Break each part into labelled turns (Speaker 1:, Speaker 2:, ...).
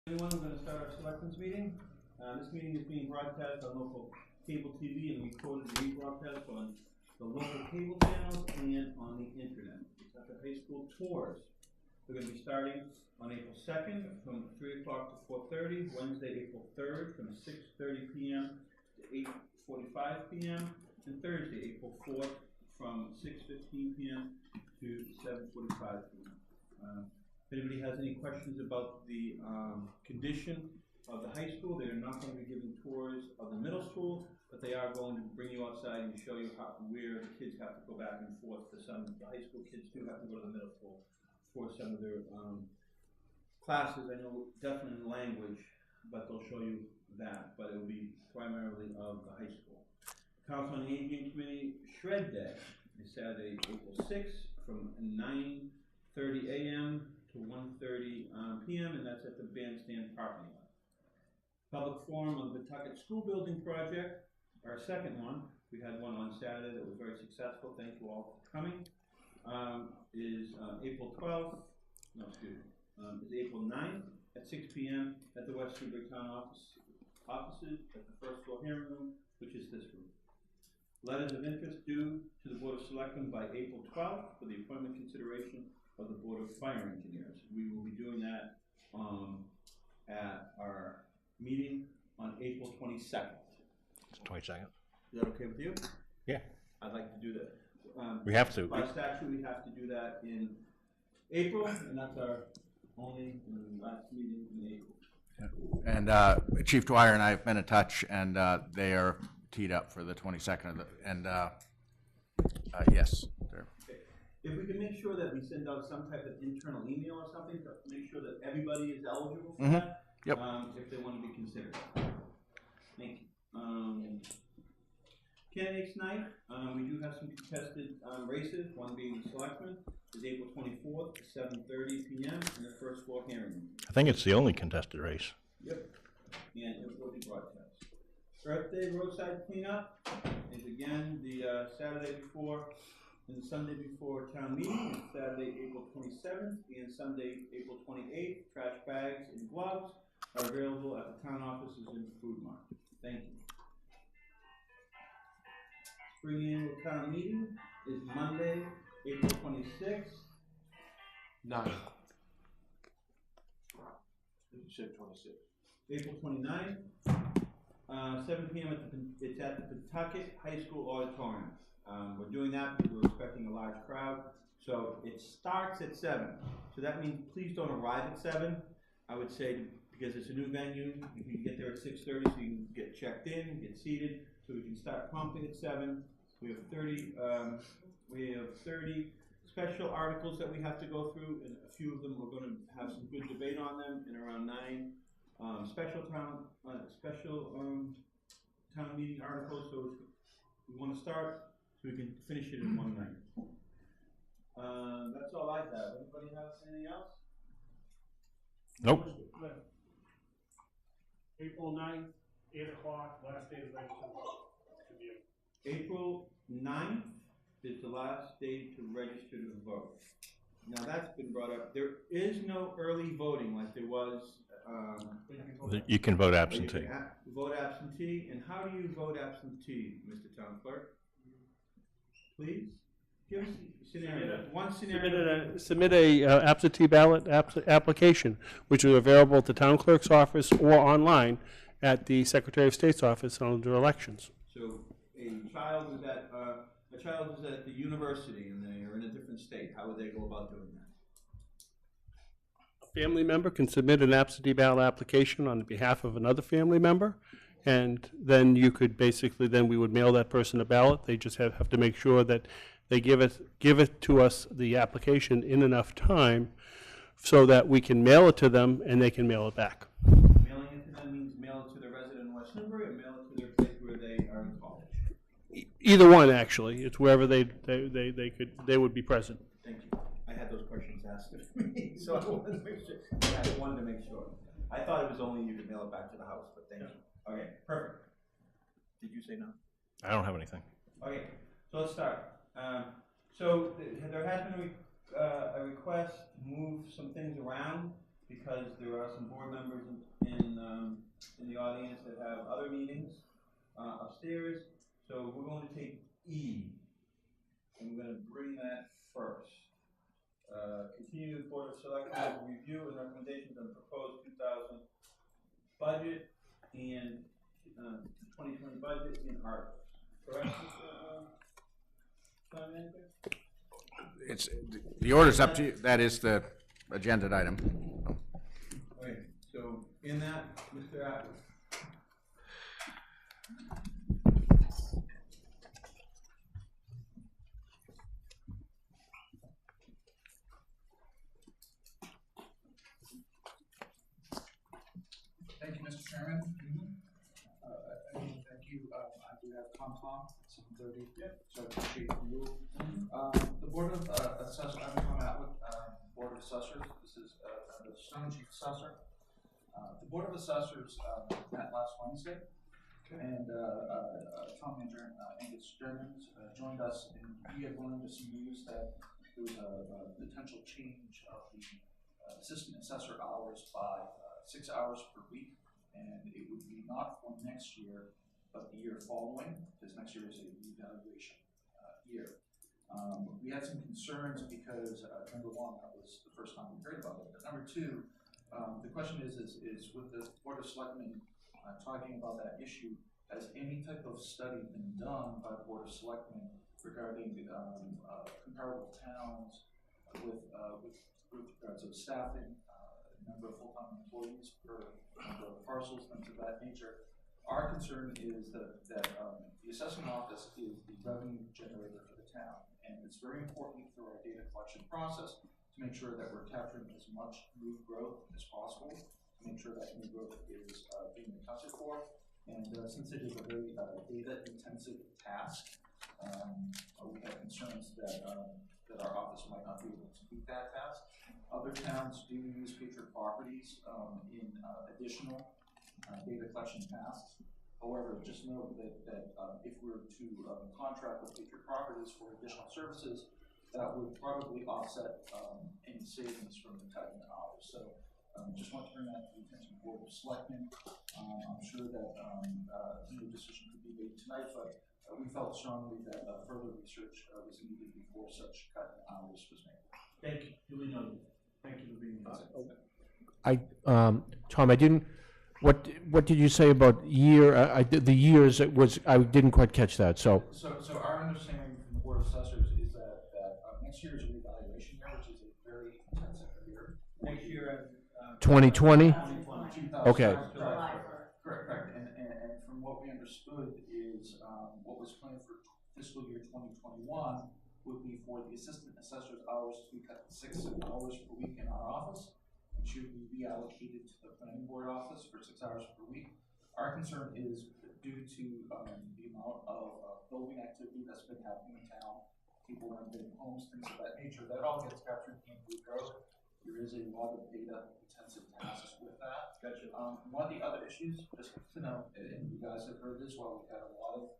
Speaker 1: Everyone, we're going to start our Selectmen's meeting. This meeting is being broadcast on local cable TV and recorded rebroadcast on the local cable channels and on the internet. It's at the high school tours. We're going to be starting on April 2nd from 3 o'clock to 4:30, Wednesday, April 3rd from 6:30 p.m. to 8:45 p.m., and Thursday, April 4th from 6:15 p.m. to 7:45 p.m. If anybody has any questions about the condition of the high school, they are not going to be giving tours of the middle school, but they are going to bring you outside and show you where the kids have to go back and forth. For some, the high school kids do have to go to the middle school for some of their classes. I know definitely in language, but they'll show you that. But it will be primarily of the high school. Council on Aging Committee Shred Day is Saturday, April 6th from 9:30 a.m. to 1:30 p.m. and that's at the bandstand parking lot. Public forum on the Pawtucket School Building Project, our second one. We had one on Saturday that was very successful. Thank you all for coming. Is April 12th, no, excuse me, is April 9th at 6 p.m. at the West Newbury Town offices at the first floor hearing room, which is this room. Letters of interest due to the Board of Selectmen by April 12th for the appointment consideration of the Board of Fire Engineers. We will be doing that at our meeting on April 22nd.
Speaker 2: 22nd.
Speaker 1: Is that okay with you?
Speaker 2: Yeah.
Speaker 1: I'd like to do that.
Speaker 2: We have to.
Speaker 1: By statute, we have to do that in April, and that's our only last meeting in April.
Speaker 3: Yeah. And Chief Dwyer and I have been in touch, and they are teed up for the 22nd. Yes.
Speaker 1: If we can make sure that we send out some type of internal email or something to make sure that everybody is eligible for that,
Speaker 3: yep.
Speaker 1: If they want to be considered. Thank you. Candidates night, we do have some contested races, one being the Selectmen, is April 24th to 7:30 p.m. in the first floor hearing room.
Speaker 2: I think it's the only contested race.
Speaker 1: Yep, and it will be broadcast. Earth Day roadside cleanup is again the Saturday before and the Sunday before town meeting, Saturday, April 27th, and Sunday, April 28th. Trash bags and gloves are available at the town offices and food mart. Thank you. Spring annual town meeting is Monday, April 26th.
Speaker 3: 9.
Speaker 1: You said 26. April 29th, 7 p.m. It's at the Pawtucket High School Auditorium. We're doing that because we're expecting a large crowd. So it starts at 7. So that means please don't arrive at 7. I would say because it's a new venue, you can get there at 6:30 so you can get checked in, get seated, so we can start prompting at 7. We have 30 special articles that we have to go through, and a few of them we're going to have some good debate on them, and around 9 special town meeting articles. So we want to start so we can finish it in one night. That's all I have. Anybody have anything else?
Speaker 2: Nope.
Speaker 4: April 9th, 8 o'clock, last day of registration.
Speaker 1: April 9th is the last day to register to vote. Now that's been brought up. There is no early voting like there was.
Speaker 2: You can vote absentee.
Speaker 1: You can vote absentee. And how do you vote absentee, Mr. Town Clerk? Please give us a scenario. One scenario.
Speaker 4: Submit a absentee ballot application, which is available at the town clerk's office or online at the Secretary of State's office under elections.
Speaker 1: So a child is at the university and they are in a different state. How would they go about doing that?
Speaker 4: A family member can submit an absentee ballot application on behalf of another family member, and then you could basically, then we would mail that person a ballot. They just have to make sure that they give it to us, the application, in enough time so that we can mail it to them and they can mail it back.
Speaker 1: Mailing it to them means mail it to the resident in West Newbury or mail it to their place where they are in college?
Speaker 4: Either one, actually. It's wherever they would be present.
Speaker 1: Thank you. I had those questions asked of me, so I wanted to make sure. I wanted to make sure. I thought it was only you could mail it back to the house, but thank you. Okay, perfect. Did you say no?
Speaker 2: I don't have anything.
Speaker 1: Okay, so let's start. So there has been a request to move some things around because there are some board members in the audience that have other meetings upstairs. So we're going to take E, and we're going to bring that first. Continue the Board of Selectmen review and recommendations on proposed 2000 budget and 2020 budget in articles. Correct, Mr. Manager?
Speaker 3: It's, the order's up to you. That is the agenda item.
Speaker 1: Okay, so in that, Mr. Atwood.
Speaker 5: Thank you, Mr. Chairman. Thank you. I do have Concom at 7:30. Yep. So I appreciate the move. The Board of Assessors, I'm Tom Atwood, Board of Assessors. This is the Stone Chief Assessor. The Board of Assessors met last Wednesday, and Town Manager Angus Jennings joined us, and he had learned some news that there was a potential change of the assistant assessor hours by 6 hours per week, and it would be not for next year, but the year following, because next year is a revaluation year. We had some concerns because, number one, that was the first time we heard about it, but number two, the question is with the Board of Selectmen talking about that issue, has any type of study been done by the Board of Selectmen regarding comparable towns with regards of staffing, number of full-time employees per number of parcels, things of that nature? Our concern is that the assessment office is the revenue generator for the town, and it's very important through our data collection process to make sure that we're capturing as much new growth as possible, to make sure that new growth is being accounted for. And since it is a very data-intensive task, we have concerns that our office might not be able to do that task. Other towns do use Patriot Properties in additional data collection tasks. However, just note that if we were to contract with Patriot Properties for additional services, that would probably offset any savings from the cutting hours. So just want to bring that to the attention of the Board of Selectmen. I'm sure that no decision could be made tonight, but we felt strongly that further research was needed before such cutting hours was made.
Speaker 1: Thank you. Duly noted. Thank you for being here.
Speaker 6: Tom, I didn't. What did you say about year? The years it was. I didn't quite catch that. So
Speaker 5: our understanding from the Board of Assessors is that next year is a revaluation year, which is a very intensive year.
Speaker 1: Next year,
Speaker 6: 2020.
Speaker 1: 2020.
Speaker 6: Okay.
Speaker 5: Correct. And from what we understood is what was planned for fiscal year 2021 would be for the assistant assessor's hours to be cut to 6 hours per week in our office, and should be reallocated to the planning board office for 6 hours per week. Our concern is due to the amount of building activity that's been happening in town, people renovating homes, things of that nature, that all gets captured in the growth. There is a lot of data-intensive tasks with that.
Speaker 1: Gotcha.
Speaker 5: One of the other issues, just to know, and you guys have heard this, while we've had a lot of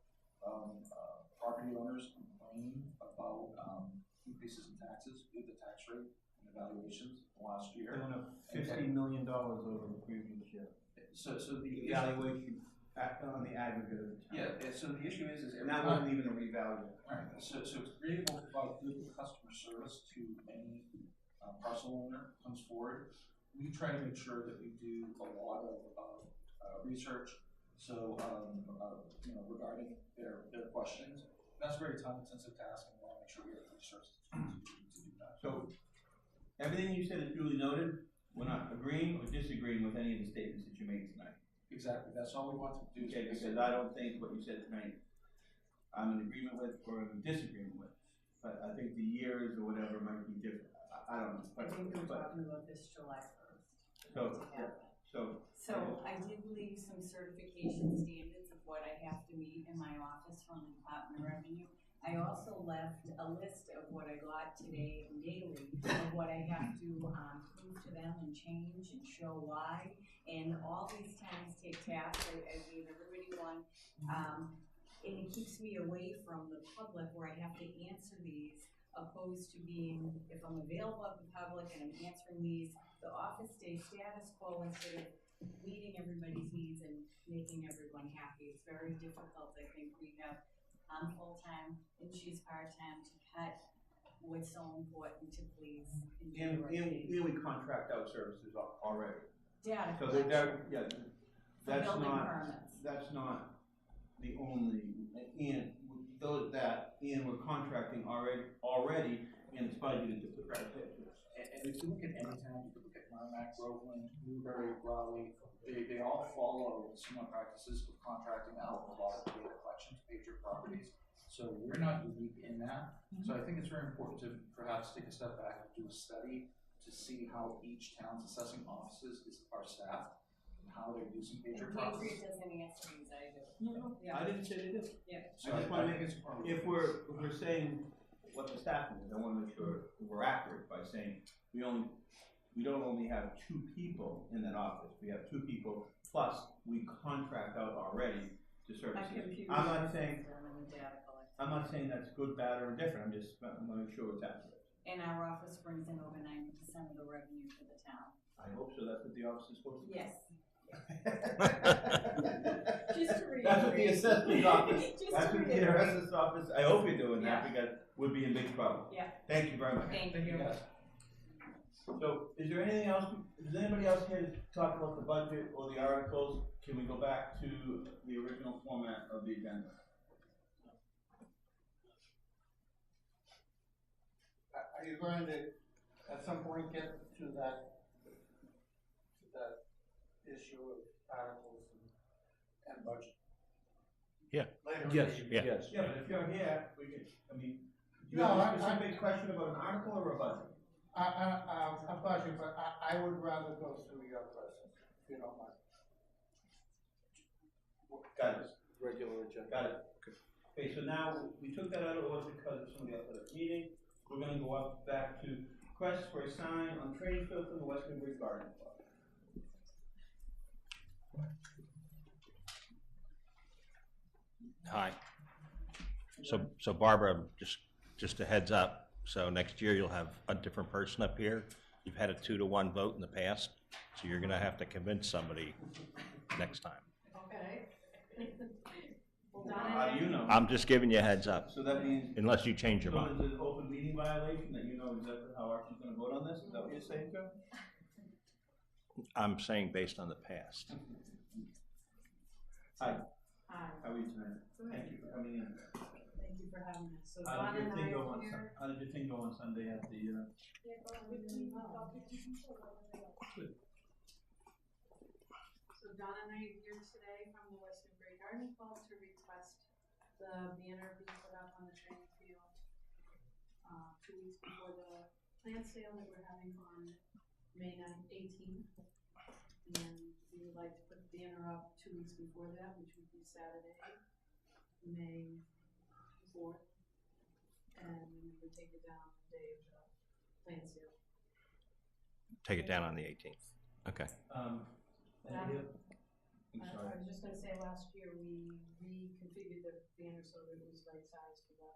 Speaker 5: property owners complaining about increases in taxes due to the tax rate and evaluations last year.
Speaker 1: They went up $50 million over the previous year.
Speaker 5: So the
Speaker 1: Evaluation on the aggregate of the town.
Speaker 5: yeah. So the issue is
Speaker 1: And that wasn't even a revalue.
Speaker 5: right. So to be able to provide good customer service to any parcel owner comes forward, we try to make sure that we do a lot of research. So regarding their questions, that's a very time-intensive task, and we want to make sure we have the resources to do that.
Speaker 1: So everything you said is duly noted. We're not agreeing or disagreeing with any of the statements that you made tonight.
Speaker 5: Exactly. That's all we want to do.
Speaker 1: Okay, because I don't think what you said tonight I'm in agreement with or in disagreement with. But I think the years or whatever might be different. I don't know.
Speaker 7: I think we were talking about this July 1st.
Speaker 1: So
Speaker 7: I did leave some certification standards of what I have to meet in my office from the Department of Revenue. I also left a list of what I got today and daily of what I have to prove to them and change and show why. And all these towns take tasks. I gave everybody one. And it keeps me away from the public where I have to answer these, opposed to being, if I'm available to the public and I'm answering these, the office stays status quo instead of meeting everybody's needs and making everyone happy. It's very difficult. I think we have, I'm full-time and she's part-time to cut what's so important to please and do the right thing.
Speaker 1: And we contract out services already.
Speaker 7: Data
Speaker 1: So they're,
Speaker 7: collection
Speaker 1: yeah,
Speaker 7: for
Speaker 1: that's
Speaker 7: building
Speaker 1: not,
Speaker 7: permits.
Speaker 1: that's not the only, and those that, and we're contracting already, and it's budgeted to put right there.
Speaker 5: And if you look at any town, you could look at Merrimack, Groveland, Newbury, Raleigh, they all follow similar practices of contracting out a lot of data collection to major properties. So we're not unique in that. So I think it's very important to perhaps take a step back and do a study to see how each town's assessing offices are staffed and how they're using major properties.
Speaker 7: Patriot doesn't answer these, I do.
Speaker 1: No, I didn't say they did.
Speaker 7: Yeah.
Speaker 5: So
Speaker 1: I just wanna make
Speaker 5: think it's important.
Speaker 1: If we're saying what the staffing is, I wanna make sure we're accurate by saying we don't only have 2 people in that office, we have 2 people, plus we contract out already to
Speaker 7: My
Speaker 1: services.
Speaker 7: computer.
Speaker 1: I'm not saying,
Speaker 7: system and the data collection.
Speaker 1: I'm not saying that's good, bad, or indifferent, I'm gonna make sure it's accurate.
Speaker 7: And our office brings in over 90% of the revenue for the town.
Speaker 1: I hope so, that's what the office is supposed to do.
Speaker 7: Yes. Just to reiterate.
Speaker 1: That's what the assessment office,
Speaker 7: Just
Speaker 1: that's
Speaker 7: to
Speaker 1: what the
Speaker 7: reiterate.
Speaker 1: assessment office, I hope you're doing that,
Speaker 7: Yeah.
Speaker 1: because we'd be in big trouble.
Speaker 7: Yeah.
Speaker 1: Thank you very much.
Speaker 7: Thank
Speaker 5: Thank you
Speaker 7: you.
Speaker 5: guys.
Speaker 1: So, is there anything else, does anybody else here to talk about the budget or the articles? Can we go back to the original format of the agenda?
Speaker 8: Are you going to, at some point, get to that issue of articles and budget?
Speaker 2: Yeah.
Speaker 8: Later.
Speaker 6: Yes,
Speaker 2: Yeah.
Speaker 6: yes.
Speaker 1: Yeah, but if you're here, we can, I mean, do you
Speaker 8: No,
Speaker 1: have a
Speaker 8: I-
Speaker 1: specific question about an article or a budget?
Speaker 8: A budget, but I would rather go through your process, if you don't mind.
Speaker 1: Got it,
Speaker 6: Regular agenda.
Speaker 1: got it. Okay, so now, we took that out of order because of somebody else at a meeting. We're gonna go up back to request for a sign on training field from the West Newbury Garden Club.
Speaker 2: Hi. So Barbara, just a heads up, so next year you'll have a different person up here. You've had a 2-to-1 vote in the past, so you're gonna have to convince somebody next time.
Speaker 7: Okay. Well,
Speaker 1: How do you know?
Speaker 2: I'm just giving you a heads up,
Speaker 1: So that means,
Speaker 2: unless you change your
Speaker 1: so
Speaker 2: mind.
Speaker 1: is it an open meeting violation that you know exactly how Archie's gonna vote on this? Is that what you're saying, Joe?
Speaker 2: I'm saying based on the past.
Speaker 1: Hi,
Speaker 7: Hi,
Speaker 1: how are you tonight? Thank you for coming in.
Speaker 7: thank you for having us. So
Speaker 1: How
Speaker 7: Dawn
Speaker 1: did your
Speaker 7: and
Speaker 1: thing
Speaker 7: I
Speaker 1: go
Speaker 7: are
Speaker 1: on,
Speaker 7: here.
Speaker 1: how did your thing go on Sunday at the,
Speaker 7: Good.
Speaker 9: So Dawn and I are here today from the West Newbury Garden Club to request the banner be put up on the training field 2 weeks before the plant sale that we're having on May 18th. And we would like to put the banner up 2 weeks before that, which would be Saturday, May 4th. And we would take it down the day of the plant sale.
Speaker 2: Take it down on the 18th. Okay.
Speaker 1: any of- I'm
Speaker 9: I
Speaker 1: sorry.
Speaker 9: was just gonna say, last year we reconfigured the banner so that it was right size for the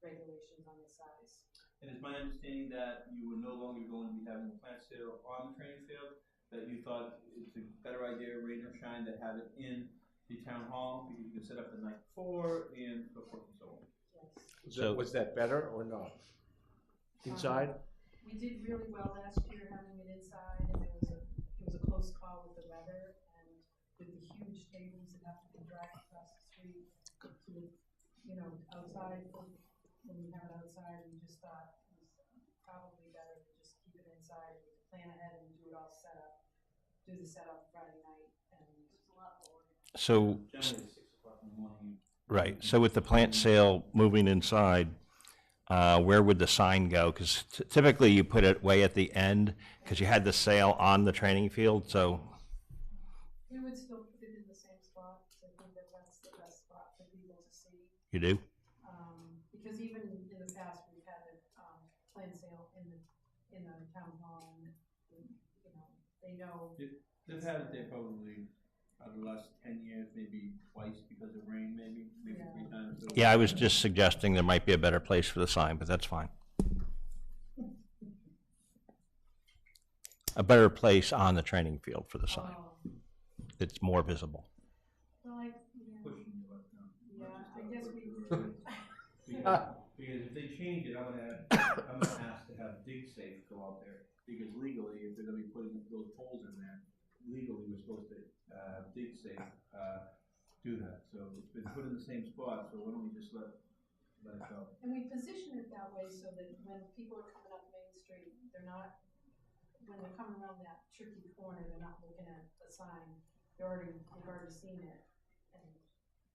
Speaker 9: regulations on the size.
Speaker 1: It is my understanding that you were no longer going to be having a plant sale on the training field, that you thought it's a better idea, rain or shine, to have it in the town hall, because you can set up the night before and so forth and so on.
Speaker 9: Yes.
Speaker 2: So-
Speaker 6: Was that better or not? Inside?
Speaker 9: We did really well last year having it inside, and it was a close call with the weather and with the huge tables that have to be dragged across the street to the, outside. When we have it outside, we just thought it was probably better to just keep it inside, we could plan ahead and do it all set up, do the setup Friday night, and it's a lot more.
Speaker 2: So,
Speaker 1: Generally, it's 6 o'clock in the morning.
Speaker 2: right, so with the plant sale moving inside, where would the sign go? Because typically you put it way at the end, because you had the sale on the training field, so,
Speaker 9: We would still put it in the same spot, so I think that's the best spot for people to see.
Speaker 2: you do?
Speaker 9: Because even in the past, we've had a, plan sale in the town hall, and, they know.
Speaker 1: They've had it there probably over the last 10 years, maybe twice because of rain, maybe 3 times. So-
Speaker 2: Yeah, I was just suggesting there might be a better place for the sign, but that's fine. a better place on the training field for the sign.
Speaker 9: Oh,
Speaker 2: It's more visible.
Speaker 9: well, I,
Speaker 1: Pushing you, but, no.
Speaker 9: yeah, I guess we,
Speaker 1: Because if they change it, I'm gonna ask to have dig safe go out there, because legally, if they're gonna be putting those poles in there, legally, we're supposed to, dig safe, do that, so it's been put in the same spot, so why don't we just let it go?
Speaker 9: and we position it that way so that when people are coming up Main Street, they're not, when they're coming around that tricky corner, they're not looking at the sign, they've already seen it. And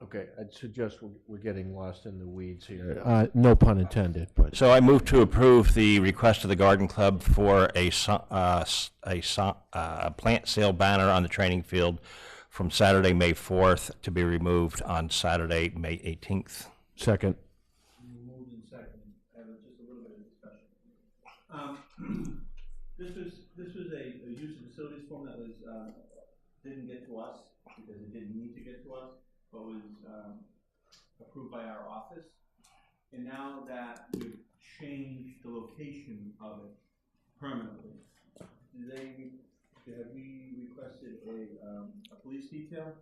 Speaker 6: Okay, I'd suggest we're getting lost in the weeds here. No pun intended, but.
Speaker 2: So I move to approve the request of the Garden Club for a plant sale banner on the training field from Saturday, May 4th, to be removed on Saturday, May 18th.
Speaker 6: Second.
Speaker 1: Moved and seconded, have just a little bit of discussion. This was a use of facilities form that was, didn't get to us, because it didn't need to get to us, but was, approved by our office. And now that we've changed the location of it permanently, have we requested a police detail?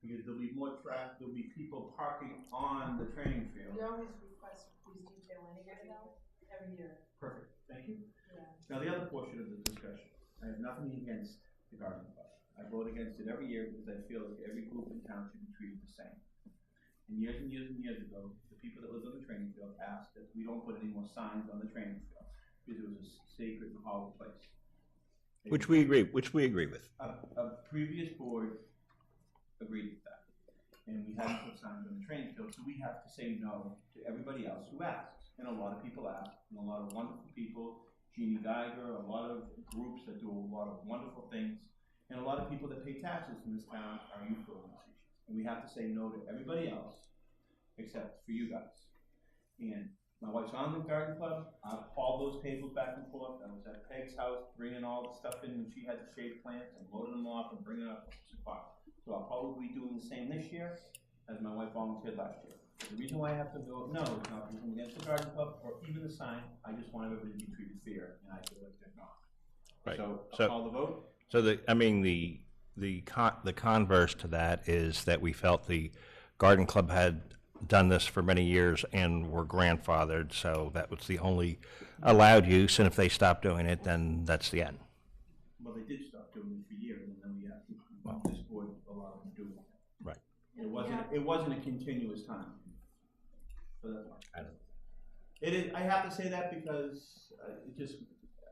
Speaker 1: Because there'll be more traffic, there'll be people parking on the training field.
Speaker 9: we always request police detail anyway, though, every year,
Speaker 1: Perfect, thank you.
Speaker 9: yeah.
Speaker 1: Now, the other portion of the discussion, I have nothing against the garden club. I vote against it every year because I feel like every group in town should be treated the same. And years and years and years ago, the people that lived on the training field asked that we don't put any more signs on the training field because it was a sacred and holy place.
Speaker 2: Which we agree with.
Speaker 1: A previous board agreed with that. And we hadn't put signs on the training field, so we have to say no to everybody else who asks. And a lot of people ask, and a lot of wonderful people, Jeannie Geiger, a lot of groups that do a lot of wonderful things, and a lot of people that pay taxes in this town are youth organizations. And we have to say no to everybody else, except for you guys. And my wife's on the garden club. I've hauled those tables back and forth. I was at Peg's house bringing all the stuff in when she had the shade plants and loading them off and bringing it up to the spot. So I'll probably be doing the same this year as my wife volunteered last year. But the reason why I have to vote no is not because I'm against the garden club or even the sign. I just want everybody to be treated fair, and I feel like they're not.
Speaker 2: Right.
Speaker 1: So
Speaker 2: So-
Speaker 1: I'll call the vote.
Speaker 2: So the converse to that is that we felt the Garden Club had done this for many years and were grandfathered, so that was the only allowed use, and if they stopped doing it, then that's the end.
Speaker 1: Well, they did stop doing it for years, and then we actually, this board allowed them to do it.
Speaker 2: Right.
Speaker 1: It wasn't a continuous time. So that's why.
Speaker 2: I don't-
Speaker 1: It is, I have to say that because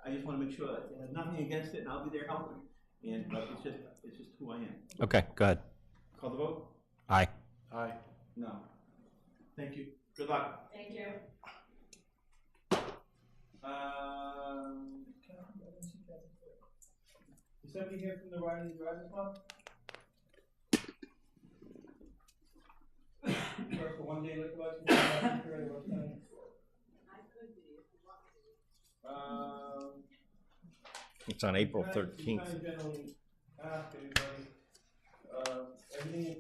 Speaker 1: I just want to make sure that I have nothing against it, and I'll be there helping. But it's just who I am.
Speaker 2: Okay, go ahead.
Speaker 1: Call the vote?
Speaker 2: Aye.
Speaker 6: Aye.
Speaker 1: No. Thank you. Good luck.
Speaker 7: Thank you.
Speaker 1: Is somebody here from the Riding and Driving Club? For one-day liquor license?
Speaker 9: I could be if you want to.
Speaker 2: It's on April
Speaker 1: You
Speaker 2: 13th.
Speaker 1: kind of generally ask everybody, everything.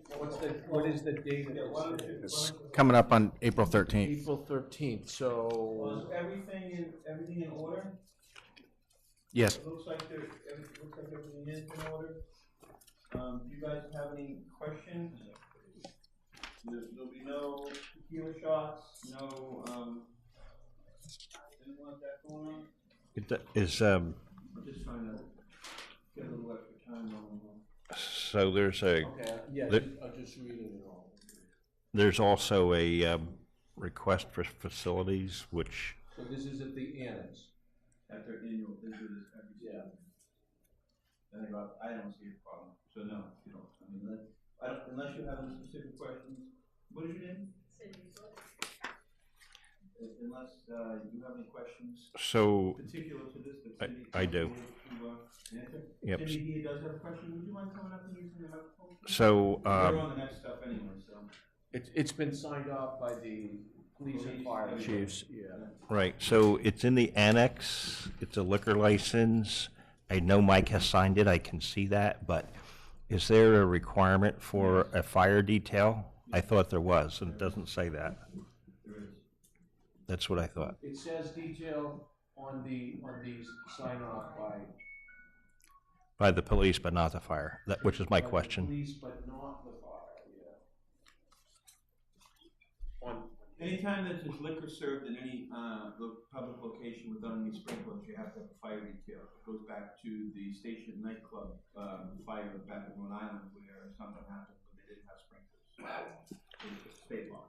Speaker 6: What is the date?
Speaker 1: Yeah, why don't you-
Speaker 3: It's coming up on April 13th.
Speaker 6: April 13th, so.
Speaker 1: Was everything in order?
Speaker 3: Yes.
Speaker 1: It looks like everything is in order. Do you guys have any questions? There'll be no tequila shots, no, anything like that going on?
Speaker 2: It is,
Speaker 1: I'm just trying to get a little extra time on.
Speaker 2: so there's a,
Speaker 6: Okay, yeah,
Speaker 2: The-
Speaker 6: I'm just reading it all.
Speaker 2: there's also a request for facilities, which,
Speaker 6: So this is at the annex?
Speaker 1: At their annual, they do this every year. And I don't see a problem, so no, you don't, I mean, unless you have any specific questions. What is your name? Unless, you have any questions
Speaker 2: so,
Speaker 1: particular to this, that Cindy.
Speaker 2: I do.
Speaker 1: To answer?
Speaker 2: Yep.
Speaker 1: Cindy here does have a question, would you mind coming up and using the microphone?
Speaker 2: so,
Speaker 1: We're on the next stuff anyway, so.
Speaker 6: It's been signed off by the police and fire
Speaker 1: Police.
Speaker 6: chiefs, yeah.
Speaker 2: right, so it's in the annex, it's a liquor license. I know Mike has signed it, I can see that, but is there a requirement for a fire detail? I thought there was, and it doesn't say that.
Speaker 1: There is.
Speaker 2: That's what I thought.
Speaker 6: It says detail on the sign off by
Speaker 2: By the police, but not the fire, which is my question.
Speaker 6: Police, but not the fire, yeah.
Speaker 1: Anytime that there's liquor served in any, public location without any sprinklers, you have to have a fire detail. It goes back to the station nightclub, fire back in Rhode Island where something happened, but they didn't have sprinklers. It's state law.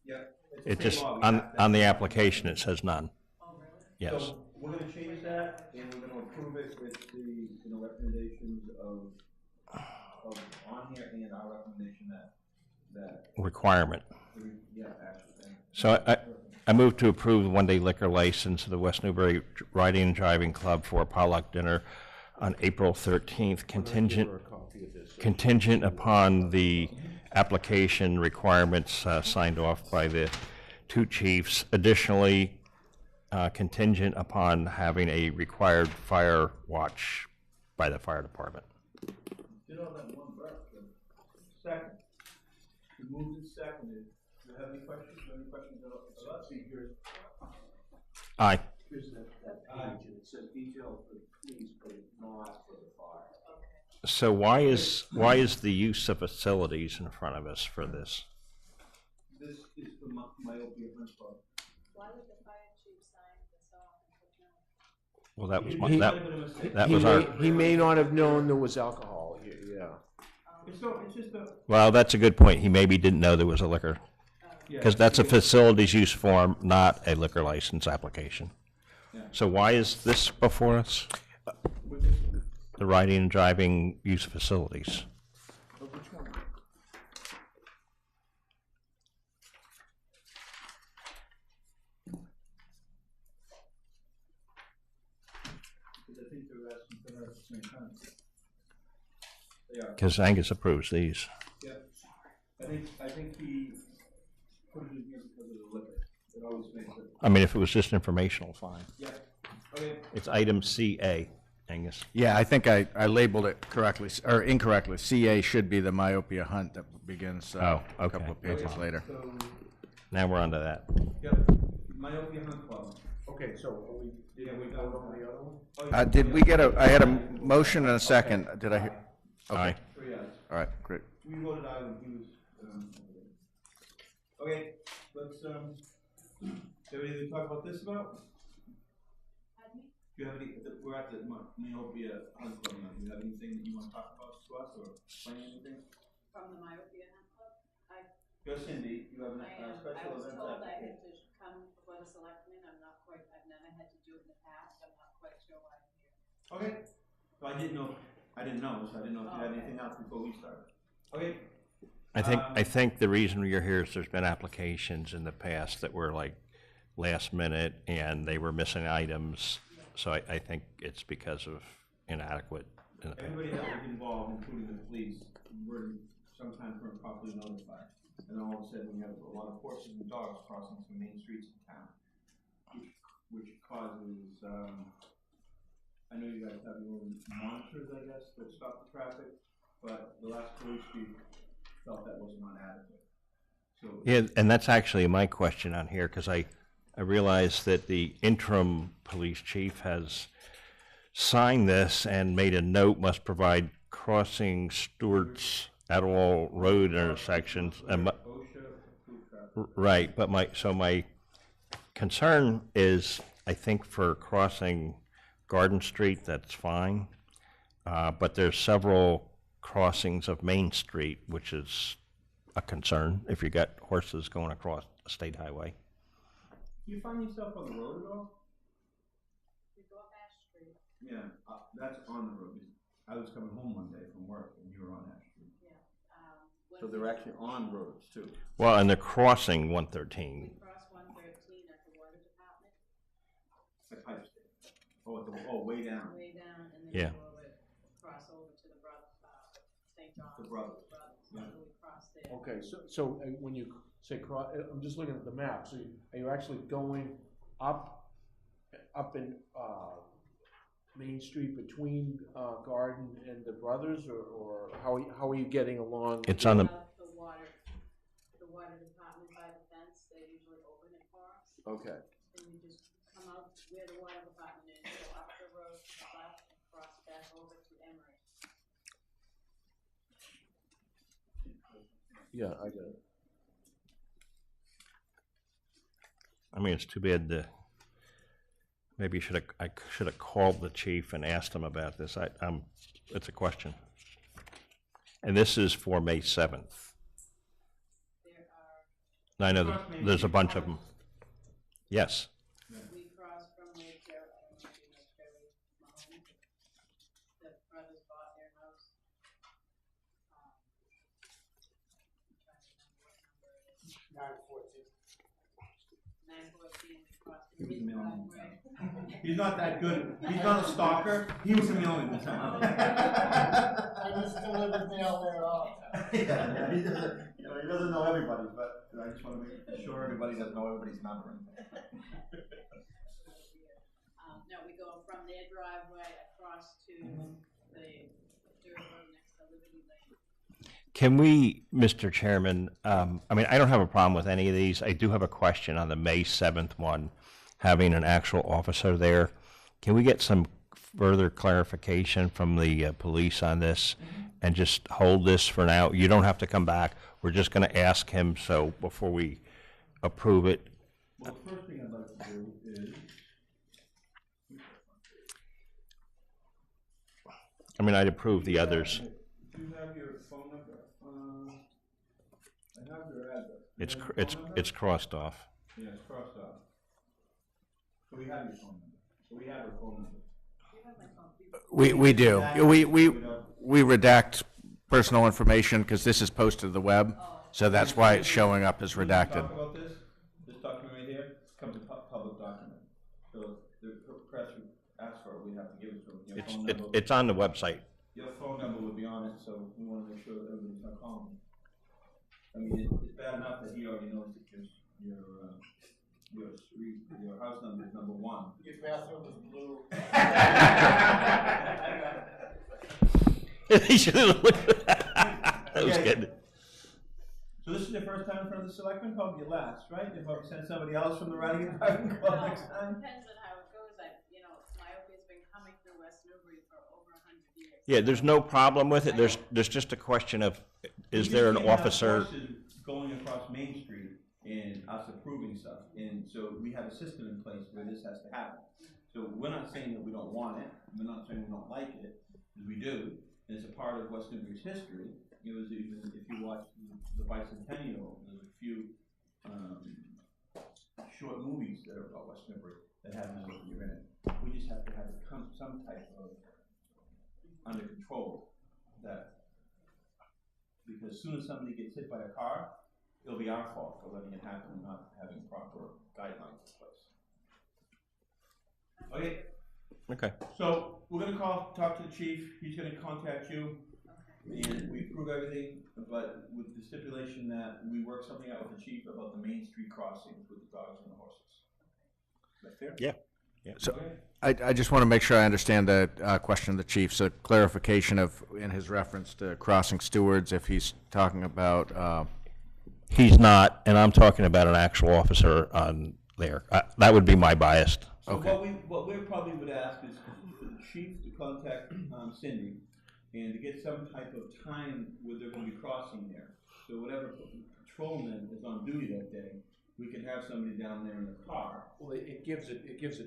Speaker 1: Yeah.
Speaker 2: It just, on the application, it says none. Yes.
Speaker 1: So we're gonna change that, and we're gonna approve it with the, recommendations of on here and our recommendation that,
Speaker 2: Requirement.
Speaker 1: yeah, actually.
Speaker 2: So I move to approve the one-day liquor license of the West Newbury Riding and Driving Club for a potluck dinner on April 13th, contingent upon the application requirements signed off by the two chiefs. Additionally, contingent upon having a required fire watch by the fire department.
Speaker 1: Did all that in one breath. Second. We moved and seconded. Do you have any questions? Let's see here.
Speaker 2: Aye.
Speaker 6: Here's that page, and it says detail for the police, but not for the fire.
Speaker 2: So why is the use of facilities in front of us for this?
Speaker 1: This is the myopia hunt club.
Speaker 9: Why would the fire chief sign this off and put no?
Speaker 2: Well, that was
Speaker 6: He-
Speaker 2: that was our.
Speaker 6: He may not have known there was alcohol here, yeah.
Speaker 1: It's just a.
Speaker 2: Well, that's a good point. He maybe didn't know there was a liquor, because that's a facilities use form, not a liquor license application. So why is this before us? The riding and driving use facilities.
Speaker 1: I think they're asking for that at the same time. They are.
Speaker 2: Because Angus approves these.
Speaker 1: Yeah. I think he put it in here because of the liquor. It always makes it.
Speaker 2: I mean, if it was just informational, fine.
Speaker 1: Yeah. Okay.
Speaker 2: It's item CA, Angus.
Speaker 3: Yeah, I think I labeled it correctly, or incorrectly. CA should be the myopia hunt that begins
Speaker 2: Oh,
Speaker 3: a
Speaker 2: okay.
Speaker 3: couple of pages later.
Speaker 1: So,
Speaker 2: Now we're on to that.
Speaker 1: yep, myopia hunt club.
Speaker 6: Okay, so
Speaker 1: Yeah, we got
Speaker 6: vote on the other one?
Speaker 1: Oh, yeah.
Speaker 3: Did we get I had a motion and a second. Did I hear?
Speaker 2: Aye.
Speaker 1: So, yes.
Speaker 3: All right, great.
Speaker 1: We voted aye when he was, okay, let's, do you have anything to talk about this about?
Speaker 9: Pardon me?
Speaker 1: Do you have any, we're at the myopia hunt club now, do you have anything that you want to talk about to us, or explain anything?
Speaker 9: From the myopia hunt club?
Speaker 1: Go Cindy, you have a
Speaker 9: I
Speaker 1: special
Speaker 9: was
Speaker 1: events
Speaker 9: told I
Speaker 1: application.
Speaker 9: had to come before the selectmen, I've never had to do it in the past, I'm not quite sure why I'm here.
Speaker 1: Okay, so I didn't know, so I didn't know if you had anything else before we started. Okay,
Speaker 2: I think the reason you're here is there's been applications in the past that were like last minute and they were missing items. So I think it's because of inadequate in the past.
Speaker 1: everybody that was involved, including the police, were sometimes weren't properly notified. And all of a sudden, we have a lot of horses and dogs crossing some main streets in town, which causes, I know you guys have your own monitors, I guess, that stop the traffic, but the last police chief felt that was not adequate. So,
Speaker 2: Yeah, and that's actually my question on here, because I realized that the interim police chief has signed this and made a note, must provide crossing stewards at all road intersections.
Speaker 1: OSHA approved traffic.
Speaker 2: Right, but my concern is, I think for crossing Garden Street, that's fine. But there's several crossings of Main Street, which is a concern if you got horses going across a state highway.
Speaker 1: Do you find yourself on the road at all?
Speaker 9: We go up Ash Street,
Speaker 1: Yeah, that's on the road. I was coming home one day from work and you were on Ash Street.
Speaker 9: yeah.
Speaker 1: So they're actually on roads too.
Speaker 2: Well, and they're crossing 113.
Speaker 9: We cross 113 at the water department,
Speaker 1: At Pipe State. Way down.
Speaker 9: way down, and then
Speaker 2: Yeah.
Speaker 9: go over, cross over to the St. John's.
Speaker 1: The Brothers.
Speaker 9: So we cross there.
Speaker 6: Okay, so when you say cross, I'm just looking at the map, so are you actually going up in, Main Street between, Garden and the Brothers, or how are you getting along?
Speaker 2: It's on the,
Speaker 9: Out the water department by the fence, they usually open it for us,
Speaker 6: Okay,
Speaker 9: and you just come out where the water department is, go up the road
Speaker 6: Yeah, I got it.
Speaker 2: I mean, it's too bad maybe I should have called the chief and asked him about this. It's a question. And this is for May 7th. I know there's a bunch of them. Yes.
Speaker 7: We crossed from where Jerry, I don't know if you know Jerry Mahoney, the brothers bought their house. I'm trying to remember what number it is. 914, we crossed from his driveway.
Speaker 1: He's not that good. He's not a stalker. He was emailing the time.
Speaker 8: I just delivered mail there all.
Speaker 1: Yeah, he doesn't know everybody, but I just want to make sure everybody doesn't know everybody's number.
Speaker 7: No, we go from their driveway across to the dirt road next to Liberty Lane.
Speaker 2: Can we, Mr. Chairman, I mean, I don't have a problem with any of these. I do have a question on the May 7th one, having an actual officer there. Can we get some further clarification from the police on this and just hold this for now? You don't have to come back. We're just going to ask him so before we approve it.
Speaker 1: Well, the first thing I'd like to do is,
Speaker 2: I mean, I'd approve the others.
Speaker 1: do you have your phone number? I have your address.
Speaker 2: It's
Speaker 1: You have
Speaker 2: cr-
Speaker 1: your
Speaker 2: it's
Speaker 1: phone number?
Speaker 2: it's crossed off.
Speaker 1: Yeah, it's crossed out. So we have your phone number. So we have her phone number.
Speaker 3: We do. We redact personal information because this is posted to the web, so that's why it's showing up as
Speaker 1: When we
Speaker 3: redacted.
Speaker 1: talk about this document right here comes a public document. So if the press would ask for it, we'd have to give it to them. Your phone number,
Speaker 2: It's on the website.
Speaker 1: your phone number would be on it, so we want to make sure that everybody's not calling. I mean, it's bad enough that he already knows that your house number is number 1.
Speaker 8: Your bathroom is blue.
Speaker 2: He should have looked at that. That was
Speaker 1: Okay.
Speaker 2: good.
Speaker 1: So this is your first time in front of the selectmen, probably your last, right? If I send somebody else from the writing department, call next time.
Speaker 7: Depends on how it goes. Myopia has been coming through West Newbury for over 100 years.
Speaker 2: Yeah, there's no problem with it. There's just a question of, is there an
Speaker 1: We just can't have
Speaker 2: officer?
Speaker 1: horses going across Main Street and us approving stuff, and so we have a system in place where this has to happen. So we're not saying that we don't want it, we're not saying we don't like it, because we do, and it's a part of West Newbury's history. It was even, if you watch the bicentennial, there's a few short movies that are about West Newbury that have Myopia in it. We just have to have it come some type of under control, that, because as soon as somebody gets hit by a car, it'll be our fault for letting it happen and not having proper guidelines in place. Okay,
Speaker 2: Okay.
Speaker 1: so we're gonna talk to the chief, he's gonna contact you, and we approve everything, but with the stipulation that we work something out with the chief about the Main Street crossings with the dogs and the horses. Is that fair?
Speaker 2: Yeah.
Speaker 3: So
Speaker 1: Okay.
Speaker 3: I just want to make sure I understand the question of the chief. So clarification of, in his reference to crossing stewards, if he's talking about,
Speaker 2: He's not, and I'm talking about an actual officer on there. That would be my bias.
Speaker 1: So
Speaker 3: Okay.
Speaker 1: what we probably would ask is for the chief to contact Cindy and to get some type of time where they're gonna be crossing there. So whatever patrolman is on duty that day, we can have somebody down there in the car.
Speaker 6: Well, it gives it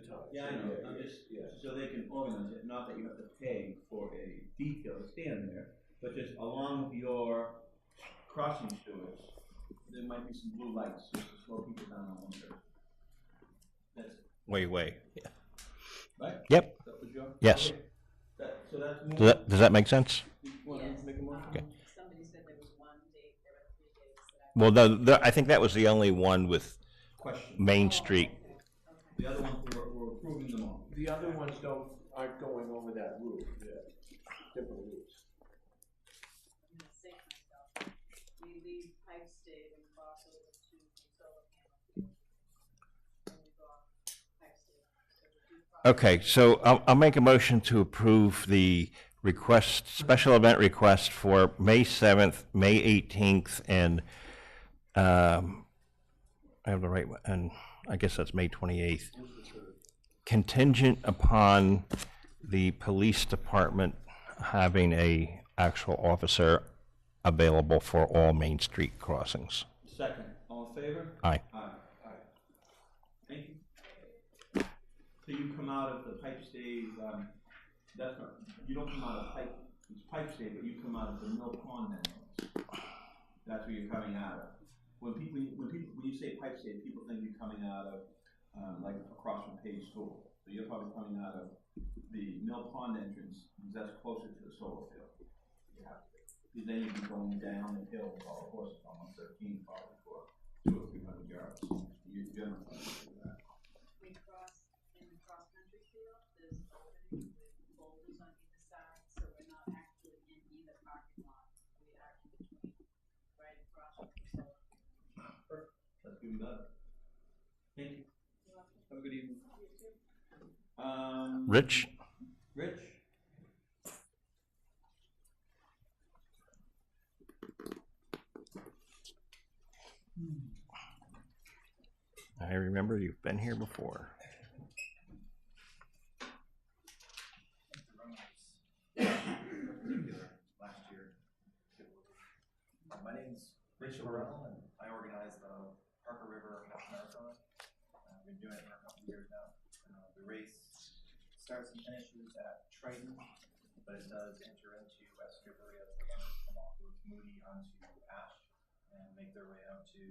Speaker 6: time.
Speaker 1: Yeah, I know, I'm just, so they can organize it, not that you have to pay for a detail to stand there, but just along with your crossing stewards, there might be some blue lights just to slow people down on one side. That's it,
Speaker 2: Way. Yeah.
Speaker 1: right?
Speaker 2: Yep.
Speaker 1: That was your?
Speaker 2: Yes.
Speaker 1: Okay. So that's.
Speaker 2: Does that make sense?
Speaker 1: You wanna
Speaker 7: Yes.
Speaker 1: make a motion?
Speaker 2: Okay.
Speaker 7: Somebody said there was one date, there were 3 dates that I.
Speaker 2: Well, I think that was the only one with
Speaker 1: Question.
Speaker 2: Main Street.
Speaker 1: The other ones, we're approving them all.
Speaker 6: The other ones aren't going over that route, different routes.
Speaker 7: I'm gonna save myself. We leave Pipe State and cross over to solar panel. And we go off Pipe State. So we do cross.
Speaker 2: Okay, so I'll make a motion to approve the special event request for May 7th, May 18th, and I have the right one, and I guess that's May 28th. Contingent upon the police department having a actual officer available for all Main Street crossings.
Speaker 1: Second, all in favor?
Speaker 2: Aye.
Speaker 1: Aye. Thank you. So you come out of the pipe stave, that's not, you don't come out of pipe, it's pipe stave, but you come out of the mill pond entrance. That's where you're coming out of. When you say pipe stave, people think you're coming out of, like across from Page School. So you're probably coming out of the mill pond entrance, because that's closer to the solar field. You have to be. Because then you'd be going down the hill with all the horses on 113, probably for 200 or 300 yards. You generally do that.
Speaker 9: We cross in the cross-country field, there's openings with boulders on either side, so we're not actually in either parking lot. We are in between, right across from the solar.
Speaker 1: Perfect. That's even better. Thank you. Have a good evening.
Speaker 2: Rich?
Speaker 1: Rich?
Speaker 2: I remember you've been here before.
Speaker 10: Last year. My name's Rich Morrell, and I organize the Parker River Half Marathon. I've been doing it for a couple of years now. The race starts and finishes at Triton, but it does enter into West Newbury as the runners come off of Moody onto Ash and make their way out to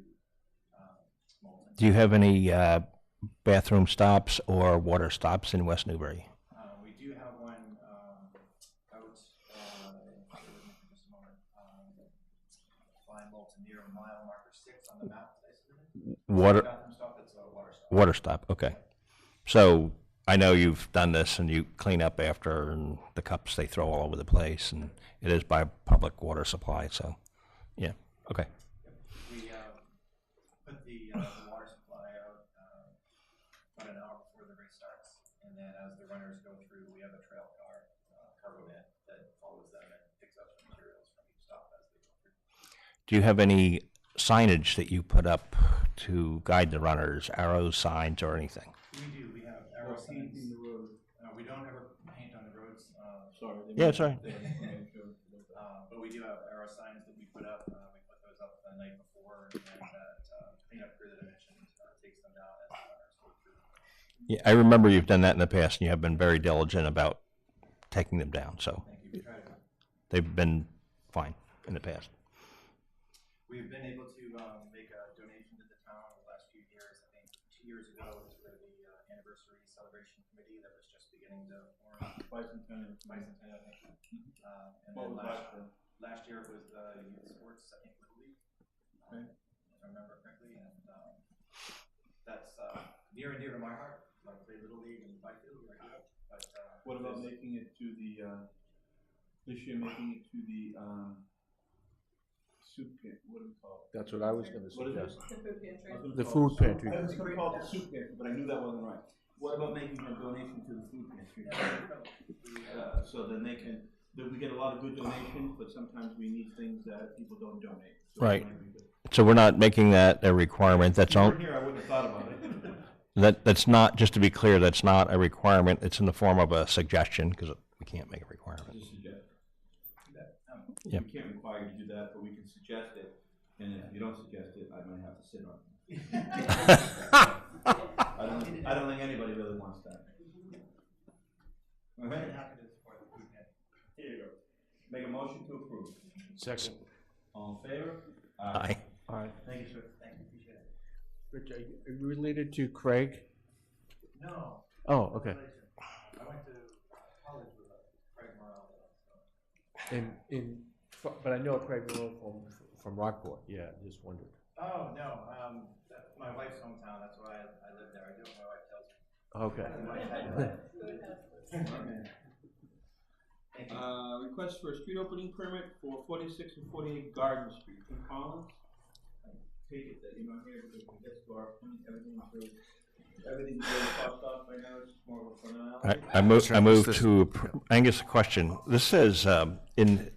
Speaker 10: Moulton.
Speaker 2: Do you have any bathroom stops or water stops in West Newbury?
Speaker 10: We do have one out, just a moment, by Moulton near mile marker 6 on the map that I submitted.
Speaker 2: Water,
Speaker 10: Bathroom stop, it's a water stop.
Speaker 2: water stop, okay. So I know you've done this and you clean up after and the cups they throw all over the place, and it is by public water supply, so, yeah, okay.
Speaker 10: We put the water supply out about an hour before the race starts, and then as the runners go through, we have a trail car, cargo van that follows them and picks up the materials from each stop as they go through.
Speaker 2: Do you have any signage that you put up to guide the runners, arrows, signs, or anything?
Speaker 10: We do. We have arrow signs.
Speaker 1: Painting the road.
Speaker 10: We don't ever paint on the roads.
Speaker 1: Sorry.
Speaker 2: Yeah, it's all right.
Speaker 10: But we do have arrow signs that we put up. We put those up the night before, and that cleanup crew that I mentioned takes them down as the runners go through.
Speaker 2: Yeah, I remember you've done that in the past, and you have been very diligent about taking them down, so
Speaker 10: Thank you. We try to.
Speaker 2: they've been fine in the past.
Speaker 10: We've been able to make a donation to the town the last few years. I think 2 years ago it was for the anniversary celebration committee that was just beginning to form.
Speaker 1: Bicentennial.
Speaker 10: Bicentennial, I think. And
Speaker 1: What
Speaker 10: then
Speaker 1: was
Speaker 10: last year it was youth sports, I think, Little League.
Speaker 1: Okay.
Speaker 10: If I remember correctly, and that's near and dear to my heart. I play Little League and Byfield right now. But
Speaker 1: What about making it to the, this year making it to the, soup pantry, what do we call it?
Speaker 6: That's what I was gonna
Speaker 1: What is it?
Speaker 6: suggest. The food pantry.
Speaker 1: I was gonna call it the soup pantry, but I knew that wasn't right. What about making a donation to the food pantry? So then they can, we get a lot of good donations, but sometimes we need things that people don't donate. So it
Speaker 2: Right.
Speaker 1: might be good.
Speaker 2: So we're not making that a requirement, that's
Speaker 1: If you
Speaker 2: all,
Speaker 1: weren't here, I wouldn't have thought about it.
Speaker 2: that's not, just to be clear, that's not a requirement, it's in the form of a suggestion, because we can't make a requirement.
Speaker 1: Just suggest.
Speaker 2: Yep.
Speaker 1: We can't require you to do that, but we can suggest it, and if you don't suggest it, I might have to sit on it. I don't think anybody really wants that. All right. Here you go. Make a motion to approve.
Speaker 6: Second.
Speaker 1: All in favor?
Speaker 2: Aye.
Speaker 6: All right.
Speaker 1: Thank you, sir.
Speaker 10: thank you, appreciate it.
Speaker 6: Rich, are you related to Craig?
Speaker 10: No.
Speaker 6: Oh, okay.
Speaker 10: I went to college with Craig Morrell.
Speaker 6: But I know Craig Malone from Rockport. Yeah, just wondered.
Speaker 10: Oh, no, that's my wife's hometown, that's why I live there, I do what my wife tells me.
Speaker 6: Okay.
Speaker 10: Thank you.
Speaker 1: Request for a street opening permit for 46 and 48 Garden Street. Tim Collins? I take it that you're not here because we get to our, everything's really crossed off right now, it's more of a formality.
Speaker 2: I move to, Angus, a question. This says, in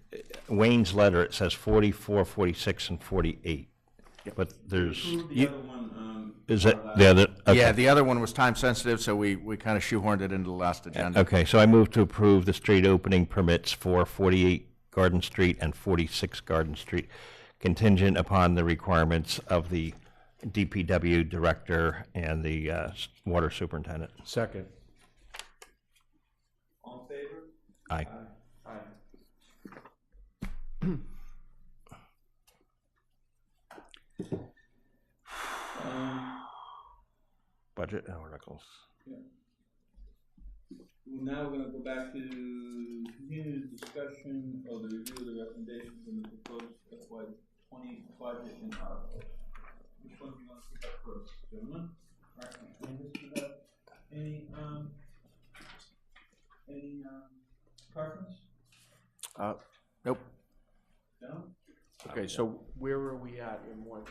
Speaker 2: Wayne's letter, it says 44, 46, and 48. But there's,
Speaker 1: The other one,
Speaker 2: is it, the other? Okay.
Speaker 3: Yeah, the other one was time sensitive, so we kind of shoehorned it into the last agenda.
Speaker 2: Okay, so I move to approve the street opening permits for 48 Garden Street and 46 Garden Street, contingent upon the requirements of the DPW director and the water superintendent.
Speaker 6: Second.
Speaker 1: All in favor?
Speaker 2: Aye. Budget articles.
Speaker 1: Now we're gonna go back to continue the discussion of the review of the recommendations in the proposed FY 20 budget and articles. Which one do you want to pick up first, gentlemen? Alright, Candace, do you have any preference?
Speaker 3: Nope.
Speaker 1: No?
Speaker 6: Okay, so where are we at in ones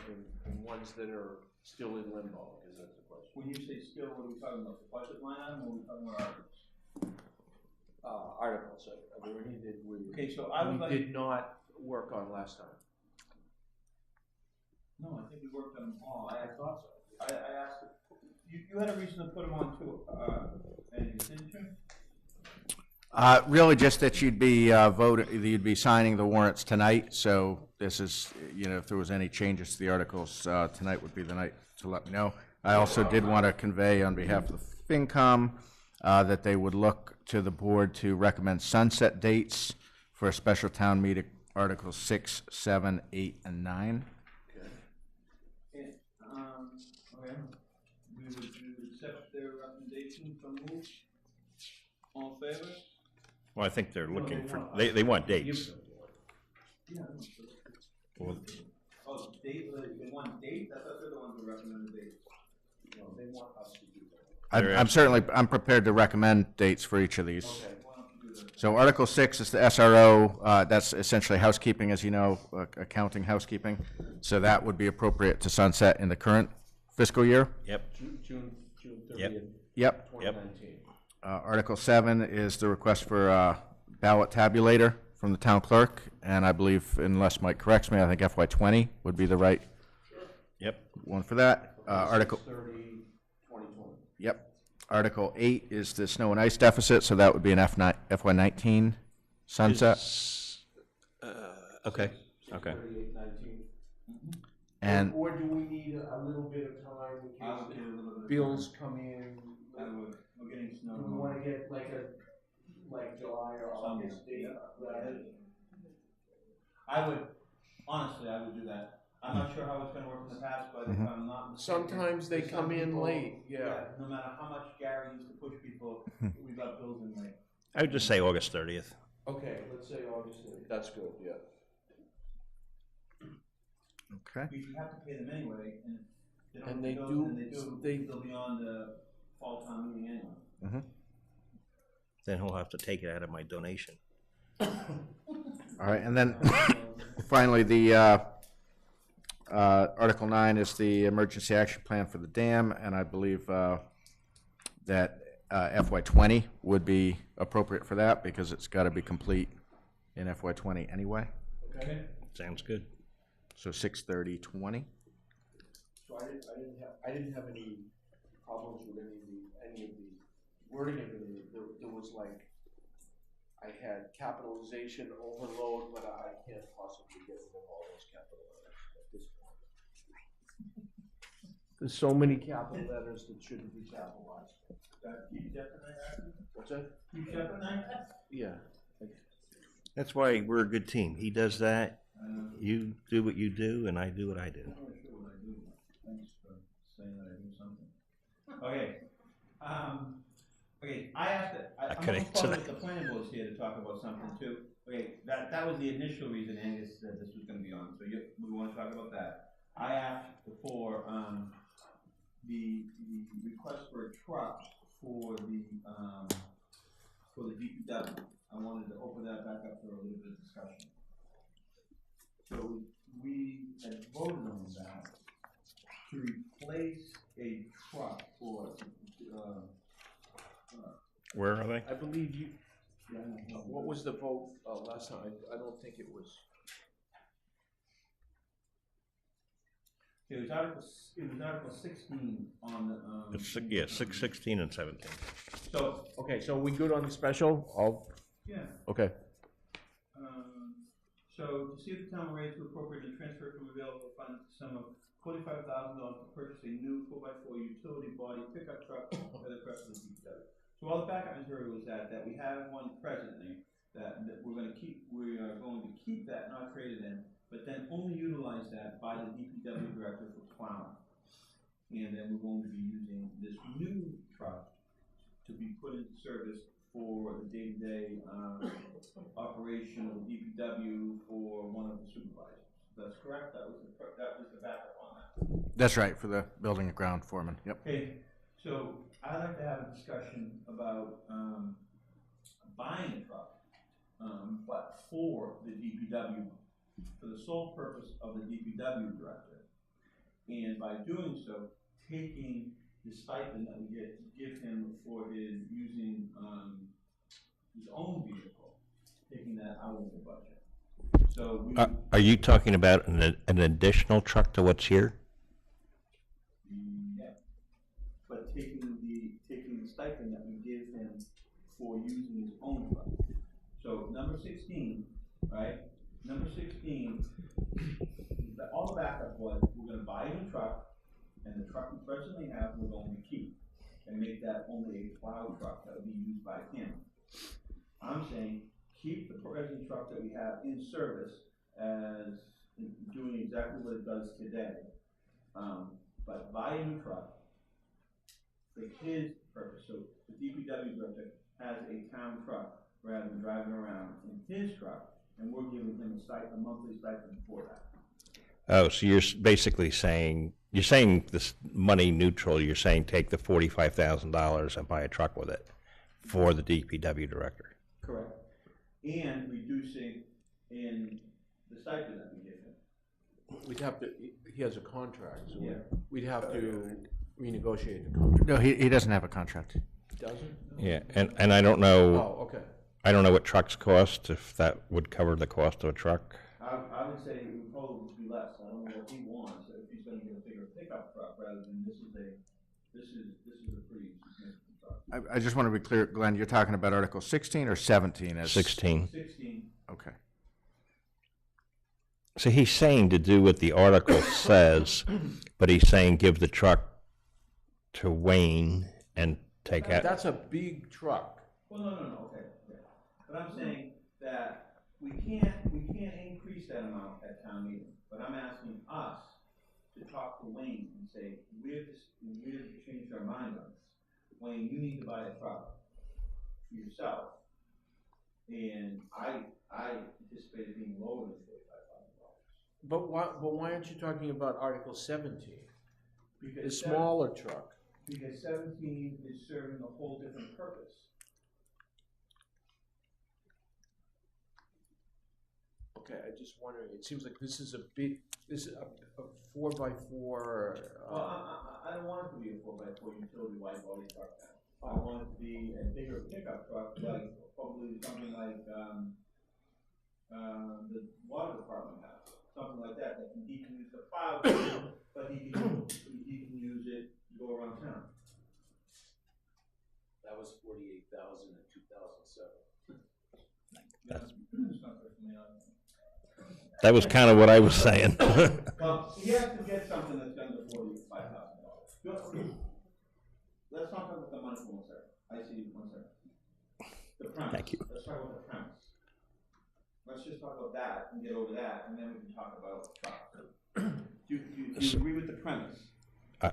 Speaker 6: that are still in limbo, is that the question?
Speaker 1: When you say still, what are we talking about? The budget line item, or are we talking about articles?
Speaker 6: Articles, are there any that
Speaker 1: Okay, so I would like.
Speaker 6: we did not work on last time?
Speaker 1: No, I think we worked on them all. I thought so. I asked, you had a reason to put them on too, and didn't you?
Speaker 3: Really just that you'd be you'd be signing the warrants tonight, so this is, if there was any changes to the articles, tonight would be the night to let me know. I also did want to convey on behalf of the FinCom that they would look to the board to recommend sunset dates for a special town meeting, Articles 6, 7, 8, and 9.
Speaker 1: Okay, we would accept their recommendation, so move. All in favor?
Speaker 2: Well, I think they're looking for, they want dates.
Speaker 1: Yeah.
Speaker 2: Well,
Speaker 1: Oh, date, they want dates? I thought they're the ones who recommended dates.
Speaker 6: No, they want us to do that.
Speaker 3: I'm prepared to recommend dates for each of these.
Speaker 6: Okay.
Speaker 1: Why don't you do that?
Speaker 3: So Article 6 is the SRO, that's essentially housekeeping, as you know, accounting housekeeping. So that would be appropriate to sunset in the current fiscal year.
Speaker 2: Yep,
Speaker 6: June
Speaker 2: Yep.
Speaker 6: 30th,
Speaker 3: Yep.
Speaker 6: 2019.
Speaker 3: Article 7 is the request for a ballot tabulator from the town clerk, and I believe, unless Mike corrects me, I think FY 20 would be the right
Speaker 2: yep.
Speaker 3: one for that. Article,
Speaker 6: 6/30/2020.
Speaker 3: yep. Article 8 is the snow and ice deficit, so that would be an FY 19 sunset.
Speaker 2: Okay, okay.
Speaker 6: 6/30/19.
Speaker 3: And
Speaker 6: Or do we need a little bit of time in
Speaker 1: I would
Speaker 6: case
Speaker 1: get a little bit of.
Speaker 6: bills come in?
Speaker 1: I would, we're getting snow.
Speaker 6: Do we want to get like July or August date?
Speaker 1: I would, honestly, I would do that. I'm not sure how it's gonna work in the past, but if I'm not mistaken.
Speaker 6: Sometimes they
Speaker 1: some
Speaker 6: come in
Speaker 1: people-
Speaker 6: late, yeah.
Speaker 1: No matter how much Gary used to push people, we got bills in late.
Speaker 2: I would just say August 30th.
Speaker 6: Okay, let's say August 30th. That's good, yeah.
Speaker 3: okay.
Speaker 1: You have to pay them anyway, and if they don't
Speaker 6: And
Speaker 1: pay
Speaker 6: they
Speaker 1: bills,
Speaker 6: do-
Speaker 1: and they do,
Speaker 6: they-
Speaker 1: they'll be on the fall town meeting anyway.
Speaker 2: Then he'll have to take it out of my donation.
Speaker 3: All right, and then finally, the Article 9 is the emergency action plan for the dam, and I believe that FY 20 would be appropriate for that because it's got to be complete in FY 20 anyway.
Speaker 6: Okay.
Speaker 2: Sounds good.
Speaker 3: So 6/30/20.
Speaker 6: So I didn't have any problems with any of the wording of it. There was like, I had capitalization overload, but I can't possibly get rid of all those capital letters at this point. There's so many capital letters that shouldn't be capitalized.
Speaker 1: Keep Jeff and I active?
Speaker 6: What's that?
Speaker 1: Keep Jeff and I?
Speaker 6: Yeah.
Speaker 2: That's why we're a good team. He does that, you do what you do, and I do what I do.
Speaker 1: I'm not really sure what I do. Thanks for saying that I do something. Okay. Okay, I asked it, I'm
Speaker 2: could
Speaker 1: almost
Speaker 2: answer
Speaker 1: positive the planning board's here to talk about something too. Okay, that was the initial reason Angus said this was gonna be on, so we wanna talk about that. I asked for, the request for a truck for the DPW. I wanted to open that back up for a little bit of discussion. So we had voted on that to replace a truck for,
Speaker 2: Where are they?
Speaker 6: I believe you, what was the vote last time? I don't think it was.
Speaker 1: it was Article 16 on the,
Speaker 2: It's, yeah, 6, 16, and 17.
Speaker 1: So,
Speaker 6: Okay, so we good on the special?
Speaker 1: yeah,
Speaker 6: Okay.
Speaker 1: So to see if the town will raise to appropriate and transfer from available funds the sum of $45,000 to purchase a new 4x4 utility body pickup truck for the rest of the DPW. So all the backup material was that we have one presently that we're going to keep. We are going to keep that, not trade it in, but then only utilize that by the DPW director for plowing. And then we're going to be using this new truck to be put into service for the day-to-day operation of the DPW for one of the supervisors. That's correct? That was the backup on that.
Speaker 3: That's right, for the building and ground foreman, yep.
Speaker 1: Okay, so I'd like to have a discussion about buying a truck, but for the DPW, for the sole purpose of the DPW director. And by doing so, taking the stipend that we give him for his using his own vehicle, taking that out of the budget. So we,
Speaker 2: Are you talking about an additional truck to what's here?
Speaker 1: yeah, but taking the stipend that we give him for using his own truck. So number 16, right? Number 16, all the backup was we're going to buy a new truck, and the truck we presently have we're going to keep and make that only a plow truck that will be used by him. I'm saying keep the present truck that we have in service as doing exactly what it does today, but buy a new truck for his purpose. So the DPW director has a town truck rather than driving around in his truck, and we're giving him a monthly stipend for that.
Speaker 2: Oh, so you're basically saying, this money neutral, you're saying take the $45,000 and buy a truck with it for the DPW director.
Speaker 1: Correct. And reducing in the stipend that we give him.
Speaker 6: We'd have to, he has a contract, so
Speaker 1: Yeah.
Speaker 6: we'd have to renegotiate the contract.
Speaker 3: No, he doesn't have a contract.
Speaker 6: Doesn't?
Speaker 2: Yeah, and I don't know,
Speaker 6: Oh, okay.
Speaker 2: I don't know what trucks cost, if that would cover the cost of a truck.
Speaker 1: I would say it would probably be less. I don't know what he wants, if he's gonna get a bigger pickup truck rather than this is a pretty significant truck.
Speaker 3: I just want to be clear, Glenn, you're talking about Article 16 or 17 as?
Speaker 2: 16.
Speaker 1: 16,
Speaker 3: Okay.
Speaker 2: So he's saying to do what the article says, but he's saying give the truck to Wayne and take out.
Speaker 6: That's a big truck.
Speaker 1: well, no, okay. But I'm saying that we can't increase that amount at town meeting, but I'm asking us to talk to Wayne and say, we've changed our mind on this. Wayne, you need to buy a truck for yourself. And I anticipate it being lower than $45,000.
Speaker 6: But why aren't you talking about Article 17? The
Speaker 1: Because
Speaker 6: smaller truck.
Speaker 1: Because 17 is serving a whole different purpose.
Speaker 6: Okay, I just wondering, it seems like this is a 4x4.
Speaker 1: Well, I don't want it to be a 4x4 utility wide body truck now. I want it to be a bigger pickup truck, like probably something like the water department has, something like that he can use the plow, but he can use it to go around town.
Speaker 10: That was 48,000 in 2007.
Speaker 1: That's not personally on.
Speaker 2: That was kind of what I was saying.
Speaker 1: Well, he has to get something that's under $45,000. Let's talk about the money for 1 second. I see 1 second. The premise.
Speaker 2: Thank you.
Speaker 1: Let's talk about the premise. Let's just talk about that and get over that, and then we can talk about truck. Do you agree with the premise?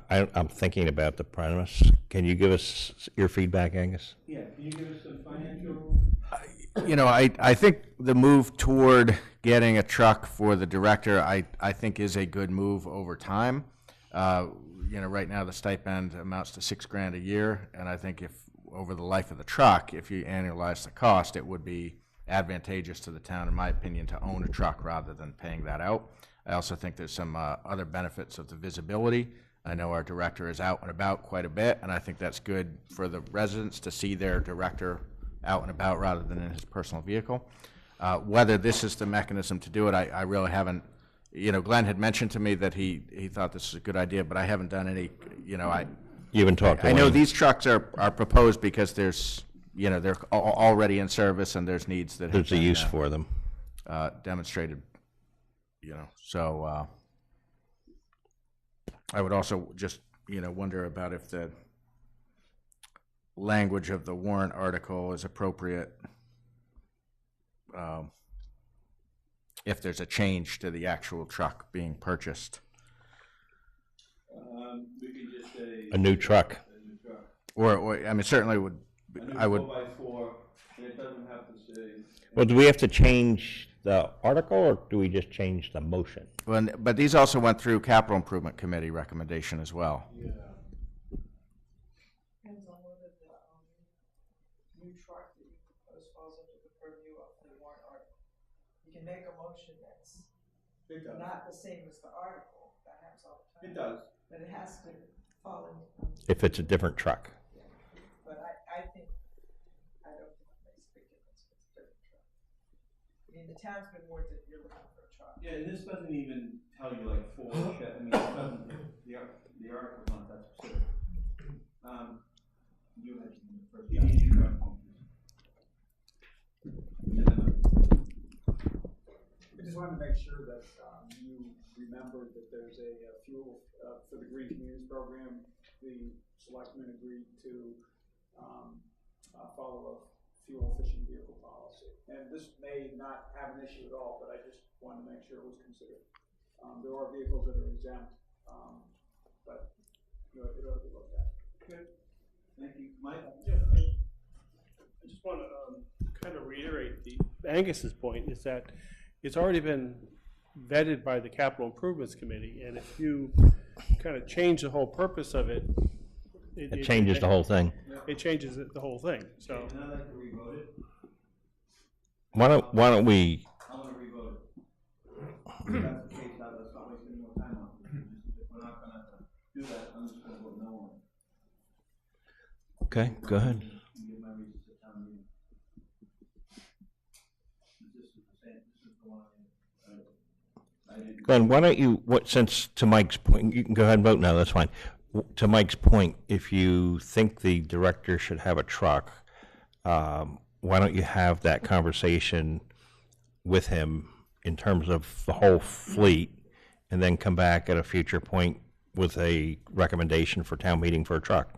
Speaker 2: I'm thinking about the premise. Can you give us your feedback, Angus?
Speaker 1: Yeah, can you give us some financial?
Speaker 3: You know, I think the move toward getting a truck for the director, I think is a good move over time. You know, right now the stipend amounts to $6,000 a year, and I think if over the life of the truck, if you annualize the cost, it would be advantageous to the town, in my opinion, to own a truck rather than paying that out. I also think there's some other benefits of the visibility. I know our director is out and about quite a bit, and I think that's good for the residents to see their director out and about rather than in his personal vehicle. Whether this is the mechanism to do it, I really haven't, you know, Glenn had mentioned to me that he thought this was a good idea, but I haven't done any, you know,
Speaker 2: You haven't talked to
Speaker 3: I know
Speaker 2: Wayne.
Speaker 3: these trucks are proposed because there's, you know, they're already in service and there's needs that have
Speaker 2: There's a
Speaker 3: been,
Speaker 2: use for them.
Speaker 3: demonstrated, so I would also just, wonder about if the language of the warrant article is appropriate, if there's a change to the actual truck being purchased.
Speaker 1: We could just say.
Speaker 2: A new truck.
Speaker 1: A new truck.
Speaker 3: Or I mean, certainly would, I would,
Speaker 1: 4x4, and it doesn't have to say.
Speaker 2: Well, do we have to change the article, or do we just change the motion?
Speaker 3: but these also went through Capital Improvement Committee recommendation as well.
Speaker 6: Yeah.
Speaker 11: Depends on whether the, new truck that you propose falls under the purview of the warrant article. You can make a motion that's
Speaker 1: It does.
Speaker 11: not the same as the article, that happens all the time.
Speaker 1: It does.
Speaker 11: But it has to fall in,
Speaker 2: If it's a different truck?
Speaker 11: but I don't think it makes a big difference if it's a different truck. I mean, the town's been warned that you're looking for a truck.
Speaker 1: Yeah, and this doesn't even tell you like Ford, Chevy, I mean, it doesn't, the article's not that specific. You mentioned the first, you need to run home.
Speaker 12: I just wanted to make sure that you remembered that there's a fuel, for the Green Communities Program, the selectmen agreed to follow a fuel-efficient vehicle policy. And this may not have an issue at all, but I just wanted to make sure it was considered. There are vehicles that are exempt, but it ought to be looked at.
Speaker 1: Good. Thank you. Mike?
Speaker 4: I just want to kind of reiterate Angus's point, is that it's already been vetted by the Capital Improvements Committee, and if you kind of change the whole purpose of it,
Speaker 2: It changes the whole thing.
Speaker 4: It changes the whole thing, so.
Speaker 1: Okay, and I'd like to revote it.
Speaker 2: Why don't we,
Speaker 1: I want to revote it. If that's the case, let's not waste any more time on it. If we're not gonna do that, I'm just gonna vote no on it.
Speaker 2: okay, go ahead.
Speaker 1: Give my reasons to town meeting. This is the same, this is the one I didn't.
Speaker 2: Glenn, why don't you, since to Mike's point, you can go ahead and vote now, that's fine. To Mike's point, if you think the director should have a truck, why don't you have that conversation with him in terms of the whole fleet, and then come back at a future point with a recommendation for town meeting for a truck?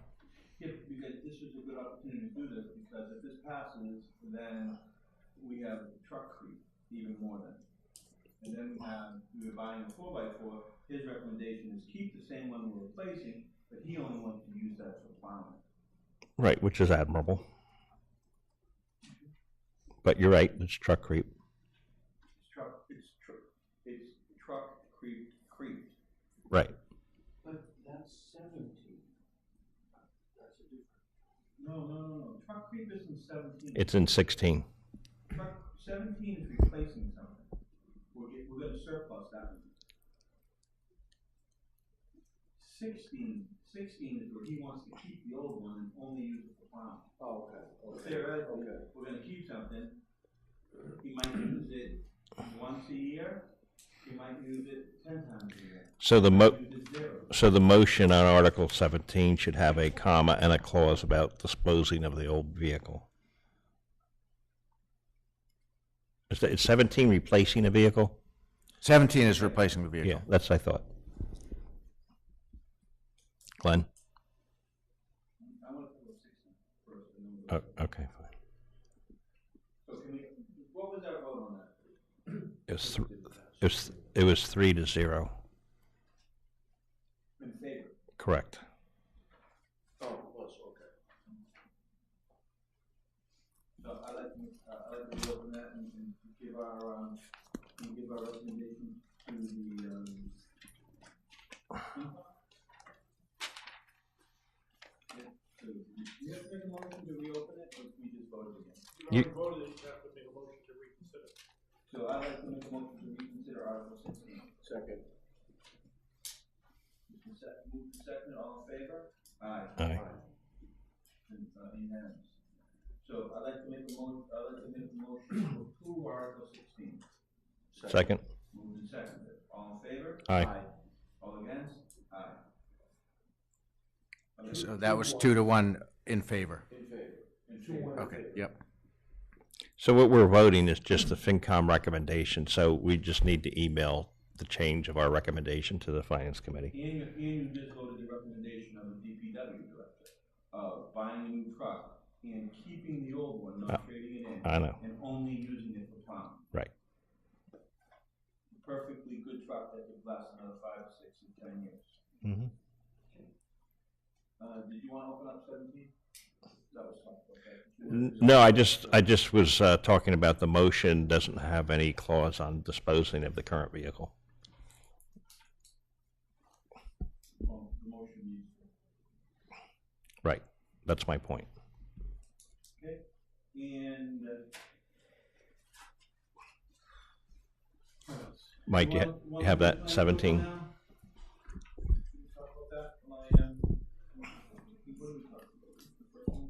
Speaker 1: Yeah, because this is a good opportunity to do this, because if this passes, then we have truck creep even more than. And then we were buying a 4x4, his recommendation is keep the same one we're replacing, but he only wants to use that for plowing.
Speaker 2: Right, which is admirable. But you're right, it's truck creep.
Speaker 1: It's truck creep.
Speaker 2: Right.
Speaker 6: But that's 17. That's a different.
Speaker 1: No. Truck creep isn't 17.
Speaker 2: It's in 16.
Speaker 1: Truck 17 is replacing something. We're going to surplus that one. 16 is where he wants to keep the old one and only use it for plowing.
Speaker 6: Oh, okay.
Speaker 1: Theoretically,
Speaker 6: Okay.
Speaker 1: we're going to keep something. He might use it once a year. He might use it 10 times a year.
Speaker 2: So the
Speaker 1: Use it zero.
Speaker 2: so the motion on Article 17 should have a comma and a clause about disposing of the old vehicle. Is 17 replacing a vehicle?
Speaker 3: 17 is replacing the vehicle.
Speaker 2: Yeah, that's what I thought. Glenn?
Speaker 1: I want to put 16 first. And then
Speaker 2: Oh, okay, fine.
Speaker 1: So what was our vote on that?
Speaker 2: It was 3-0.
Speaker 1: In favor?
Speaker 2: Correct.
Speaker 6: Oh, plus, okay.
Speaker 1: So I'd like to reopen that and give our recommendation to the, so, do you have to make a motion to reopen it, or we just voted again?
Speaker 2: You-
Speaker 4: voted it, you have to make a motion to reconsider.
Speaker 1: So I'd like to make a motion to reconsider Article 16.
Speaker 6: Second.
Speaker 1: Move to second, all in favor? Aye.
Speaker 2: Aye.
Speaker 1: And, unanimous. So I'd like to make a motion to approve Article 16.
Speaker 2: Second?
Speaker 1: Moved and seconded. All in favor?
Speaker 2: Aye.
Speaker 1: All against? Aye.
Speaker 3: So that was 2-1 in favor.
Speaker 6: In favor.
Speaker 1: In favor.
Speaker 3: Okay, yep.
Speaker 2: So what we're voting is just the FinCom recommendation, so we just need to email the change of our recommendation to the Finance Committee.
Speaker 1: And you just voted the recommendation of the DPW director of buying a new truck and keeping the old one, not trading it in.
Speaker 2: I know.
Speaker 1: And only using it for plowing.
Speaker 2: Right.
Speaker 1: Perfectly good truck that could last another 5, 6, and 10 years.
Speaker 2: Mm-hmm.
Speaker 1: Did you want to open up 17? That was something, okay.
Speaker 2: No, I just was talking about the motion doesn't have any clause on disposing of the current vehicle.
Speaker 1: Well, the motion needs to.
Speaker 2: Right. That's my point.
Speaker 1: Okay, and,
Speaker 2: Mike, you have that 17?
Speaker 1: Talk about that, what did we talk about? The first one?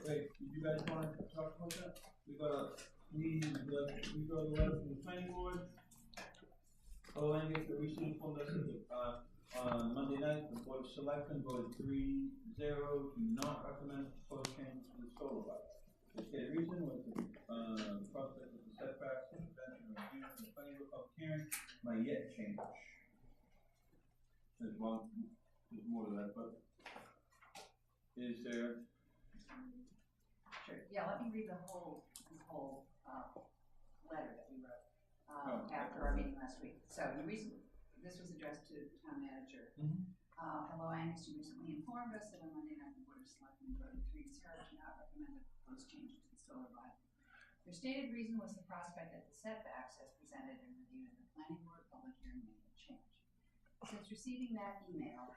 Speaker 1: Hey, did you guys want to talk about that? We got a letter from the planning board. Oh, and if the recent informed us that, on Monday night, the board of selectmen voted 3-0 to not recommend proposed changes to the solar bylaw. The stated reason was the prospect of the setbacks and prevention of abuse in the planning board public hearing might yet change. There's more to that, but is there?
Speaker 13: Sure, yeah, let me read the whole letter that we wrote after our meeting last week. So this was addressed to the town manager. Hello, Angus, you recently informed us that on Monday night the Board of Selectmen voted 3-0 to not recommend the proposed changes to the solar bylaw. Their stated reason was the prospect that the setbacks as presented and reviewed in the planning board public hearing may have changed. Since receiving that email,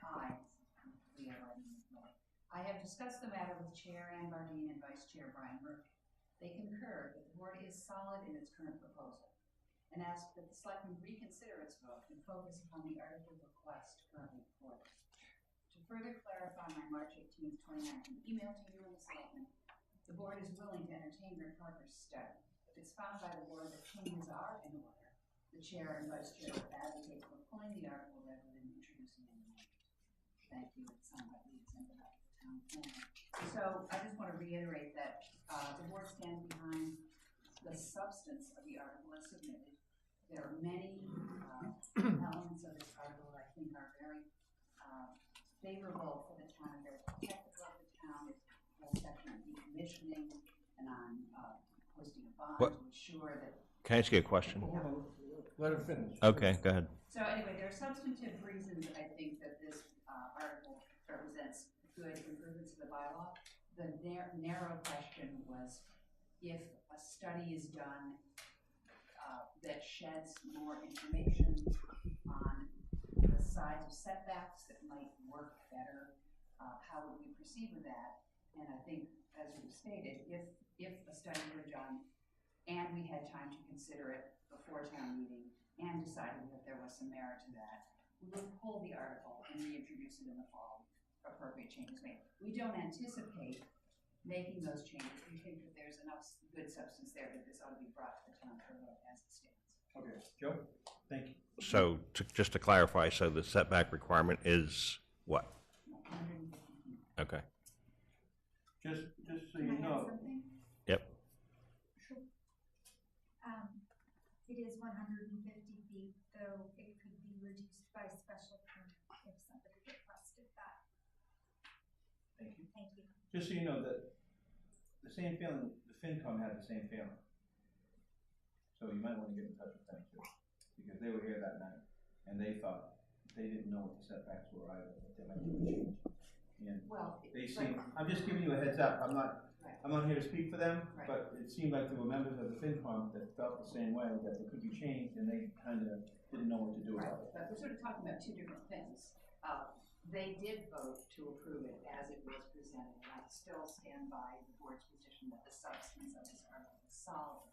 Speaker 13: I have discussed the matter with Chair Ann Bardine and Vice Chair Brian Murphy. They concur that the board is solid in its current proposal and ask that the selectmen reconsider its vote and focus upon the article request currently before them. To further clarify my March 18th, 2019 email to you and the selectmen, the board is willing to entertain your partner's study. If it's found by the board that changes are in order, the chair and vice chair would advocate for pulling the article rather than introducing any amendment. Thank you. It's signed by Lee, sent it out to the town planner. So I just want to reiterate that the board stands behind the substance of the article as submitted. There are many elements of this article that I think are very favorable for the town. They're protective of the town. It's a whole section on decommissioning and on posting a bond to ensure that.
Speaker 2: Can I ask you a question?
Speaker 6: Let her finish.
Speaker 2: Okay, go ahead.
Speaker 13: So anyway, there are substantive reasons I think that this article represents good improvements to the bylaw. The narrow question was if a study is done that sheds more information on the size of setbacks that might work better, how would we proceed with that? And I think, as we've stated, if a study were done and we had time to consider it before town meeting and decided that there was some merit to that, we would pull the article and reintroduce it in the fall, appropriate changes made. We don't anticipate making those changes. We think that there's enough good substance there that this ought to be brought to the town for vote as it stands.
Speaker 1: Okay, Joe, thank you.
Speaker 2: So just to clarify, so the setback requirement is what?
Speaker 13: 150 feet.
Speaker 2: Okay.
Speaker 1: Just so
Speaker 14: Can
Speaker 1: you
Speaker 14: I add
Speaker 1: know.
Speaker 14: something?
Speaker 2: Yep.
Speaker 14: Sure. It is 150 feet, though it could be reduced by special permit if somebody requested that.
Speaker 1: Thank you.
Speaker 14: Thank you.
Speaker 1: Just so you know that the same feeling, the FinCom had the same feeling. So you might want to get in touch with them too, because they were here that night and they thought they didn't know what the setbacks were either, but they might do a change. And
Speaker 13: Well,
Speaker 1: they seem, I'm just giving you a heads up. I'm not here to speak for them,
Speaker 13: Right.
Speaker 1: but it seemed like there were members of the FinCom that felt the same way, that it could be changed and they kind of didn't know what to do about it.
Speaker 13: But we're sort of talking about two different things. They did vote to approve it as it was presented, and I still stand by the board's position that the substance of this article is solid.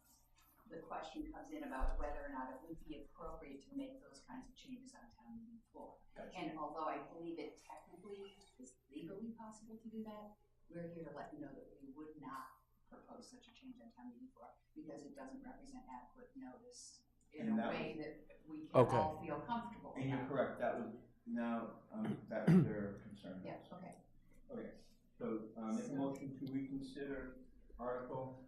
Speaker 13: The question comes in about whether or not it would be appropriate to make those kinds of changes on town meeting floor.
Speaker 1: Gotcha.
Speaker 13: And although I believe it technically is legally possible to do that, we're here to let you know that we would not propose such a change on town meeting floor because it doesn't represent adequate notice in
Speaker 1: And
Speaker 13: a
Speaker 1: that
Speaker 13: way that we can
Speaker 6: Okay.
Speaker 13: all feel comfortable
Speaker 1: And you're
Speaker 13: about.
Speaker 1: correct, that was, that was their concern.
Speaker 13: Yeah, okay.
Speaker 1: Okay, Make a motion to reconsider article.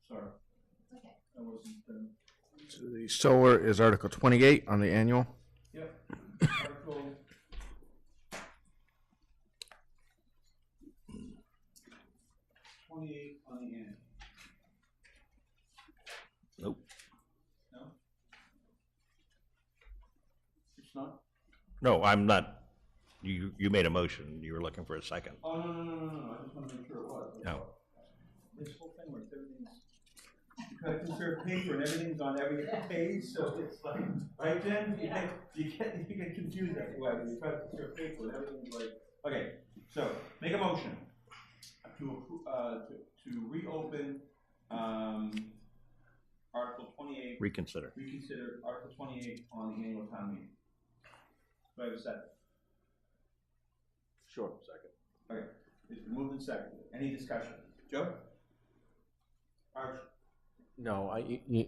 Speaker 1: Sorry.
Speaker 13: Okay.
Speaker 1: I wasn't,
Speaker 3: So the solar is Article 28 on the annual.
Speaker 1: yep. Article 28 on the end.
Speaker 2: Nope.
Speaker 1: No? It's not?
Speaker 2: No, I'm not. You made a motion. You were looking for a second.
Speaker 1: Oh, no. I just want to make sure it was.
Speaker 2: No.
Speaker 1: This whole thing where everything's, you gotta conserve paper and everything's on every page, so it's like, right, Jen? You get confused after a while when you try to conserve paper and everything's like, okay, so make a motion to reopen, Article 28.
Speaker 2: Reconsider.
Speaker 1: Reconsider Article 28 on the annual town meeting. Do I have a second?
Speaker 3: Sure, second.
Speaker 1: Okay, it's been moved and seconded. Any discussion? Joe? Arch?
Speaker 6: No, you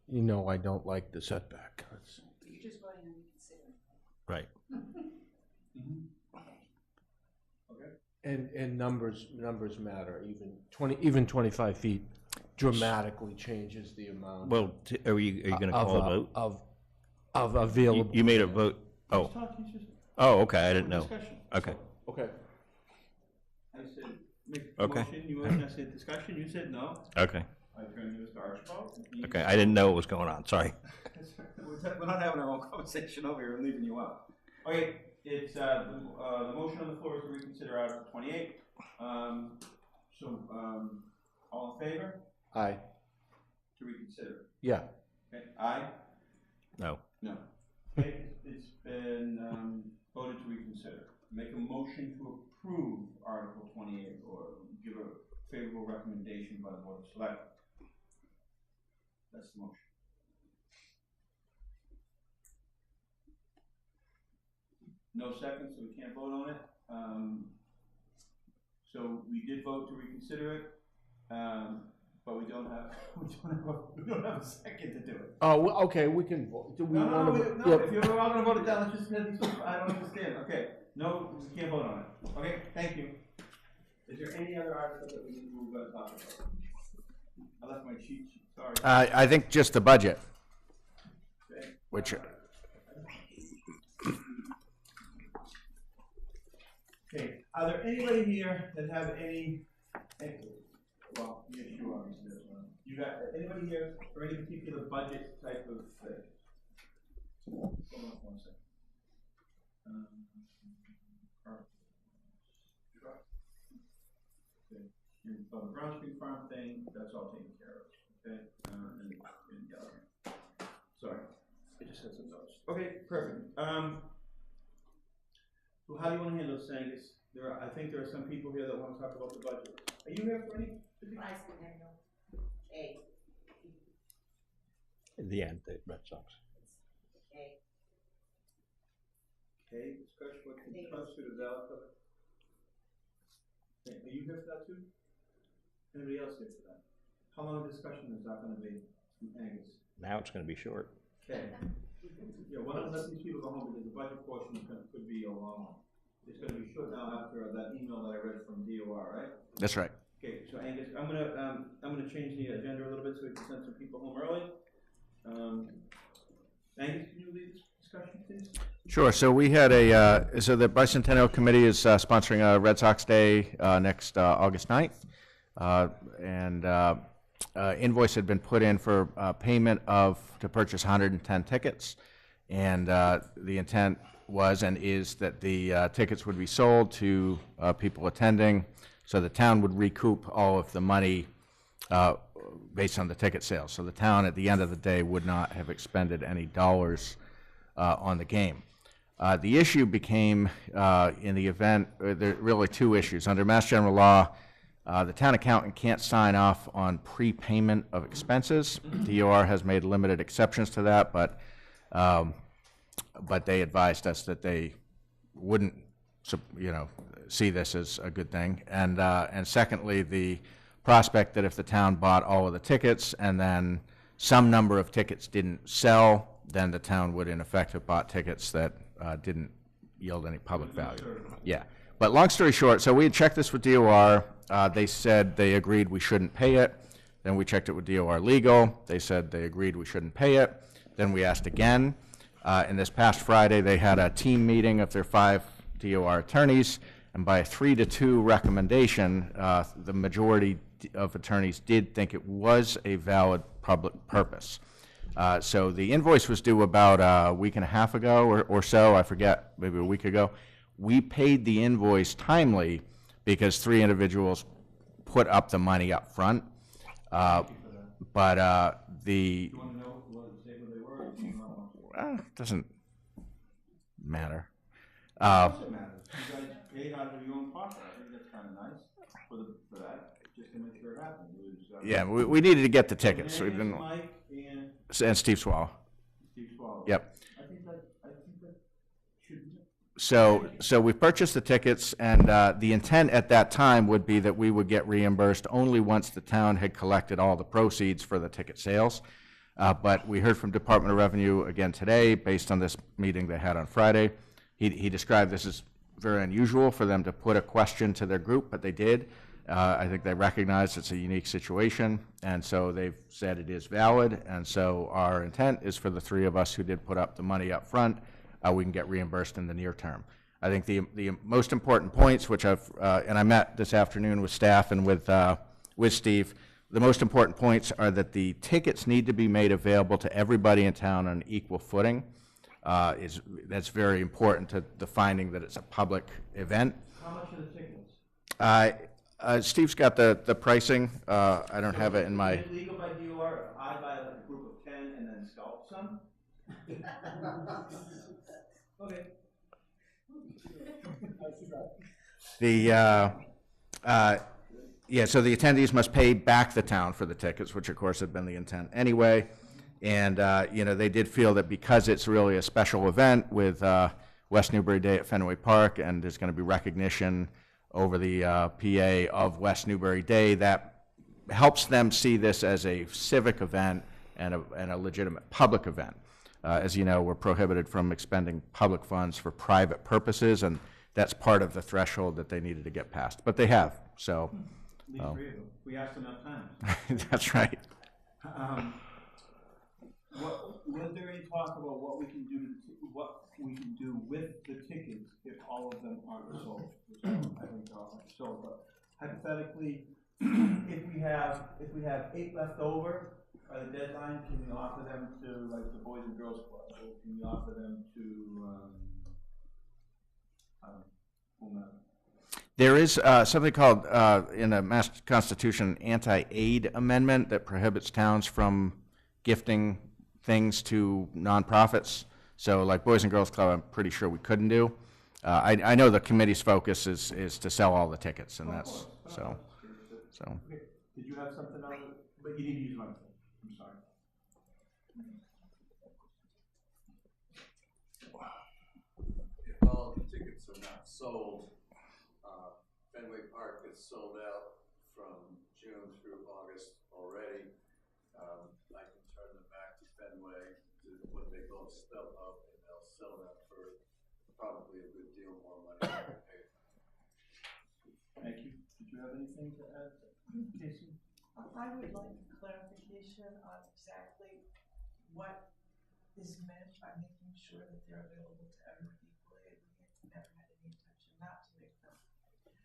Speaker 6: know, I don't like the setback.
Speaker 13: You're just voting on reconsidering.
Speaker 2: Right.
Speaker 1: Okay.
Speaker 6: And numbers matter, even 25 feet dramatically changes the amount.
Speaker 2: Well, are you going to call a vote?
Speaker 6: Of available.
Speaker 2: You made a vote. Oh. Oh, okay. I didn't know.
Speaker 1: Discussion.
Speaker 2: Okay.
Speaker 6: Okay.
Speaker 1: I said, make a
Speaker 2: Okay.
Speaker 1: motion, you were gonna say discussion, you said no.
Speaker 2: Okay.
Speaker 1: I turned to Mr. Archibald.
Speaker 2: Okay. I didn't know what was going on. Sorry.
Speaker 1: We're not having our own conversation over here, we're leaving you out. Okay, it's, the motion on the floor is to reconsider Article 28. All in favor?
Speaker 6: Aye.
Speaker 1: To reconsider.
Speaker 6: Yeah.
Speaker 1: Okay, aye?
Speaker 2: No.
Speaker 1: No. Okay, it's been, voted to reconsider. Make a motion to approve Article 28 or give a favorable recommendation by the Board of Selectmen. That's the motion. No second, so we can't vote on it. So we did vote to reconsider it, but we don't have a second to do it.
Speaker 6: Oh, well, okay, we can vote. Do we
Speaker 1: No,
Speaker 6: want to?
Speaker 1: no, if you're all gonna vote it down, let's just have these, I don't understand, okay. No, we can't vote on it. Okay, thank you. Is there any other article that we're gonna talk about? I left my cheat sheet, sorry.
Speaker 3: I think just the budget,
Speaker 1: Okay.
Speaker 3: which,
Speaker 1: Okay, are there anybody here that have well, yes, you are, Mr. Desmond. You got, anybody here for any particular budget type of thing? Hold on 1 second. Okay, for the Brown Street Farm thing, that's all taken care of, okay? Sorry, I just had some notes. Okay, perfect. So how do you want to handle this, Angus? I think there are some people here that want to talk about the budget. Are you here for any?
Speaker 11: A.
Speaker 2: In the end, the Red Sox.
Speaker 11: A.
Speaker 1: Okay, discussion with the to the ballot. Okay, are you here for that too? Anybody else here for that? How long a discussion is that going to be, Angus?
Speaker 2: Now it's going to be short.
Speaker 1: Okay. Yeah, why don't let these people go home because the budget portion could be a long one. It's going to be short now after that email that I read from DOR, right?
Speaker 3: that's right.
Speaker 1: Okay, so Angus, I'm gonna change the agenda a little bit so we can send some people home early. Angus, can you lead this discussion, please?
Speaker 3: Sure, so we had so the Bicentennial Committee is sponsoring a Red Sox Day next August 9th. Invoice had been put in for payment to purchase 110 tickets. And the intent was and is that the tickets would be sold to people attending, so the town would recoup all of the money based on the ticket sales. So the town, at the end of the day, would not have expended any dollars on the game. The issue became, in the event, there are really two issues. Under Mass General Law, the town accountant can't sign off on prepayment of expenses. DOR has made limited exceptions to that, but they advised us that they wouldn't, see this as a good thing. And secondly, the prospect that if the town bought all of the tickets and then some number of tickets didn't sell, then the town would in effect have bought tickets that didn't yield any public value. Yeah. But long story short, so we had checked this with DOR. They said they agreed we shouldn't pay it. Then we checked it with DOR Legal. They said they agreed we shouldn't pay it. Then we asked again. And this past Friday, they had a team meeting of their 5 DOR attorneys, and by a 3-2 recommendation, the majority of attorneys did think it was a valid public purpose. So the invoice was due about a week and a half ago or so, I forget, maybe a week ago. We paid the invoice timely because 3 individuals put up the money up front. But the...
Speaker 1: You want to know what they were, or do you not want to?
Speaker 3: Doesn't matter.
Speaker 1: Of course it matters. You guys paid out of your own pocket. I think that's kind of nice for that, just to make sure it happens.
Speaker 3: Yeah, we needed to get the tickets. So we've been,
Speaker 1: Mike and
Speaker 3: and Steve Swallow.
Speaker 1: Steve Swallow.
Speaker 3: Yep.
Speaker 1: I think that should.
Speaker 3: So we purchased the tickets, and the intent at that time would be that we would get reimbursed only once the town had collected all the proceeds for the ticket sales. But we heard from Department of Revenue again today, based on this meeting they had on Friday. He described this as very unusual for them to put a question to their group, but they did. I think they recognize it's a unique situation, and so they've said it is valid, and so our intent is for the 3 of us who did put up the money up front, we can get reimbursed in the near term. I think the most important points, which and I met this afternoon with staff and with Steve, the most important points are that the tickets need to be made available to everybody in town on equal footing. That's very important to the finding that it's a public event.
Speaker 1: How much are the tickets?
Speaker 3: Steve's got the pricing. I don't have it in my...
Speaker 1: Is it legal by DOR if I buy like a group of 10 and then scalp some? Okay.
Speaker 3: Yeah, so the attendees must pay back the town for the tickets, which of course had been the intent anyway. And, they did feel that because it's really a special event with West Newbury Day at Fenway Park, and there's going to be recognition over the PA of West Newbury Day, that helps them see this as a civic event and a legitimate public event. As you know, we're prohibited from expending public funds for private purposes, and that's part of the threshold that they needed to get past. But they have, so...
Speaker 1: At least 3 of them. We asked enough times.
Speaker 3: That's right.
Speaker 1: Was there any talk about what we can do with the tickets if all of them aren't sold? Which I think they're all sold, but hypothetically, if we have 8 left over by the deadline, can we offer them to like the Boys and Girls Club, or can we offer them to whomever?
Speaker 3: There is something called, in the Mass Constitution, anti-aid amendment that prohibits towns from gifting things to nonprofits. So like Boys and Girls Club, I'm pretty sure we couldn't do. I know the committee's focus is to sell all the tickets, and that's, so.
Speaker 1: Okay. Did you have something else? But you didn't use my thing. I'm sorry.
Speaker 15: If all of the tickets are not sold, Fenway Park is sold out from June through August already. I can turn them back to Fenway to what they call spell up, and they'll sell that for probably a good deal more money than they paid.
Speaker 1: Thank you. Did you have anything to add, Casey?
Speaker 11: I would like clarification on exactly what is meant by making sure that they're available to everyone equally. We never had any intention not to make them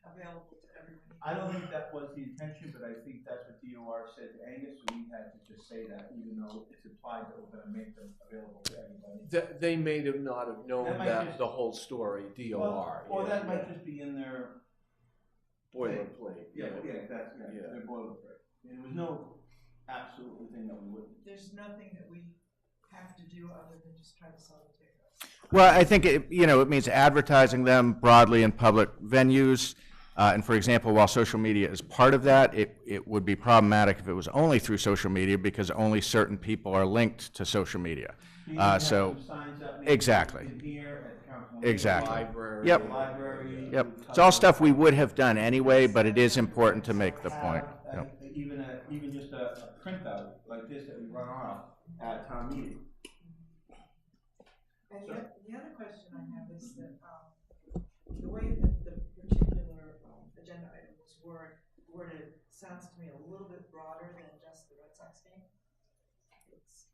Speaker 11: available to everyone equally.
Speaker 1: I don't think that was the intention, but I think that's what DOR said to Angus, so we had to just say that, even though it's implied that we're gonna make them available to everybody.
Speaker 6: They may not have known that the whole story, DOR.
Speaker 1: Or that might just be in their
Speaker 6: boilerplate.
Speaker 1: Yeah, that's their boilerplate. And there was no absolute thing that we wouldn't.
Speaker 11: There's nothing that we have to do other than just try to sell the tickets.
Speaker 3: Well, I think it means advertising them broadly in public venues. And for example, while social media is part of that, it would be problematic if it was only through social media, because only certain people are linked to social media. So exactly. Exactly.
Speaker 6: Library.
Speaker 3: Yep. Yep. It's all stuff we would have done anyway, but it is important to make the point. Yep.
Speaker 1: Even just a printout like this that we run off at town meeting.
Speaker 11: And the other question I have is that, the way that the particular, agenda item was worded sounds to me a little bit broader than just the Red Sox game.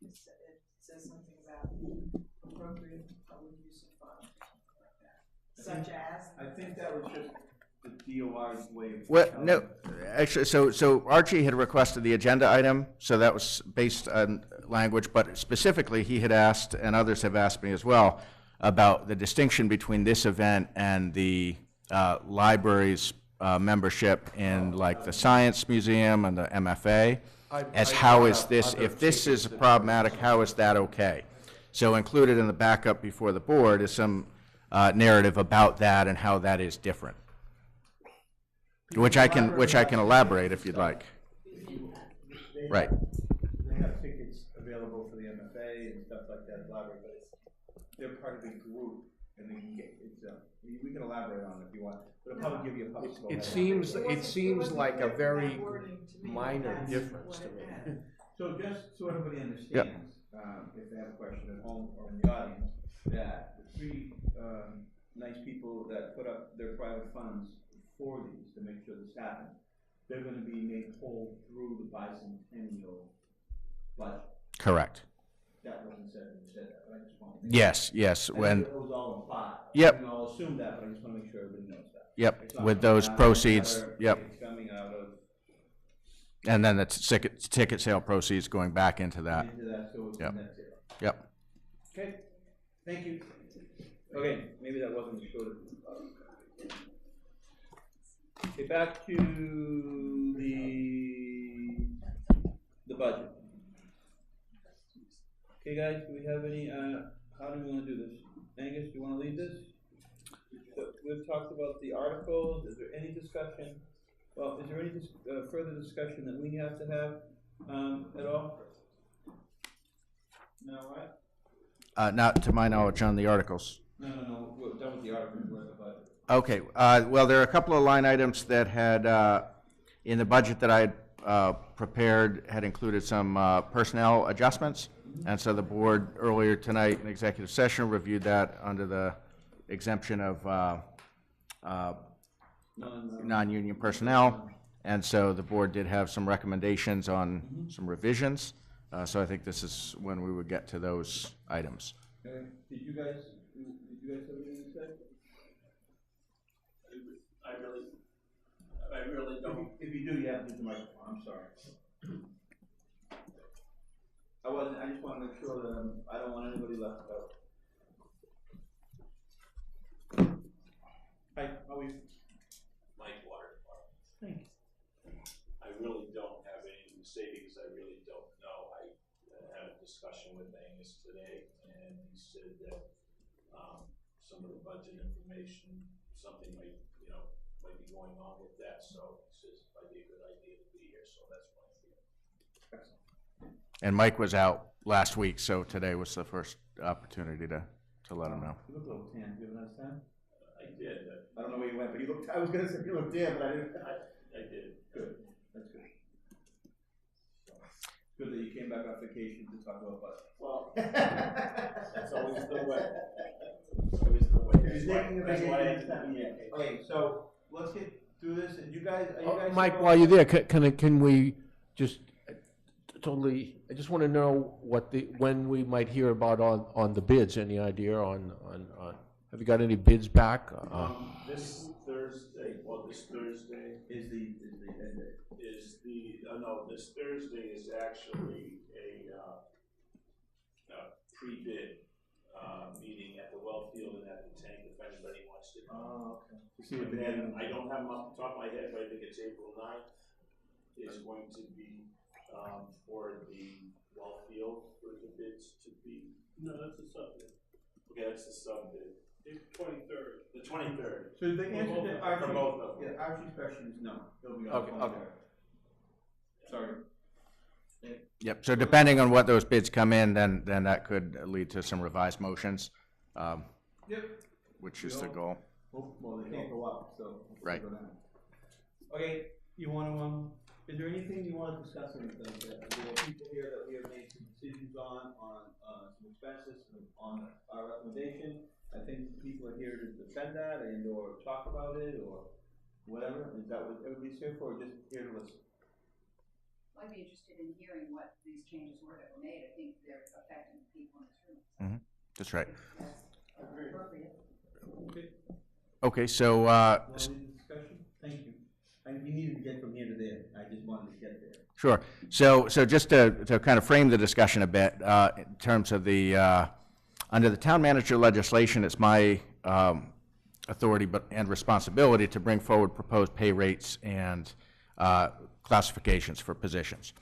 Speaker 11: It says something about appropriate public use of funds, something like that. Such as?
Speaker 1: I think that was just the DOR's way of.
Speaker 3: Well, no, actually, so Archie had requested the agenda item, so that was based on language, but specifically, he had asked, and others have asked me as well, about the distinction between this event and the library's membership in like the Science Museum and the MFA, as how is this, if this is problematic, how is that okay? So included in the backup before the board is some narrative about that and how that is different. Which I can elaborate if you'd like. Right.
Speaker 1: They have tickets available for the MFA and stuff like that at the library, but they're part of a group, and they can get, we can elaborate on it if you want, but it'll probably give you a public.
Speaker 6: It seems like a very minor difference to me.
Speaker 1: So just so everybody understands, if they have a question at home or in the audience, that the three nice people that put up their private funds for these to make sure this happens, they're going to be made whole through the bicentennial budget.
Speaker 3: Correct.
Speaker 1: That wasn't said when you said that, but I just want to.
Speaker 3: Yes. When.
Speaker 1: It was all implied.
Speaker 3: Yep.
Speaker 1: We all assume that, but I just want to make sure everybody knows that.
Speaker 3: Yep.
Speaker 1: It's not
Speaker 3: With those
Speaker 1: coming out of
Speaker 3: proceeds.
Speaker 1: the other,
Speaker 3: Yep.
Speaker 1: It's coming out of.
Speaker 3: And then the ticket sale proceeds going back into that.
Speaker 1: Into that, so it's
Speaker 3: Yep.
Speaker 1: net zero.
Speaker 3: Yep.
Speaker 1: Okay, thank you. Okay, maybe that wasn't as short. Okay, back to the budget. Okay, guys, do we have any, how do we want to do this? Angus, do you want to lead this? We've talked about the articles. Is there any discussion? Well, is there any further discussion that we have to have at all? No, right?
Speaker 3: Not to my knowledge on the articles.
Speaker 1: No, we're done with the articles, we're at the budget.
Speaker 3: Okay, well, there are a couple of line items that had, in the budget that I had prepared, had included some personnel adjustments. And so the board earlier tonight in executive session reviewed that under the exemption of non-union personnel. And so the board did have some recommendations on some revisions. So I think this is when we would get to those items.
Speaker 1: Okay, did you guys have anything to say?
Speaker 16: I really don't.
Speaker 1: If you do, you have to use the microphone, I'm sorry. I just want to make sure that I don't want anybody left out. Hi, how are you?
Speaker 16: Mike, Water Department.
Speaker 1: Thanks.
Speaker 16: I really don't have anything to say because I really don't know. I had a discussion with Angus today, and he said that some of the budget information, something might be going on with that. So he says it might be a good idea to be here. So that's why I'm here.
Speaker 1: Excellent.
Speaker 3: And Mike was out last week, so today was the first opportunity to let him know.
Speaker 1: You look a little tan. Do you have a nice tan?
Speaker 16: I did.
Speaker 1: I don't know where you went, but you looked. I was gonna say you looked tan, but I didn't.
Speaker 16: I did.
Speaker 1: Good. That's good. Good that you came back off vacation to talk about budget.
Speaker 16: Well, that's always the way. That's always the way.
Speaker 1: He's taking a vacation. Okay, so let's get through this. And you guys, are you guys?
Speaker 6: Mike, while you're there, can we just I just want to know when we might hear about on the bids. Any idea on have you got any bids back?
Speaker 16: This Thursday. Well, this Thursday
Speaker 1: is the end date.
Speaker 16: This Thursday is actually a pre-bid meeting at the well field and at the tank. If anybody wants to come.
Speaker 1: Oh, okay. See what
Speaker 16: And I don't have them off the top of my head, but I think it's April 9th. Is going to be for the well field for the bids to be. No, that's the sub bid. Okay, that's the sub bid. The 23rd. The 23rd.
Speaker 1: So the answer to
Speaker 16: for both of them.
Speaker 1: Archie's question is no. They'll be on the 23rd. Sorry.
Speaker 3: Yep, so depending on what those bids come in, then that could lead to some revised motions,
Speaker 1: Yep.
Speaker 3: which is the goal.
Speaker 1: Well, they can't go up, so.
Speaker 3: Right.
Speaker 1: Okay, you want to Is there anything you want to discuss in the, there are people here that we have made some decisions on some expenses on our recommendation? I think people are here to defend that and or talk about it or whatever. Is that what everybody's here for, or just here to listen?
Speaker 13: I'd be interested in hearing what these changes were that were made. I think they're affecting the people in this room.
Speaker 3: That's right.
Speaker 13: That's appropriate.
Speaker 1: Okay.
Speaker 3: Okay, so,
Speaker 1: Discussion? Thank you. You needed to get from here to there. I just wanted to get there.
Speaker 3: sure. So just to kind of frame the discussion a bit, in terms of the, under the town manager legislation, it's my authority and responsibility to bring forward proposed pay rates and classifications for positions.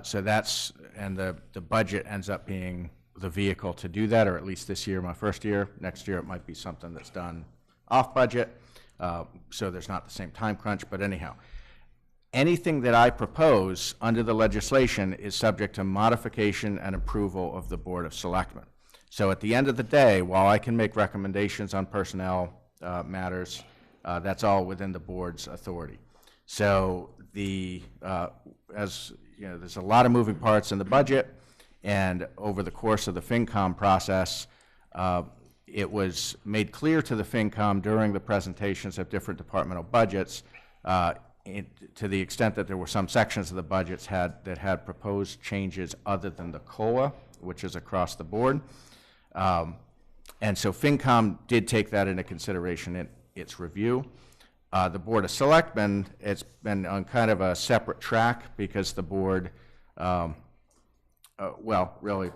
Speaker 3: So that's, and the budget ends up being the vehicle to do that, or at least this year, my first year. Next year, it might be something that's done off budget, so there's not the same time crunch, but anyhow. Anything that I propose under the legislation is subject to modification and approval of the Board of Selectmen. So at the end of the day, while I can make recommendations on personnel matters, that's all within the board's authority. So as you know, there's a lot of moving parts in the budget, and over the course of the FinCom process, it was made clear to the FinCom during the presentations of different departmental budgets, to the extent that there were some sections of the budgets that had proposed changes other than the COLA, which is across the board. And so FinCom did take that into consideration in its review. The Board of Selectmen, it's been on kind of a separate track because the board, well, really,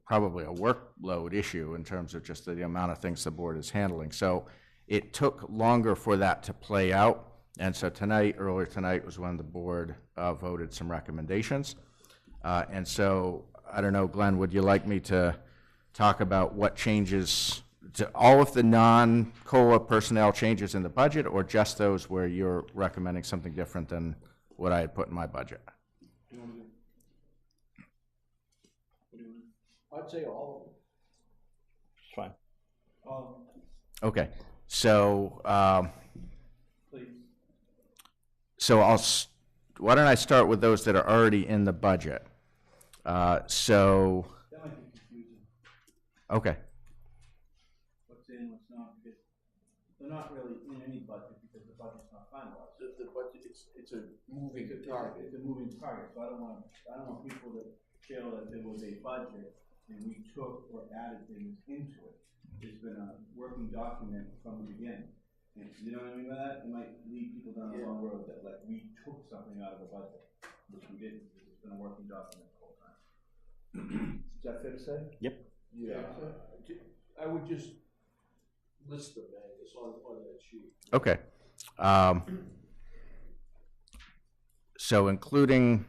Speaker 3: probably a workload issue in terms of just the amount of things the board is handling. So it took longer for that to play out. And so earlier tonight was when the board voted some recommendations. And so, I don't know, Glenn, would you like me to talk about what changes, to all of the non-COLA personnel changes in the budget, or just those where you're recommending something different than what I had put in my budget?
Speaker 6: I'd say all of them.
Speaker 2: It's fine.
Speaker 3: Okay, so,
Speaker 1: Please.
Speaker 3: so why don't I start with those that are already in the budget? So,
Speaker 1: That might be confusing.
Speaker 3: okay,
Speaker 1: What's in, what's not, because they're not really in any budget because the budget's not finalized.
Speaker 6: The budget, it's a moving target.
Speaker 1: It's a moving target, so I don't want people to feel that there was a budget and we took or added things into it. It's been a working document from the beginning. And you know what I mean by that? It might lead people down the wrong road that like we took something out of the budget, which we didn't. It's been a working document the whole time. Is that fair to say?
Speaker 2: Yep.
Speaker 6: Yeah. I would just list them, man, just on that sheet.
Speaker 3: okay. So including,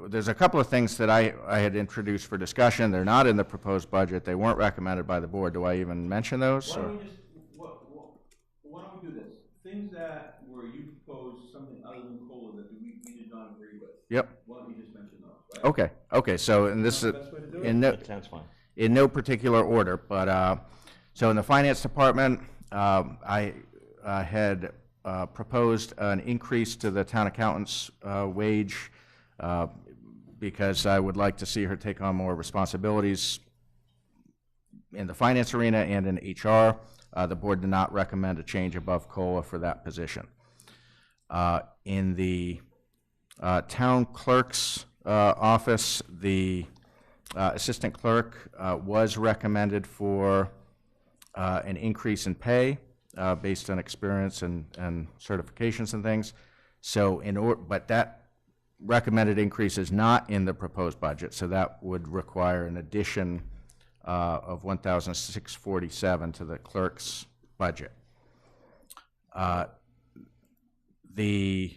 Speaker 3: there's a couple of things that I had introduced for discussion. They're not in the proposed budget. They weren't recommended by the board. Do I even mention those?
Speaker 1: Why don't we do this? Things that where you proposed something other than COLA that we did not agree with.
Speaker 3: Yep.
Speaker 1: Why don't we just mention those, right?
Speaker 3: Okay, so, and this is,
Speaker 2: That sounds fine.
Speaker 3: in no particular order, but, so in the finance department, I had proposed an increase to the town accountant's wage, because I would like to see her take on more responsibilities in the finance arena and in HR. The board did not recommend a change above COLA for that position. In the town clerk's office, the assistant clerk was recommended for an increase in pay based on experience and certifications and things. So but that recommended increase is not in the proposed budget, so that would require an addition of $1,647 to the clerk's budget. The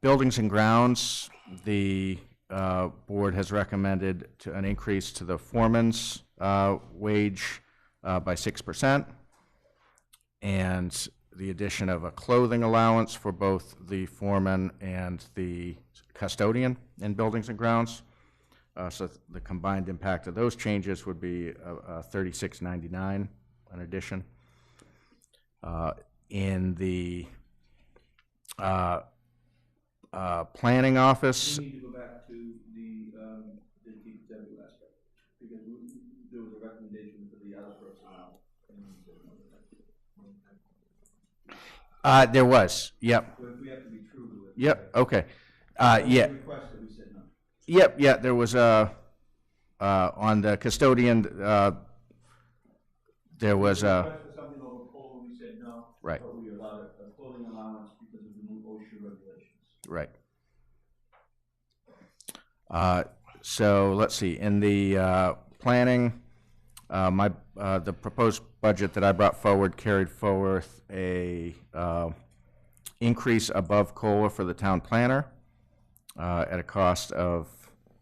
Speaker 3: buildings and grounds, the board has recommended an increase to the foreman's wage by 6%, and the addition of a clothing allowance for both the foreman and the custodian in buildings and grounds. So the combined impact of those changes would be $36.99 in addition. In the Planning office,
Speaker 1: We need to go back to the DPW aspect, because there was a recommendation for the other personnel.
Speaker 3: there was, yep,
Speaker 1: So if we have to be true to it.
Speaker 3: yep, okay.
Speaker 1: That was
Speaker 3: Yeah,
Speaker 1: a request that we said no.
Speaker 3: yep, yeah, there was on the custodian, there was a,
Speaker 1: Request for something over COLA, we said no.
Speaker 3: Right.
Speaker 1: But we allowed a clothing allowance because of the new OSHA regulations.
Speaker 3: right. So let's see, in the planning, the proposed budget that I brought forward carried forth a increase above COLA for the town planner at a cost of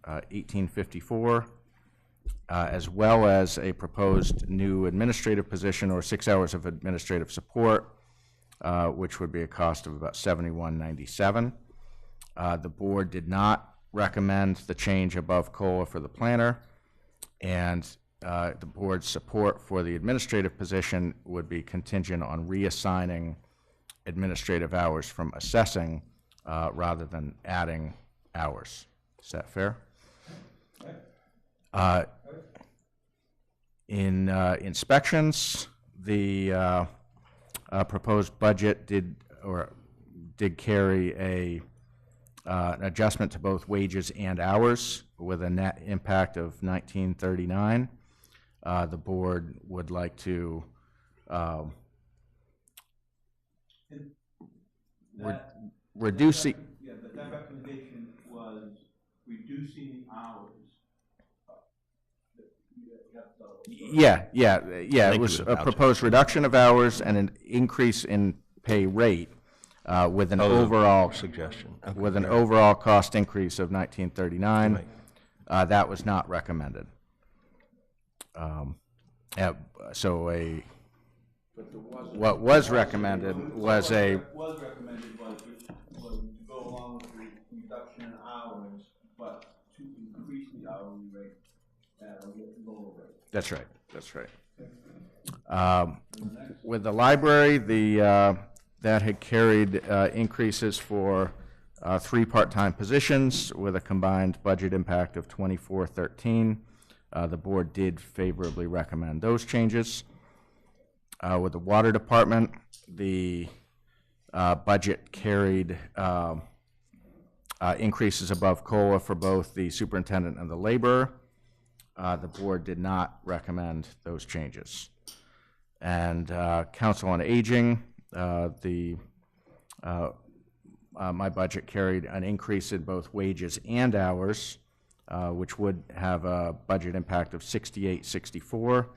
Speaker 3: $18.54, as well as a proposed new administrative position or 6 hours of administrative support, which would be a cost of about $71.97. The board did not recommend the change above COLA for the planner, and the board's support for the administrative position would be contingent on reassigning administrative hours from assessing rather than adding hours. Is that fair? In inspections, the proposed budget did carry an adjustment to both wages and hours with a net impact of $19.39. The board would like to reduce the.
Speaker 1: Yeah, that recommendation was reducing the hours.
Speaker 3: Yeah, it was a proposed reduction of hours and an increase in pay rate with an overall
Speaker 2: suggestion.
Speaker 3: with an overall cost increase of $19.39. That was not recommended. So what was recommended was a.
Speaker 1: What was recommended was to go along with the reduction in hours, but to increase the hourly rate at a lower rate.
Speaker 3: That's right, that's right. With the library, that had carried increases for 3 part-time positions with a combined budget impact of $24.13. The board did favorably recommend those changes. With the water department, the budget carried increases above COLA for both the superintendent and the laborer. The board did not recommend those changes. And Council on Aging, my budget carried an increase in both wages and hours, which would have a budget impact of $68.64.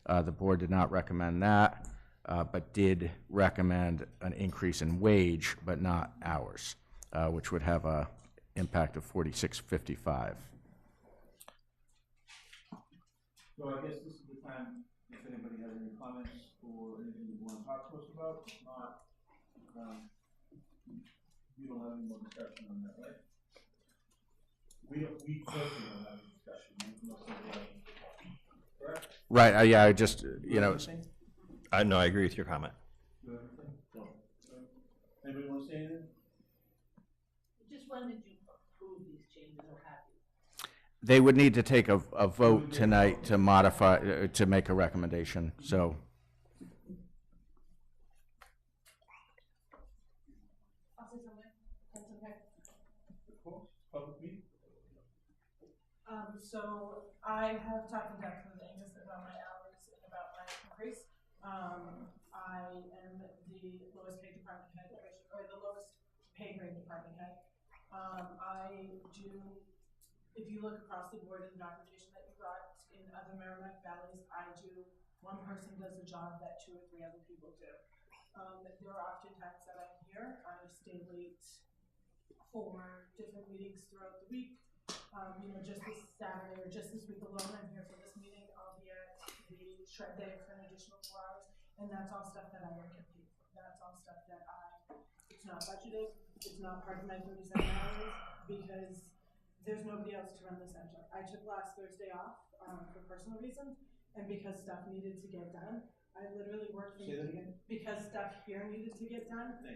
Speaker 3: The board did not recommend that, but did recommend an increase in wage, but not hours, which would have a impact of $46.55.
Speaker 1: So I guess this is the time, if anybody has any comments or anything you want to talk to us about. If not, you don't have any more discussion on that, right? We personally don't have any discussion. Correct?
Speaker 3: Right, yeah, I just,
Speaker 2: No, I agree with your comment.
Speaker 1: Anybody want to say anything?
Speaker 11: Just when did you approve these changes or have you?
Speaker 3: they would need to take a vote tonight to modify, to make a recommendation, so.
Speaker 11: So I have talked to Dr. Angus about my hours and about my increase. I am the lowest paid department head, or the lowest pay grade department head. I do, if you look across the board in the documentation that you brought in other Merrimack valleys, one person does a job that 2 or 3 other people do. There are often times that I'm here, I stay late for different meetings throughout the week. Just this Saturday or just this week alone, I'm here for this meeting. I'll be at the shred day for an additional 4 hours, and that's all stuff that I don't get paid for. That's all stuff that it's not budgeted, it's not part of my 37 hours, because there's nobody else to run the center. I took last Thursday off for personal reasons, and because stuff needed to get done. I literally worked from.
Speaker 1: Say that again?
Speaker 11: Because stuff here needed to get done.
Speaker 1: I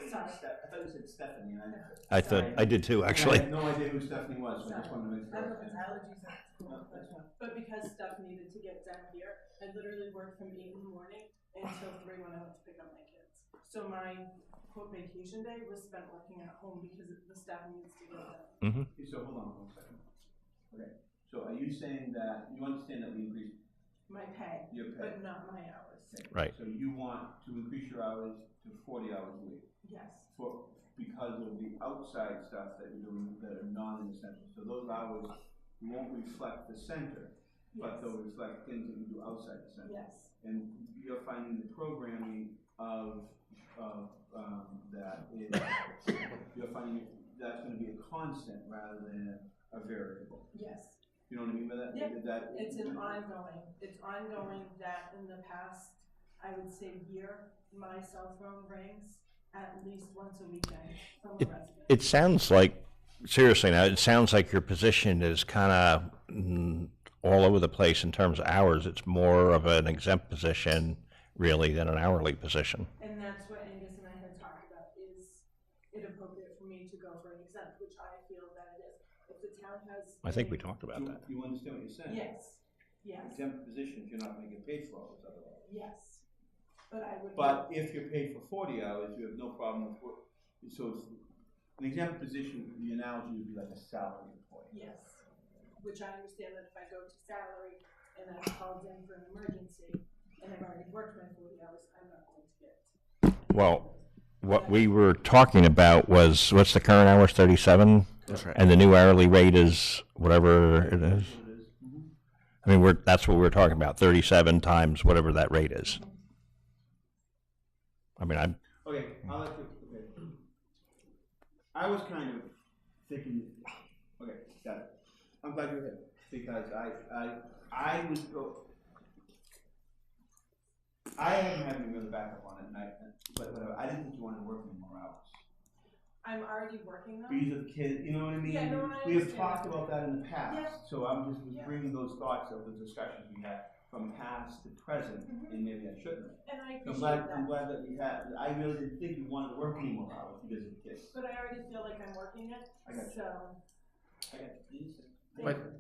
Speaker 1: thought you said Stephanie, and
Speaker 2: I thought, I did too, actually.
Speaker 1: I had no idea who Stephanie was, so I just wanted to make
Speaker 11: I don't know
Speaker 1: sure.
Speaker 11: if it's allergies or
Speaker 1: No, that's fine.
Speaker 11: but because stuff needed to get done here, I literally worked from 8 in the morning until 3 when I went to pick up my kids. So my quote vacation day was spent working at home because the stuff needs to get done.
Speaker 2: Mm-hmm.
Speaker 1: Okay, so hold on 1 second. Okay, so are you saying that, you understand that we increased
Speaker 11: My pay,
Speaker 1: your pay?
Speaker 11: but not my hours.
Speaker 2: Right.
Speaker 1: So you want to increase your hours to 40 hours a week?
Speaker 11: Yes.
Speaker 1: Because of the outside stuff that you're doing that are non-essential. So those hours won't reflect the center, but they'll reflect things that you do outside the center.
Speaker 11: Yes.
Speaker 1: And you're finding the programming of that is, you're finding that's going to be a constant rather than a variable.
Speaker 11: Yes.
Speaker 1: You know what I mean by that?
Speaker 11: Yep. It's an ongoing. It's ongoing that in the past, I would say year, my cell phone rings at least once a weekend from a resident.
Speaker 2: It sounds like, seriously now, it sounds like your position is kind of all over the place in terms of hours. It's more of an exempt position, really, than an hourly position.
Speaker 11: And that's what Angus and I had talked about. Is it appropriate for me to go for an exempt, which I feel that it is. If the town has.
Speaker 2: I think we talked about that.
Speaker 1: You understand what you're saying?
Speaker 11: Yes. Yes.
Speaker 1: Exempt positions, you're not going to get paid for all those other hours.
Speaker 11: Yes. But I would.
Speaker 1: But if you're paid for 40 hours, you have no problem with work. So it's, an exempt position, the analogy would be like a salary employee.
Speaker 11: Yes. Which I understand that if I go to salary and I'm called in for an emergency and I've already worked my 40 hours, I'm not going to get.
Speaker 2: Well, what we were talking about was, what's the current hours, 37?
Speaker 3: That's right.
Speaker 2: And the new hourly rate is whatever it is? I mean, that's what we're talking about, 37 times whatever that rate is. I mean,
Speaker 1: Okay, I'll let you, okay. I was kind of thinking, okay, got it. I'm glad you're here, because I was I haven't had any really backup on it, but I didn't think you wanted to work any more hours.
Speaker 11: I'm already working them.
Speaker 1: Because of kids, you know what I mean?
Speaker 11: Yeah, no, and I
Speaker 1: We have
Speaker 11: understand.
Speaker 1: talked about that in the past,
Speaker 11: Yeah.
Speaker 1: so I'm just
Speaker 11: Yeah.
Speaker 1: bringing those thoughts of the discussions we had from past to present, and maybe I shouldn't have.
Speaker 11: And I
Speaker 1: I'm
Speaker 11: appreciate
Speaker 1: glad,
Speaker 11: that.
Speaker 1: I'm glad that we had, I really didn't think you wanted to work any more hours because of the kids.
Speaker 11: But I already feel like I'm working it,
Speaker 1: I got you.
Speaker 11: so.
Speaker 1: I got you.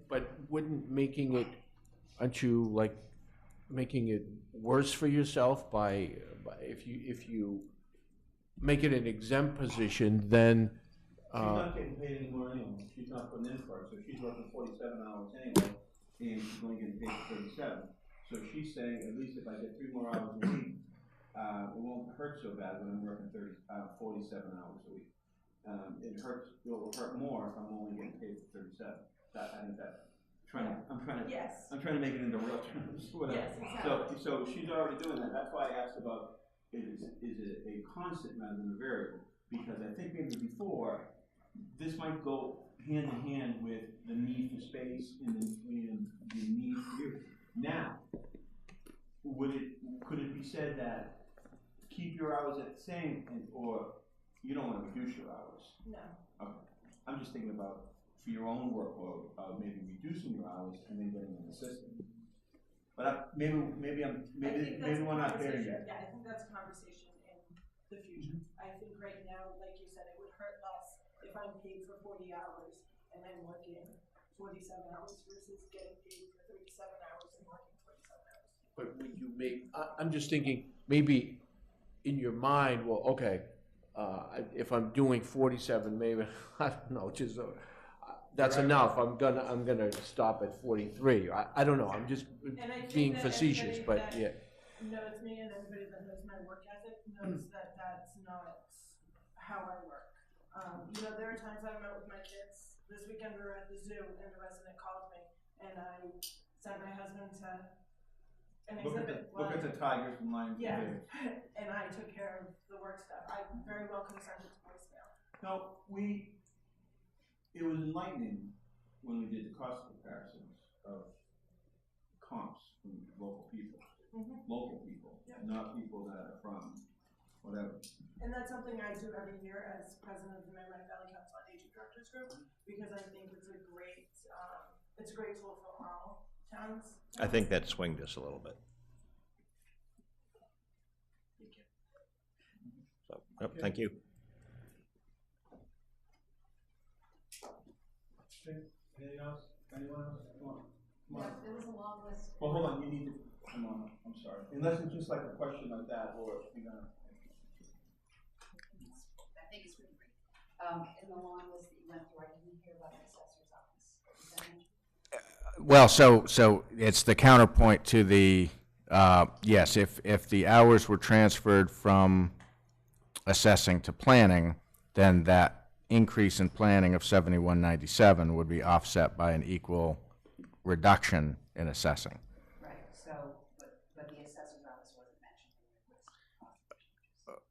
Speaker 6: But wouldn't making it, aren't you like making it worse for yourself by if you make it an exempt position, then
Speaker 1: She's not getting paid anymore anyway, she's not putting in for it, so she's working 47 hours anyway, and she's only getting paid for 37. So she's saying, at least if I get 3 more hours a week, it won't hurt so bad when I'm working 47 hours a week. It will hurt more if I'm only getting paid for 37. I think that, I'm trying to make it into real terms, whatever.
Speaker 11: Yes, exactly.
Speaker 1: So she's already doing that, that's why I asked about, is it a constant rather than a variable? Because I think maybe before, this might go hand in hand with the need for space and the need for you. Now, could it be said that keep your hours at the same, or you don't want to reduce your hours?
Speaker 11: No.
Speaker 1: Okay. I'm just thinking about for your own workload, maybe reducing your hours and then getting an assistant. But maybe we're not there yet.
Speaker 11: Yeah, I think that's a conversation in the future. I think right now, like you said, it would hurt less if I'm paid for 40 hours and I'm working 47 hours versus getting paid for 37 hours and working 47 hours.
Speaker 6: But when you make, I'm just thinking, maybe in your mind, well, okay, if I'm doing 47, maybe, I don't know, just, that's enough, I'm gonna stop at 43. I don't know, I'm just being facetious, but yeah.
Speaker 11: Knows me and everybody that knows my work ethic knows that that's not how I work. There are times I'm out with my kids. This weekend we were at the zoo and a resident called me and I sent my husband to an exhibit.
Speaker 1: Look at the tigers and lions.
Speaker 11: Yeah, and I took care of the work stuff. I very well could have sent it to voicemail.
Speaker 1: No, it was enlightening when we did the cost comparisons of comps from local people. Local people, not people that are from whatever.
Speaker 11: And that's something I do every year as president of the Merrimack Valley Council on Aging Directors Group, because I think it's a great tool for all towns.
Speaker 2: I think that swinged us a little bit. Yep, thank you.
Speaker 1: Okay, anything else? Anyone else? Come on. Come on.
Speaker 13: There was a long list.
Speaker 1: Well, hold on, you need to, come on, I'm sorry. Unless it's just like a question like that, or you're gonna.
Speaker 13: I think it's really great. In the long list that you went through, I didn't hear about the assessor's office. Is that mentioned?
Speaker 3: Well, so it's the counterpoint to the, yes, if the hours were transferred from assessing to planning, then that increase in planning of 7197 would be offset by an equal reduction in assessing.
Speaker 13: Right, so, but the assessor's office wasn't mentioned in your list.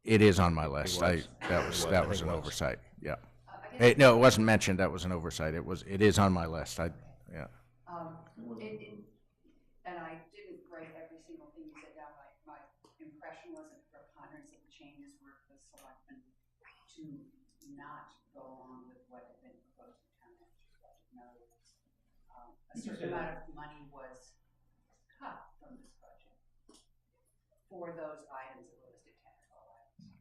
Speaker 3: It is on my list. That was an oversight, yeah. No, it wasn't mentioned, that was an oversight. It is on my list, yeah.
Speaker 13: And I didn't write every single thing you said down. My impression was that the preponderance of the changes were the selectmen to not go along with what had been proposed in town manager's budget. In other words, a certain amount of money was cut from this budget for those items that were listed, technical items.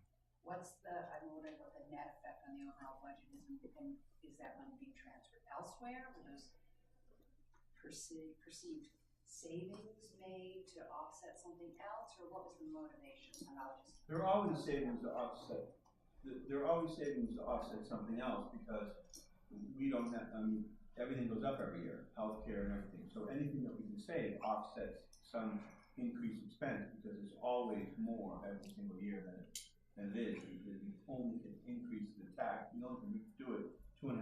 Speaker 13: What's the, I'm wondering what the net effect on the overall budget is, and is that money being transferred elsewhere? Were those perceived savings made to offset something else, or what was the motivation?
Speaker 1: There are always savings to offset. There are always savings to offset something else, because we don't have, everything goes up every year, healthcare and everything. So anything that we can save offsets some increased expense, because it's always more every single year than it is. We only can increase the tax. We only can do it 2.5%,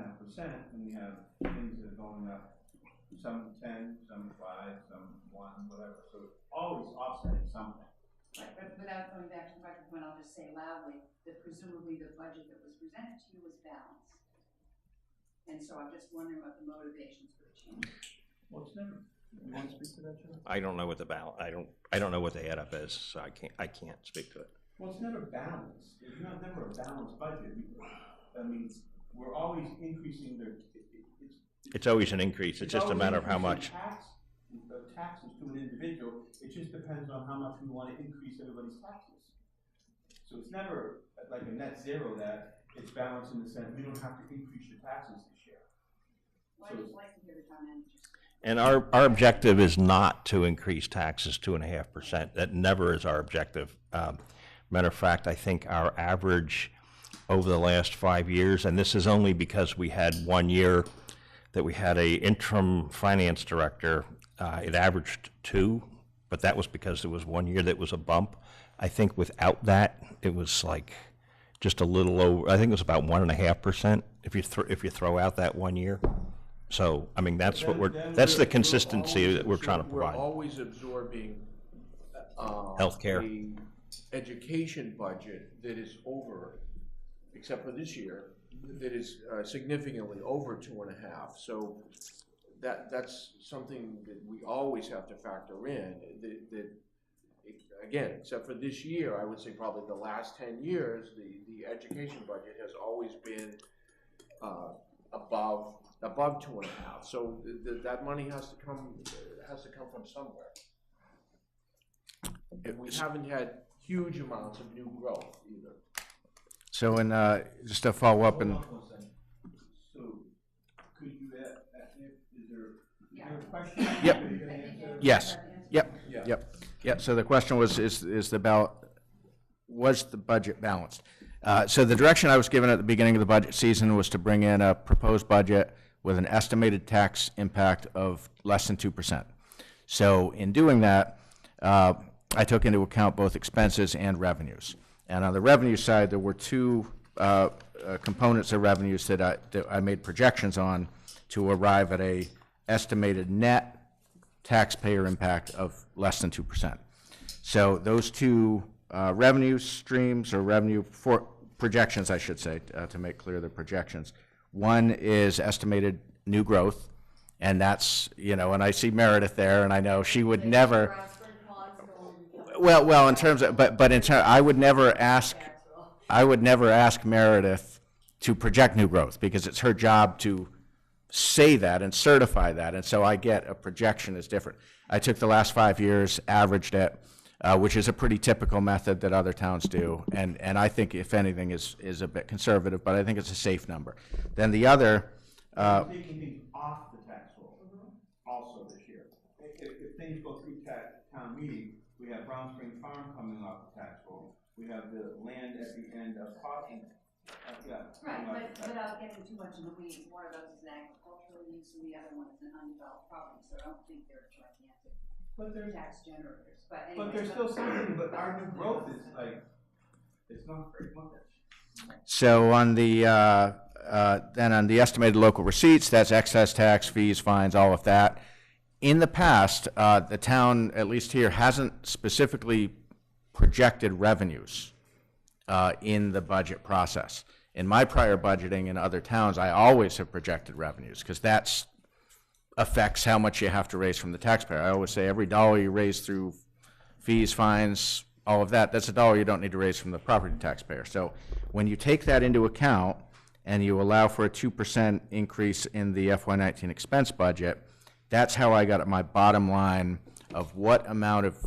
Speaker 1: and we have things that are going up. Some 10, some 5, some 1, whatever. So it's always offsetting something.
Speaker 13: Right, but without going back to the budget point, I'll just say loudly that presumably the budget that was presented to you was balanced. And so I'm just wondering what the motivations for the change.
Speaker 1: Well, it's never. You want to speak to that, Joe?
Speaker 2: I don't know what the I don't know what the add up is, so I can't speak to it.
Speaker 1: Well, it's never balanced. It's never a balanced budget. We're always increasing
Speaker 2: It's always an increase. It's just a matter of how much.
Speaker 1: Taxes to an individual. It just depends on how much we want to increase everybody's taxes. So it's never like a net zero that it's balanced in the sense we don't have to increase your taxes this year.
Speaker 13: Well, I'd like to hear the town manager.
Speaker 2: And our objective is not to increase taxes 2.5%. That never is our objective. Matter of fact, I think our average over the last 5 years, and this is only because we had 1 year that we had a interim finance director, it averaged 2, but that was because there was 1 year that was a bump. I think without that, it was like just a little over, I think it was about 1.5% if you throw out that 1 year. So, I mean, that's that's the consistency that we're trying to provide.
Speaker 6: We're always absorbing
Speaker 2: Healthcare.
Speaker 6: a education budget that is over, except for this year, that is significantly over 2.5. So that's something that we always have to factor in. That again, except for this year, I would say probably the last 10 years, the education budget has always been above 2.5. So that money has to come from somewhere. And we haven't had huge amounts of new growth either.
Speaker 3: So, just to follow up, and
Speaker 1: So, could you is there a question?
Speaker 3: Yep. Yes. Yep. So the question was, is the ballot, was the budget balanced? So the direction I was given at the beginning of the budget season was to bring in a proposed budget with an estimated tax impact of less than 2%. So in doing that, I took into account both expenses and revenues. And on the revenue side, there were two components of revenues that I made projections on to arrive at a estimated net taxpayer impact of less than 2%. So those two revenue streams, or revenue for projections, I should say, to make clear the projections. One is estimated new growth, and that's, and I see Meredith there, and I know she would never. Well, in terms of, but in terms, I would never ask Meredith to project new growth, because it's her job to say that and certify that, and so I get a projection is different. I took the last 5 years, averaged it. which is a pretty typical method that other towns do. And I think, if anything, is a bit conservative, but I think it's a safe number. Then the other,
Speaker 1: We're taking things off the tax roll also this year. If things go through town meeting, we have Brown Spring Farm coming off the tax roll. We have the land at the end of Cotton.
Speaker 13: Right, but without getting too much in the weeds, one of those is an agricultural use and the other one is an undeveloped property, so I don't think they're gigantic tax generators, but anyway.
Speaker 1: But there's still something, but our new growth is like, it's not very much.
Speaker 3: so on the, then on the estimated local receipts, that's excess tax, fees, fines, all of that. In the past, the town, at least here, hasn't specifically projected revenues in the budget process. In my prior budgeting in other towns, I always have projected revenues, because that affects how much you have to raise from the taxpayer. I always say every dollar you raise through fees, fines, all of that, that's a dollar you don't need to raise from the property taxpayer. So when you take that into account and you allow for a 2% increase in the FY19 expense budget, that's how I got at my bottom line of what amount of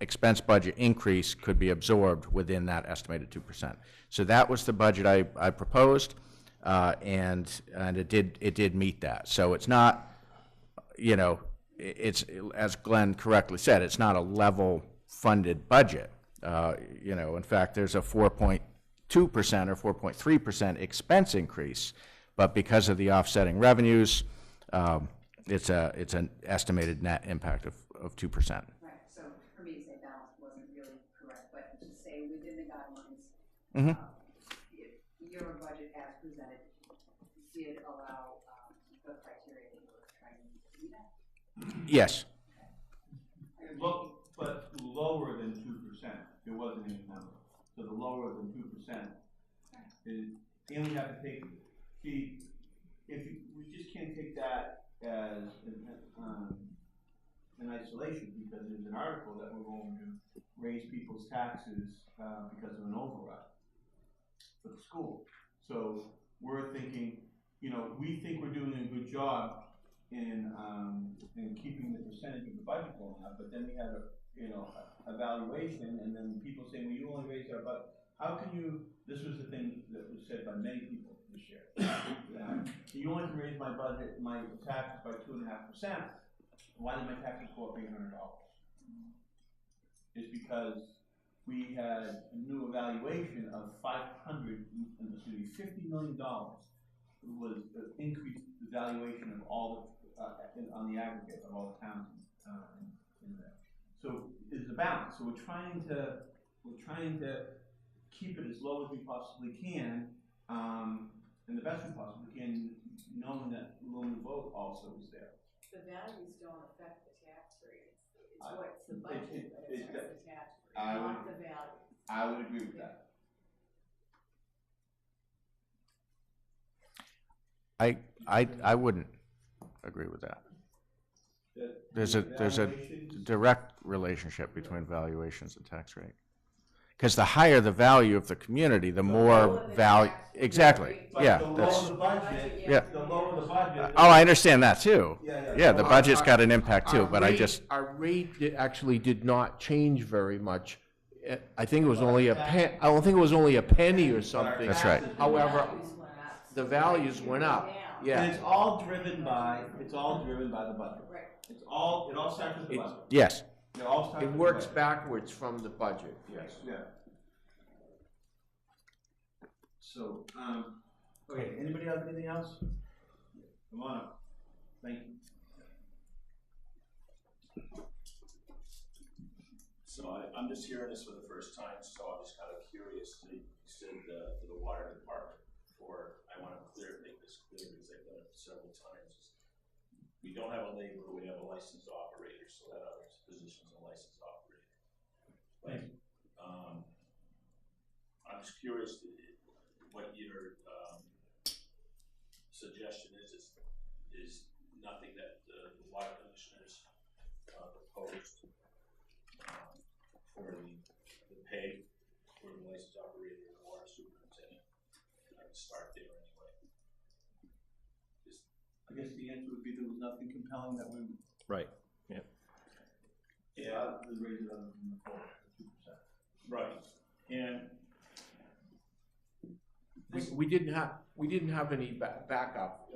Speaker 3: expense budget increase could be absorbed within that estimated 2%. So that was the budget I proposed, and it did meet that. So it's not, you know, it's, as Glenn correctly said, it's not a level funded budget. You know, in fact, there's a 4.2% or 4.3% expense increase, but because of the offsetting revenues, it's an estimated net impact of 2%.
Speaker 13: Right, so for me to say balance wasn't really correct, but to say within the guidelines, your budget as presented did allow the criteria that you were trying to meet at?
Speaker 3: Yes.
Speaker 1: But lower than 2%. There wasn't any number. So the lower than 2% is, and we have to take the, we just can't take that as in isolation, because there's an article that we're going to raise people's taxes because of an override for the school. So we're thinking, you know, we think we're doing a good job in keeping the percentage of the budget going up, but then we have a, you know, evaluation, and then people say, well, you only raised our budget. How can you, this was the thing that was said by many people this year. You only can raise my budget, my taxes by 2.5%. Why did my taxes go up $800? It's because we had a new evaluation of $50 million was the increased valuation of all the, on the aggregate of all the towns in there. So it's a balance. So we're trying to keep it as low as we possibly can, and the best we possibly can, knowing that loan vote also is there.
Speaker 7: The values don't affect the tax rate. It's what's the budget that affects the tax rate, not the value.
Speaker 1: I would agree with that.
Speaker 3: I wouldn't agree with that. There's a direct relationship between valuations and tax rate. Because the higher the value of the community, the more value. Exactly. Yeah.
Speaker 1: The lower the budget.
Speaker 3: Yeah.
Speaker 1: The lower the budget.
Speaker 3: Oh, I understand that too.
Speaker 1: Yeah.
Speaker 3: The budget's got an impact too, but
Speaker 6: Our rate actually did not change very much. I think it was only I don't think it was only a penny or something.
Speaker 3: That's right.
Speaker 6: However, the values went up. Yeah.
Speaker 1: And it's all driven by the budget.
Speaker 7: Right.
Speaker 1: It all starts with the budget.
Speaker 3: Yes.
Speaker 6: It works backwards from the budget, yes.
Speaker 1: Yeah. So, okay, anybody have anything else? Come on up. Thank you.
Speaker 16: So I'm just hearing this for the first time, so I'm just kind of curious. You said to the water department, or I want to make this clear because I've done it several times. We don't have a laborer, we have a licensed operator, so that other position's a licensed operator. But I'm just curious what your suggestion is nothing that the water commissioners proposed for the pay for the licensed operator and the water superintendent. Start there anyway.
Speaker 1: I guess the answer would be there was nothing compelling that we.
Speaker 2: Right. Yeah.
Speaker 10: Yeah,
Speaker 1: to raise it other than the full 2%.
Speaker 16: Right, and
Speaker 6: We didn't have any backup,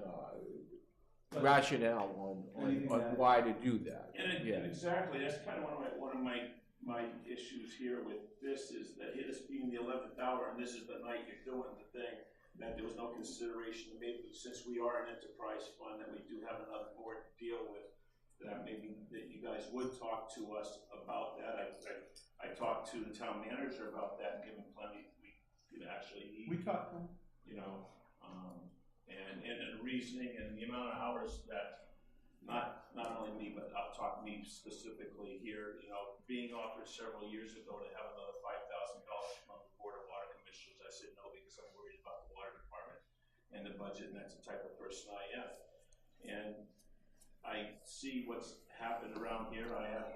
Speaker 6: rationale on why to do that.
Speaker 16: And
Speaker 6: Yeah.
Speaker 16: exactly, that's kind of one of my issues here with this is that this being the 11th hour and this is the night you're doing the thing, that there was no consideration, maybe since we are an enterprise fund, that we do have another board to deal with, that maybe that you guys would talk to us about that. I talked to the town manager about that and given plenty, we could actually need.
Speaker 1: We talked to him.
Speaker 16: You know, and reasoning and the amount of hours that not only me, but I'll talk me specifically here, you know, being offered several years ago to have another $5,000 from the Board of Water Commissioners, I said no because I'm worried about the water department and the budget, and that's the type of person I am. And I see what's happened around here. I have,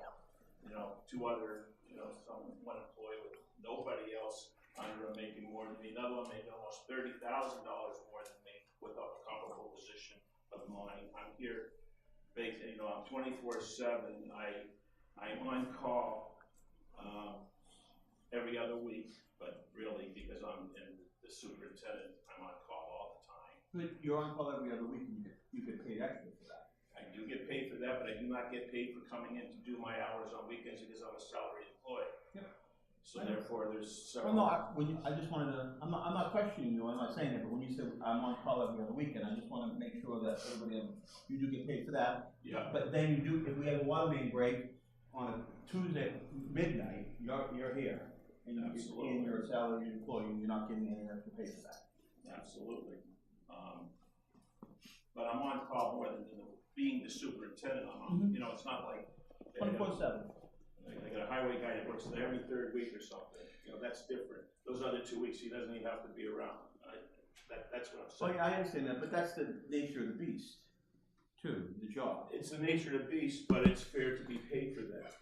Speaker 16: you know, two other, you know, one employee with nobody else under him making more than me. Another one making almost $30,000 more than me with a comparable position of mine. I'm here, you know, I'm 24/7. I'm on call every other week, but really because I'm the superintendent, I'm on call all the time.
Speaker 1: But you're on call every other week, and you get paid extra for that.
Speaker 16: I do get paid for that, but I do not get paid for coming in to do my hours on weekends because I'm a salaried employee.
Speaker 1: Yep.
Speaker 16: So therefore, there's several.
Speaker 1: Well, no, I just wanted to, I'm not questioning you, I'm not saying that, but when you said I'm on call every other weekend, I just want to make sure that everybody, you do get paid for that.
Speaker 16: Yeah.
Speaker 1: But then you do, if we have a water main break on a Tuesday midnight, you're here. And you're a salaried employee, and you're not getting any extra pay for that.
Speaker 16: Absolutely. But I'm on call more than being the superintendent. I'm on, you know, it's not like
Speaker 1: 24/7.
Speaker 16: I got a highway guy that works there every third week or something. You know, that's different. Those other 2 weeks, he doesn't even have to be around. That's what I'm
Speaker 1: Well,
Speaker 16: saying.
Speaker 1: yeah, I understand that, but that's the nature of the beast, too, the job.
Speaker 16: It's the nature of the beast, but it's fair to be paid for that.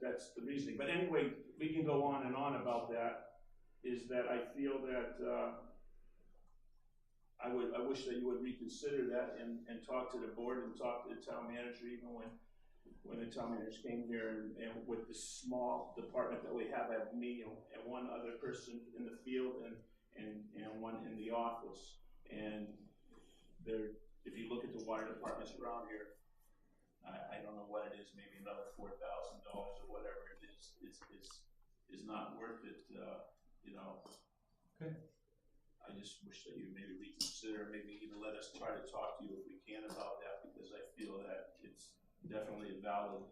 Speaker 16: That's the reasoning. But anyway, we can go on and on about that. Is that I feel that I wish that you would reconsider that and talk to the board and talk to the town manager, even when the town manager came here and with the small department that we have, I have me and one other person in the field and one in the office. And if you look at the water departments around here, I don't know what it is, maybe another $4,000 or whatever it is not worth it, you know.
Speaker 1: Okay.
Speaker 16: I just wish that you maybe reconsider, maybe even let us try to talk to you if we can about that, because I feel that it's definitely a valid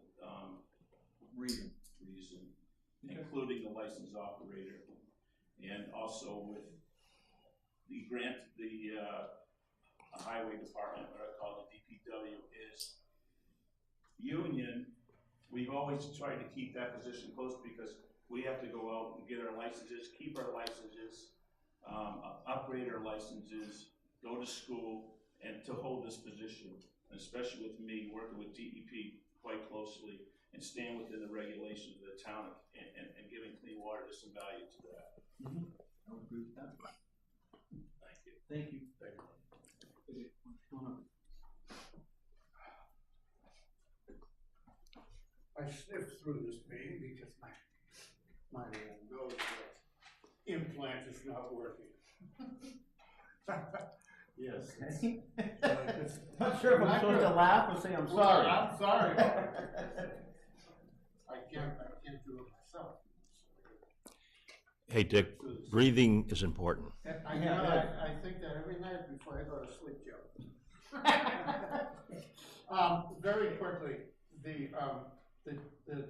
Speaker 16: reason, okay, including the licensed operator, and also with the grant, the highway department, what I call the DPW, is union. We've always tried to keep that position close because we have to go out and get our licenses, keep our licenses, upgrade our licenses, go to school, and to hold this position, and especially with me working with DEP quite closely and staying within the regulations of the town and giving clean water to some value to that.
Speaker 1: I would agree with that.
Speaker 16: Thank you.
Speaker 1: Thank you.
Speaker 16: Thank you.
Speaker 1: What's going on?
Speaker 8: I sniffed through this meeting because my nose implant is not working. Yes.
Speaker 1: Not sure if I'm supposed to laugh or say I'm sorry.
Speaker 8: Well, I'm sorry. I can't do it myself.
Speaker 2: Hey, Dick, breathing is important.
Speaker 8: I think that every night before I go to sleep, Joe. Very quickly, the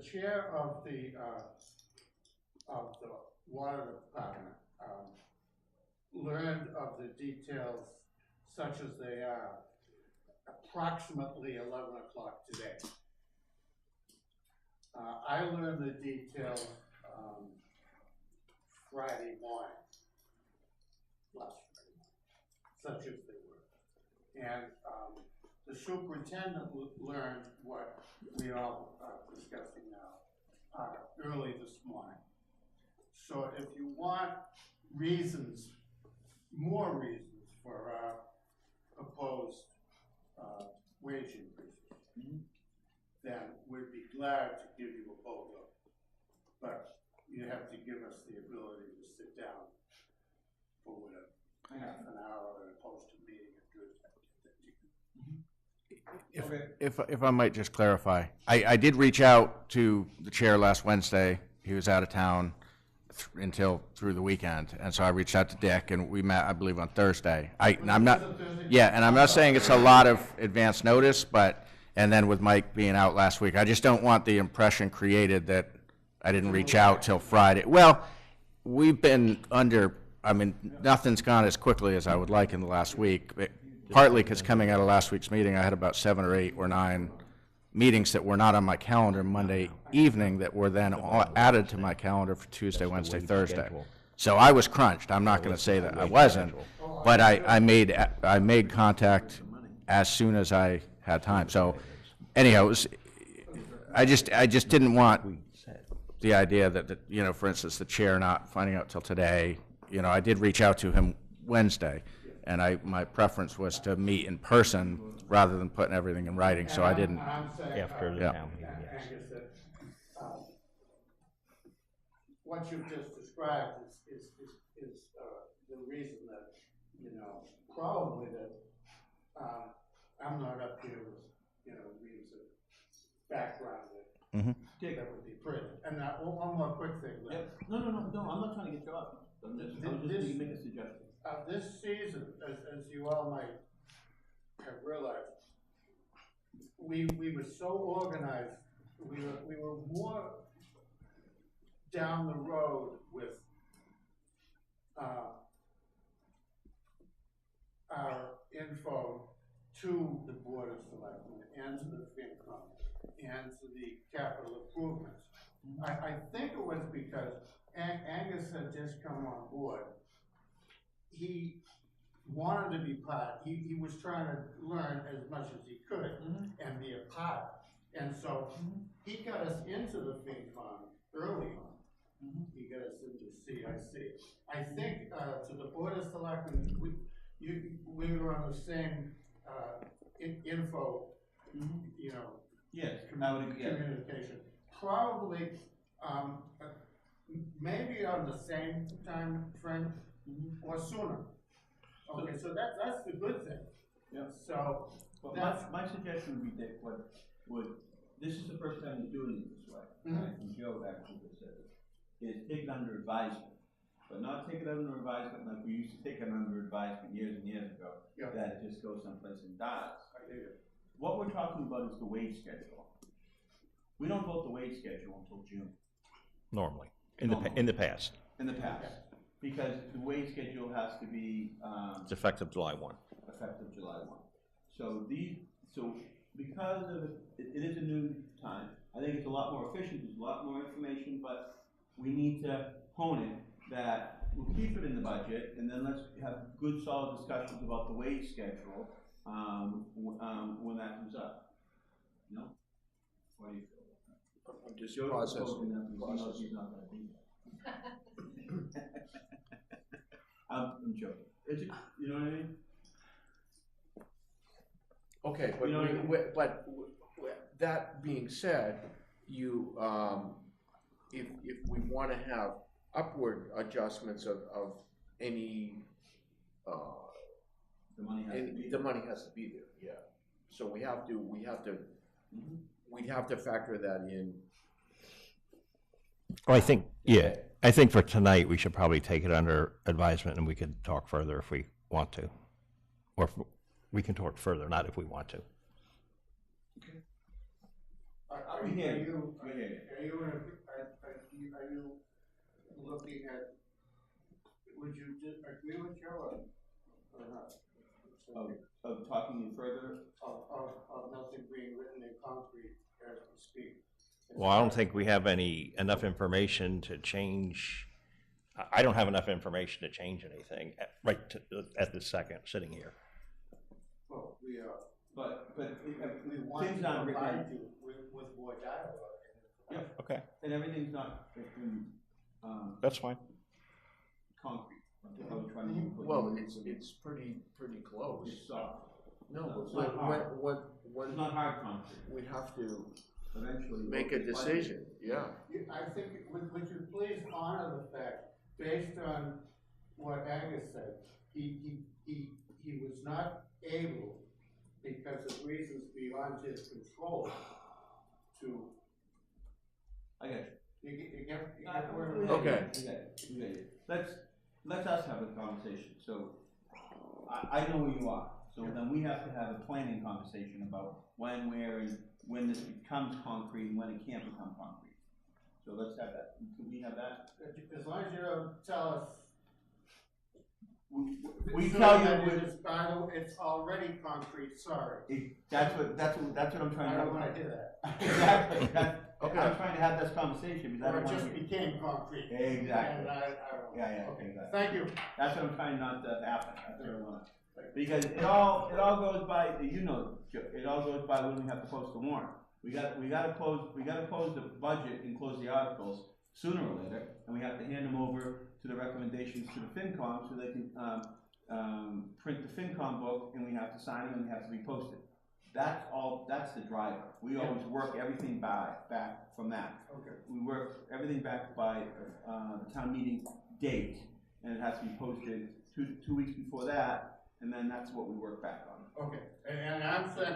Speaker 8: chair of the water department learned of the details such as they are approximately 11 o'clock today. I learned the details Friday morning, last Friday morning, such as they were. And the superintendent learned what we all are discussing now early this morning. So if you want reasons, more reasons for our proposed wage increases, then we'd be glad to give you a photo. But you have to give us the ability to sit down for whatever, half an hour and post a meeting and do it.
Speaker 3: If I might just clarify, I did reach out to the chair last Wednesday. He was out of town until through the weekend, and so I reached out to Dick, and we met, I believe, on Thursday. And I'm not saying it's a lot of advance notice, but, and then with Mike being out last week, I just don't want the impression created that I didn't reach out till Friday. Well, we've been nothing's gone as quickly as I would like in the last week, partly because coming out of last week's meeting, I had about 7 or 8 or 9 meetings that were not on my calendar Monday evening that were then added to my calendar for Tuesday, Wednesday, Thursday. So I was crunched. I'm not going to say that I wasn't, but I made contact as soon as I had time. So anyhow, I just didn't want the idea that, you know, for instance, the chair not finding out till today. You know, I did reach out to him Wednesday, and my preference was to meet in person rather than putting everything in writing, so I didn't.
Speaker 2: After the town meeting, yes.
Speaker 8: Angus, that, what you've just described is the reason that, you know, probably that, I'm not up here with, you know, reams of background that, that would be pretty. And one more quick thing.
Speaker 1: Yep. No, I'm not trying to get you off. I'm just make a suggestion.
Speaker 8: This season, as you all might have realized, we were so organized, we were more down the road with our info to the Board of Selectmen and to the FinCom and to the capital improvements. I think it was because Angus had just come on board. He wanted to be part. He was trying to learn as much as he could and be a part. And so he got us into the FinCom early on. He got us into CIC. I think to the Board of Selectmen, we were on the same info, you know, communication. Probably, maybe on the same time frame or sooner. Okay, so that's the good thing.
Speaker 1: Yeah.
Speaker 8: So
Speaker 1: my suggestion would be, Dick, this is the first time you're doing it this way, right? And Joe actually just said it, is take it under advisement. But not take it under advisement like we used to take it under advisement years and years ago, that it just goes someplace and dies. What we're talking about is the wage schedule. We don't vote the wage schedule until June.
Speaker 2: Normally, in the past.
Speaker 1: In the past. Because the wage schedule has to be,
Speaker 2: It's effective July 1.
Speaker 1: Effective July 1. So because of it is a new time, I think it's a lot more efficient, there's a lot more information, but we need to hone it, that we'll keep it in the budget, and then let's have good solid discussions about the wage schedule, when that comes up. No? What do you feel?
Speaker 6: I'm just
Speaker 1: Joe's
Speaker 6: processing.
Speaker 1: proposing that because he knows he's not gonna be there. I'm joking. You know what I mean?
Speaker 6: Okay, but,
Speaker 1: You know
Speaker 6: that being said, you, if we want to have upward adjustments of any,
Speaker 1: the money has to be
Speaker 6: the money has to be there, yeah. So we'd have to factor that in.
Speaker 2: Well, I think for tonight, we should probably take it under advisement, and we could talk further if we want to. Or we can talk further, not if we want to.
Speaker 8: Are you looking at, would you agree with Joe or not?
Speaker 1: Of talking further?
Speaker 8: Of nothing being written in concrete as we speak.
Speaker 2: Well, I don't think we have enough information to change. I don't have enough information to change anything at this second, sitting here.
Speaker 8: Well, we are.
Speaker 1: But
Speaker 8: we want
Speaker 1: things
Speaker 8: to
Speaker 1: not written.
Speaker 8: provide you with more dialogue.
Speaker 1: Yeah.
Speaker 2: Okay.
Speaker 1: And everything's not in,
Speaker 2: That's fine.
Speaker 1: concrete. I was trying to put
Speaker 6: Well,
Speaker 1: you in
Speaker 6: it's pretty close.
Speaker 1: It's soft.
Speaker 6: No,
Speaker 1: No, it's
Speaker 6: but
Speaker 1: not hard.
Speaker 6: what
Speaker 1: It's not hard concrete.
Speaker 6: we have to
Speaker 1: eventually.
Speaker 6: Make a decision, yeah.
Speaker 8: I think, would you please honor the fact, based on what Angus said, he was not able, because of reasons beyond his control, to.
Speaker 1: I get
Speaker 8: You get where
Speaker 1: you.
Speaker 8: I'm
Speaker 6: Okay.
Speaker 1: We get you. Let's us have a conversation, so, I know where you are, so then we have to have a planning conversation about when, where, and when this becomes concrete, and when it can't become concrete. So let's have that, can we have that?
Speaker 8: As long as you don't tell us.
Speaker 1: We
Speaker 8: So
Speaker 1: tell you,
Speaker 8: that it's already concrete, sorry.
Speaker 1: that's what I'm trying to.
Speaker 8: I don't wanna hear that.
Speaker 1: Exactly,
Speaker 6: Okay.
Speaker 1: I'm trying to have this conversation, because I
Speaker 8: Or
Speaker 1: don't
Speaker 8: it
Speaker 1: want
Speaker 8: just
Speaker 1: to.
Speaker 8: became concrete.
Speaker 1: Exactly.
Speaker 8: And I don't.
Speaker 1: Yeah,
Speaker 8: Okay,
Speaker 1: exactly.
Speaker 8: thank you.
Speaker 1: That's what I'm trying not to happen, that's what I want. Because it all goes by, you know, it all goes by when we have to post the warrant. We gotta close the budget and close the articles sooner or later, and we have to hand them over to the recommendations to the FinCom so they can, print the FinCom book, and we have to sign them, and they have to be posted. That's the driver. We always work everything back from that.
Speaker 8: Okay.
Speaker 1: We work everything back by, the town meeting date, and it has to be posted 2 weeks before that, and then that's what we work back on.
Speaker 8: Okay, and I'm saying,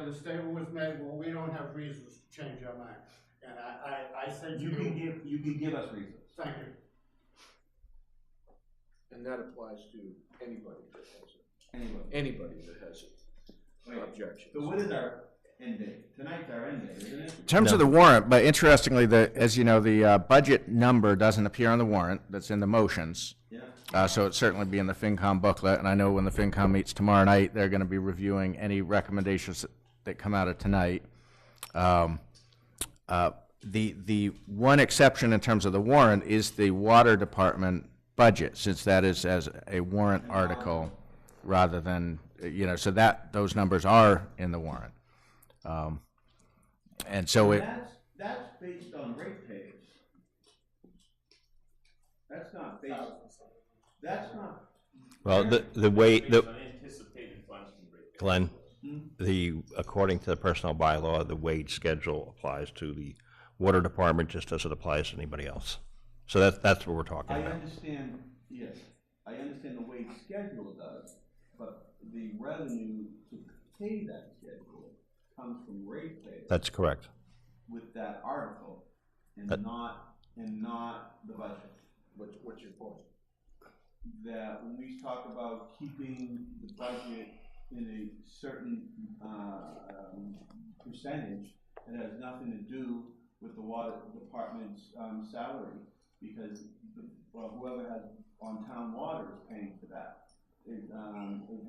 Speaker 8: the statement was made, well, we don't have reasons to change our mind. And I said
Speaker 1: You can give us reasons.
Speaker 8: Thank you.
Speaker 6: And that applies to anybody that has it.
Speaker 1: Anybody.
Speaker 6: Anybody that has it. Objection.
Speaker 1: So what is our end date? Tonight's our end date, isn't it?
Speaker 3: In terms of the warrant, but interestingly, as you know, the budget number doesn't appear on the warrant, that's in the motions.
Speaker 1: Yeah.
Speaker 3: So it'd certainly be in the FinCom booklet, and I know when the FinCom meets tomorrow night, they're gonna be reviewing any recommendations that come out of tonight. The one exception in terms of the warrant is the water department budget, since that is as a warrant article rather than, you know, so those numbers are in the warrant. And so
Speaker 1: That's based on ratepayers. That's not based, that's not.
Speaker 2: Well, the way,
Speaker 16: Unanticipated funds from rate.
Speaker 2: Glenn, according to the personnel bylaw, the wage schedule applies to the water department just as it applies to anybody else. So that's what we're talking
Speaker 1: I
Speaker 2: about.
Speaker 1: understand, yes, I understand the wage schedule does, but the revenue to pay that schedule comes from ratepayers.
Speaker 2: That's correct.
Speaker 1: With that article, and not the budget.
Speaker 6: What's your point?
Speaker 1: That when we talk about keeping the budget in a certain percentage, it has nothing to do with the water department's salary, because whoever has on town water is paying for that. It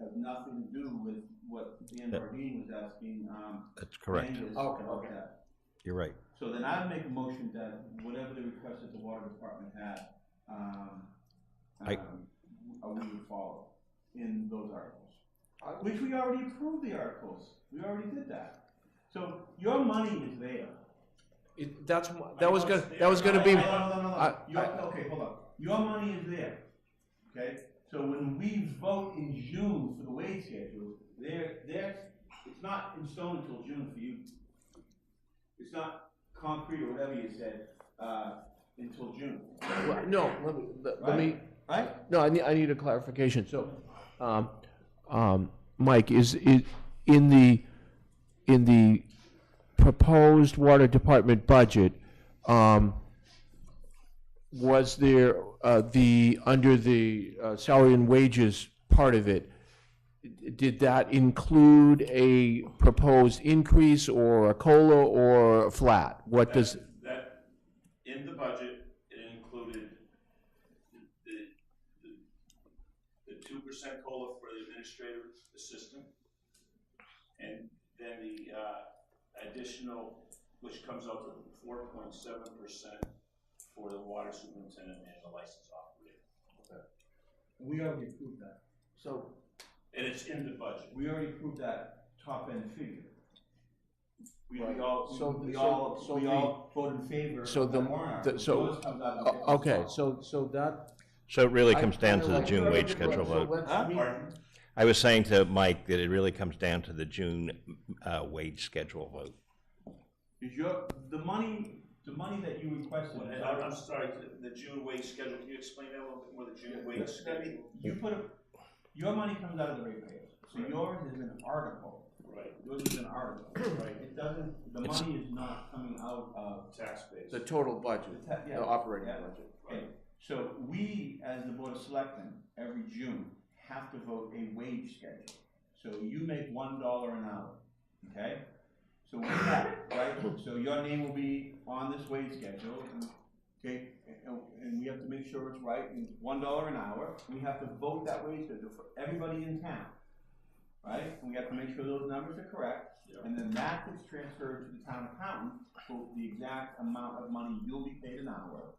Speaker 1: has nothing to do with what Dan Bardine was asking.
Speaker 2: That's correct.
Speaker 1: Angus about that.
Speaker 2: You're right.
Speaker 1: So then I'd make a motion that whatever the request that the water department had, we would follow in those articles. Which we already approved the articles. We already did that. So your money is there.
Speaker 6: That was gonna be.
Speaker 1: No. Okay, hold on. Your money is there, okay? So when we vote in June for the wage schedule, it's not in stone until June for you. It's not concrete or whatever you said, until June.
Speaker 6: No, let me.
Speaker 1: Right?
Speaker 6: No, I need a clarification. So, Mike, is in the proposed water department budget, was there under the salary and wages part of it, did that include a proposed increase or a COLA or a flat? What does?
Speaker 16: That, in the budget, it included the 2% COLA for the administrative assistant, and then the additional, which comes out to 4.7% for the water superintendent and the license operator.
Speaker 1: Okay. We already approved that. So.
Speaker 16: And it's in the budget.
Speaker 1: We already approved that top end figure. We
Speaker 6: Right.
Speaker 1: all voted in favor.
Speaker 6: So
Speaker 1: of
Speaker 6: the,
Speaker 1: that warrant
Speaker 6: the
Speaker 1: article.
Speaker 6: so
Speaker 1: Yours comes out in
Speaker 6: okay,
Speaker 1: April.
Speaker 6: so that.
Speaker 2: So it really
Speaker 6: I-
Speaker 2: comes down
Speaker 6: I
Speaker 2: to the
Speaker 6: like-
Speaker 2: June wage schedule
Speaker 6: so
Speaker 2: vote.
Speaker 6: let's meet-
Speaker 16: Pardon?
Speaker 2: I was saying to Mike that it really comes down to the June wage schedule vote.
Speaker 1: Is the money that you requested?
Speaker 16: And I'm sorry, the June wage schedule, can you explain that a little bit more, the June wage schedule?
Speaker 1: Your money comes out of the ratepayers, so yours is an article.
Speaker 16: Right.
Speaker 1: Yours is an article, right? It doesn't, the money is not coming out of.
Speaker 16: Tax base.
Speaker 6: The total budget,
Speaker 1: Yeah.
Speaker 6: the operating
Speaker 1: Yeah.
Speaker 6: budget.
Speaker 1: Okay, so we, as the Board of Selectmen, every June, have to vote a wage schedule. So you make $1 an hour, okay? So with that, right, so your name will be on this wage schedule, okay? And we have to make sure it's right, and $1 an hour. We have to vote that wage schedule for everybody in town, right? And we have to make sure those numbers are correct. And then that gets transferred to the town accountant for the exact amount of money you'll be paid an hour,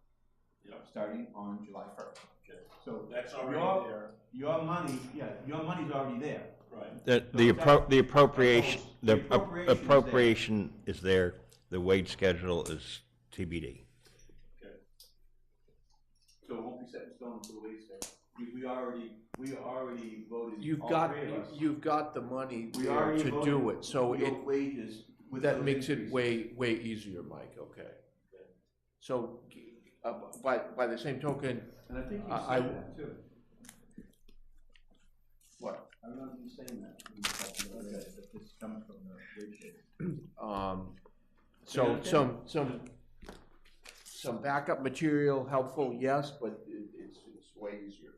Speaker 1: starting on July 1st.
Speaker 16: Okay.
Speaker 1: So
Speaker 16: that's already there.
Speaker 1: Your money, your money's already there.
Speaker 16: Right.
Speaker 2: The appropriation, the
Speaker 1: appropriation
Speaker 2: appropriation is there, the wage schedule is TBD.
Speaker 16: Okay.
Speaker 1: So it won't be set in stone until the wage schedule. We already voted.
Speaker 6: You've
Speaker 1: all
Speaker 6: got,
Speaker 1: three of us.
Speaker 6: you've got the money
Speaker 1: We
Speaker 6: there
Speaker 1: already
Speaker 6: to
Speaker 1: voted
Speaker 6: do it, so
Speaker 1: your
Speaker 6: it,
Speaker 1: wages with
Speaker 6: that
Speaker 1: those
Speaker 6: makes it
Speaker 1: increases.
Speaker 6: way easier, Mike, okay. So, by the same token,
Speaker 1: And I think you
Speaker 6: I-
Speaker 1: said that too.
Speaker 6: what?
Speaker 1: I remember you saying that. when you talked about that this comes from the wage schedule.
Speaker 6: So some backup material helpful, yes, but it's way easier.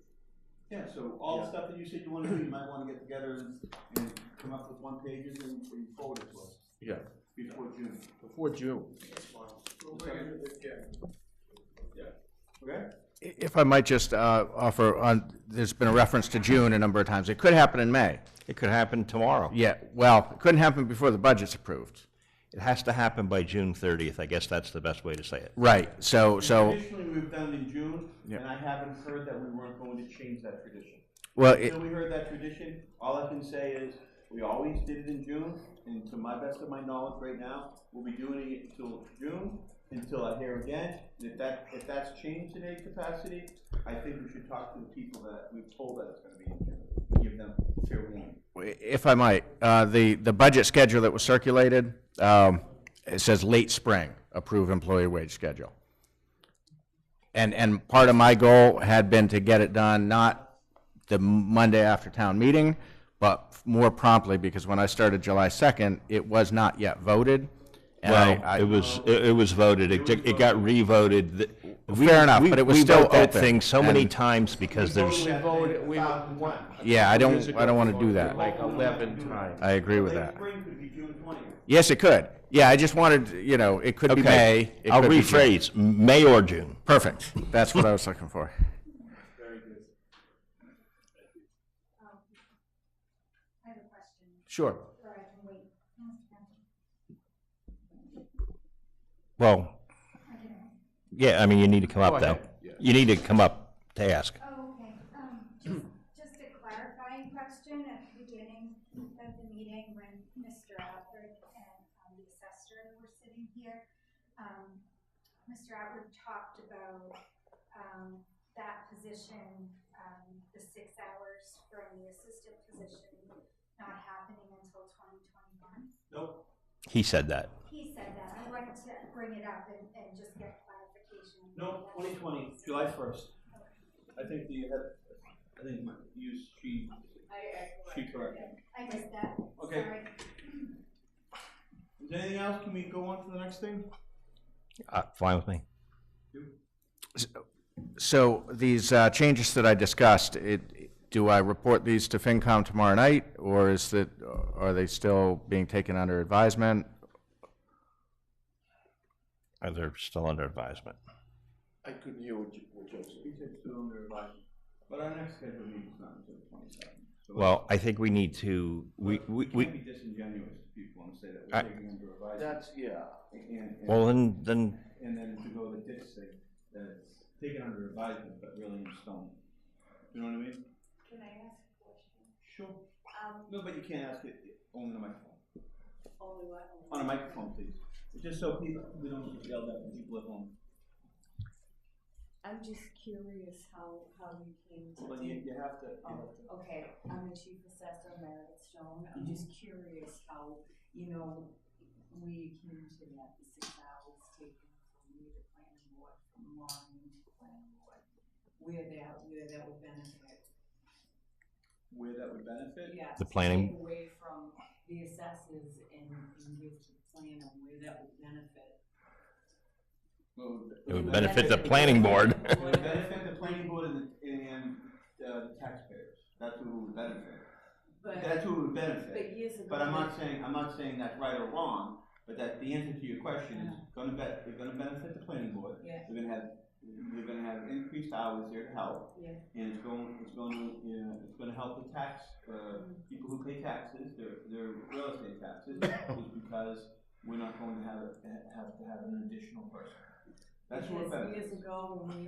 Speaker 1: Yeah, so all the stuff that you said you want to do, you might want to get together and come up with one pages and forward it to us.
Speaker 6: Yeah.
Speaker 1: Before June.
Speaker 6: Before June.
Speaker 1: Okay?
Speaker 3: If I might just offer, there's been a reference to June a number of times. It could happen in May.
Speaker 2: It could happen tomorrow.
Speaker 3: Yeah, well, it couldn't happen before the budget's approved.
Speaker 2: It has to happen by June 30th. I guess that's the best way to say it.
Speaker 3: Right, so,
Speaker 1: Traditionally, we've done in June,
Speaker 3: Yeah.
Speaker 1: and I haven't heard that we weren't going to change that tradition.
Speaker 3: well,
Speaker 1: Until we heard that tradition, all I can say is, we always did it in June, and to my best of my knowledge right now, we'll be doing it until June, until I hear again. And if that's changed in any capacity, I think we should talk to the people that we've told that it's gonna be in June, give them fair warning.
Speaker 3: if I might, the budget schedule that was circulated, it says late spring, approve employee wage schedule. And part of my goal had been to get it done, not the Monday after town meeting, but more promptly, because when I started July 2nd, it was not yet voted. And
Speaker 2: Well, it was voted, it got re-voted.
Speaker 3: Fair enough, but it was still
Speaker 2: We vote that
Speaker 3: open,
Speaker 2: thing so many
Speaker 3: and-
Speaker 2: times because there's,
Speaker 3: Yeah, I don't want to do that.
Speaker 6: Like 11 times.
Speaker 3: I agree with
Speaker 1: Late
Speaker 3: that.
Speaker 1: spring could be June 20th.
Speaker 3: Yes, it could. Yeah, I just wanted, it could be May.
Speaker 2: okay,
Speaker 3: it
Speaker 2: I'll
Speaker 3: could be June.
Speaker 2: rephrase, May or June.
Speaker 3: Perfect. That's what I was looking for.
Speaker 1: Very good.
Speaker 14: I have a question,
Speaker 3: Sure.
Speaker 14: or I can wait.
Speaker 2: Well,
Speaker 14: I can ask.
Speaker 2: yeah, I mean, you need to come
Speaker 6: Go
Speaker 2: up, though.
Speaker 6: ahead, yeah.
Speaker 2: You need to come up to ask.
Speaker 14: Oh, okay. Just a clarifying question at the beginning of the meeting when Mr. Atwood and the assessor were sitting here. Mr. Atwood talked about that position, the 6 hours from the assistant position not happening until 2021.
Speaker 1: Nope.
Speaker 2: He said that.
Speaker 14: He said that. I wanted to bring it up and just get clarification.
Speaker 1: No, 2020, July 1st. I think she corrected.
Speaker 14: I missed that.
Speaker 1: Okay.
Speaker 14: Sorry.
Speaker 1: Is there anything else? Can we go on to the next thing?
Speaker 2: Fine with me.
Speaker 3: So these changes that I discussed, do I report these to FinCom tomorrow night, or are they still being taken under advisement?
Speaker 2: They're still under advisement.
Speaker 6: I couldn't hear what Joe said.
Speaker 1: He said still under advisement. But our next scheduled meeting is not until the 27th. So
Speaker 2: Well, I think we need to,
Speaker 1: we can't be disingenuous to people and say that we're taking under advisement.
Speaker 6: That's, yeah.
Speaker 2: well, then,
Speaker 1: And then to go to Dick's thing, that it's taken under advisement, but really in stone. You know what I mean?
Speaker 7: Can I ask a question?
Speaker 1: Sure. No, but you can't ask it only on the microphone.
Speaker 7: Only what?
Speaker 1: On a microphone, please. Just so we don't get yelled at from people at home.
Speaker 7: I'm just curious how you came to.
Speaker 1: Well, then you have to.
Speaker 7: Okay, I'm the chief assessor, Meredith Stone. I'm just curious how, we came to that, the 6 hours taken from either planning board, from morning to planning board, where that would benefit.
Speaker 1: Where that would benefit?
Speaker 7: Yeah.
Speaker 2: The planning-
Speaker 7: Take away from the assessors and give to the planner, where that would benefit.
Speaker 2: It would benefit the planning board.
Speaker 1: It would benefit the planning board and the taxpayers. That's who it would benefit. That's who it would benefit.
Speaker 7: But years ago.
Speaker 1: But I'm not saying that's right or wrong, but that the answer to your question is they're gonna benefit the planning board.
Speaker 7: Yeah.
Speaker 1: They're gonna have increased hours there to help.
Speaker 7: Yeah.
Speaker 1: And it's gonna help the tax, people who pay taxes, their real estate taxes, is because we're not going to have to have an additional person. That's what it
Speaker 7: Because
Speaker 1: benefits.
Speaker 7: years ago, when we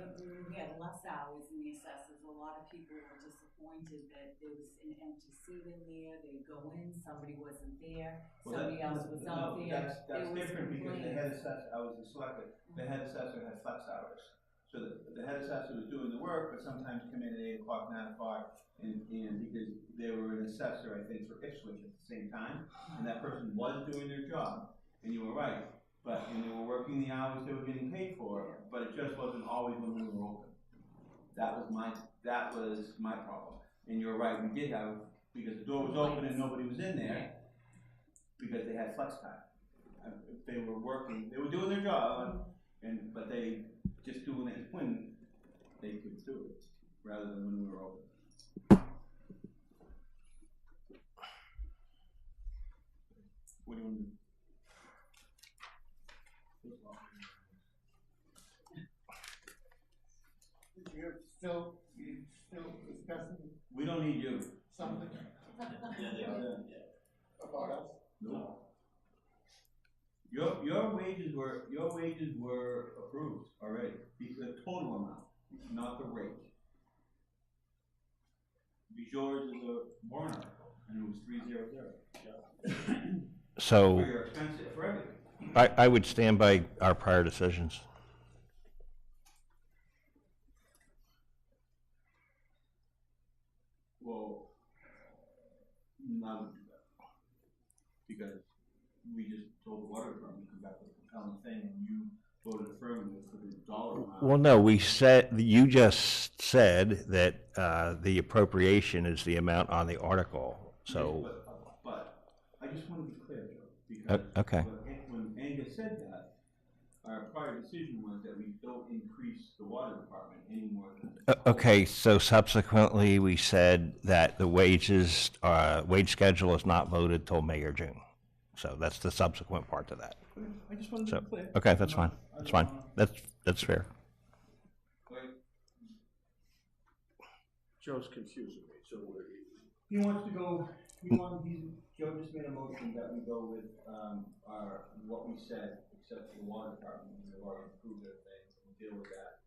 Speaker 7: had less hours in the assessors, a lot of people were disappointed that there was an empty seat in there. They'd go in, somebody wasn't there, somebody else was out there.
Speaker 1: That's different because the head assessor, I was the selectman, the head assessor had flex hours. So the head assessor was doing the work, but sometimes come in at 8 o'clock, 9 o'clock, and because they were an assessor, I think, for Ipswich at the same time, and that person was doing their job, and you were right. And they were working the hours they were getting paid for, but it just wasn't always when we were open. That was my problem. And you're right, we did have, because the door was open and nobody was in there, because they had flex time. They were working, they were doing their job, but they just doing it when they could do it, rather than when we were open. What do you want to do?
Speaker 8: You're still discussing
Speaker 1: We don't need you.
Speaker 8: something about us?
Speaker 1: No. Your wages were approved already, the total amount, not the rate. Yours is a warrant article, and it was 300.
Speaker 2: So
Speaker 1: For your expenses, for everything.
Speaker 2: I would stand by our prior decisions.
Speaker 1: Well, not would do that. Because we just told the water department to come back with a compelling thing, and you voted affirmative for the dollar amount.
Speaker 2: Well, no, you just said that the appropriation is the amount on the article, so.
Speaker 1: Yes, but I just want to be clear, Joe, because
Speaker 2: Okay.
Speaker 1: when Angus said that, our prior decision was that we don't increase the water department any more than.
Speaker 2: Okay, so subsequently, we said that the wage schedule is not voted till May or June. So that's the subsequent part to that.
Speaker 1: I just wanted to be clear.
Speaker 2: Okay, that's fine, that's fine, that's fair.
Speaker 6: Joe's confusing me, so
Speaker 1: He wants to go, Joe just made a motion that we go with, what we said, except for the water department, we've already approved their thing, we'll deal with that,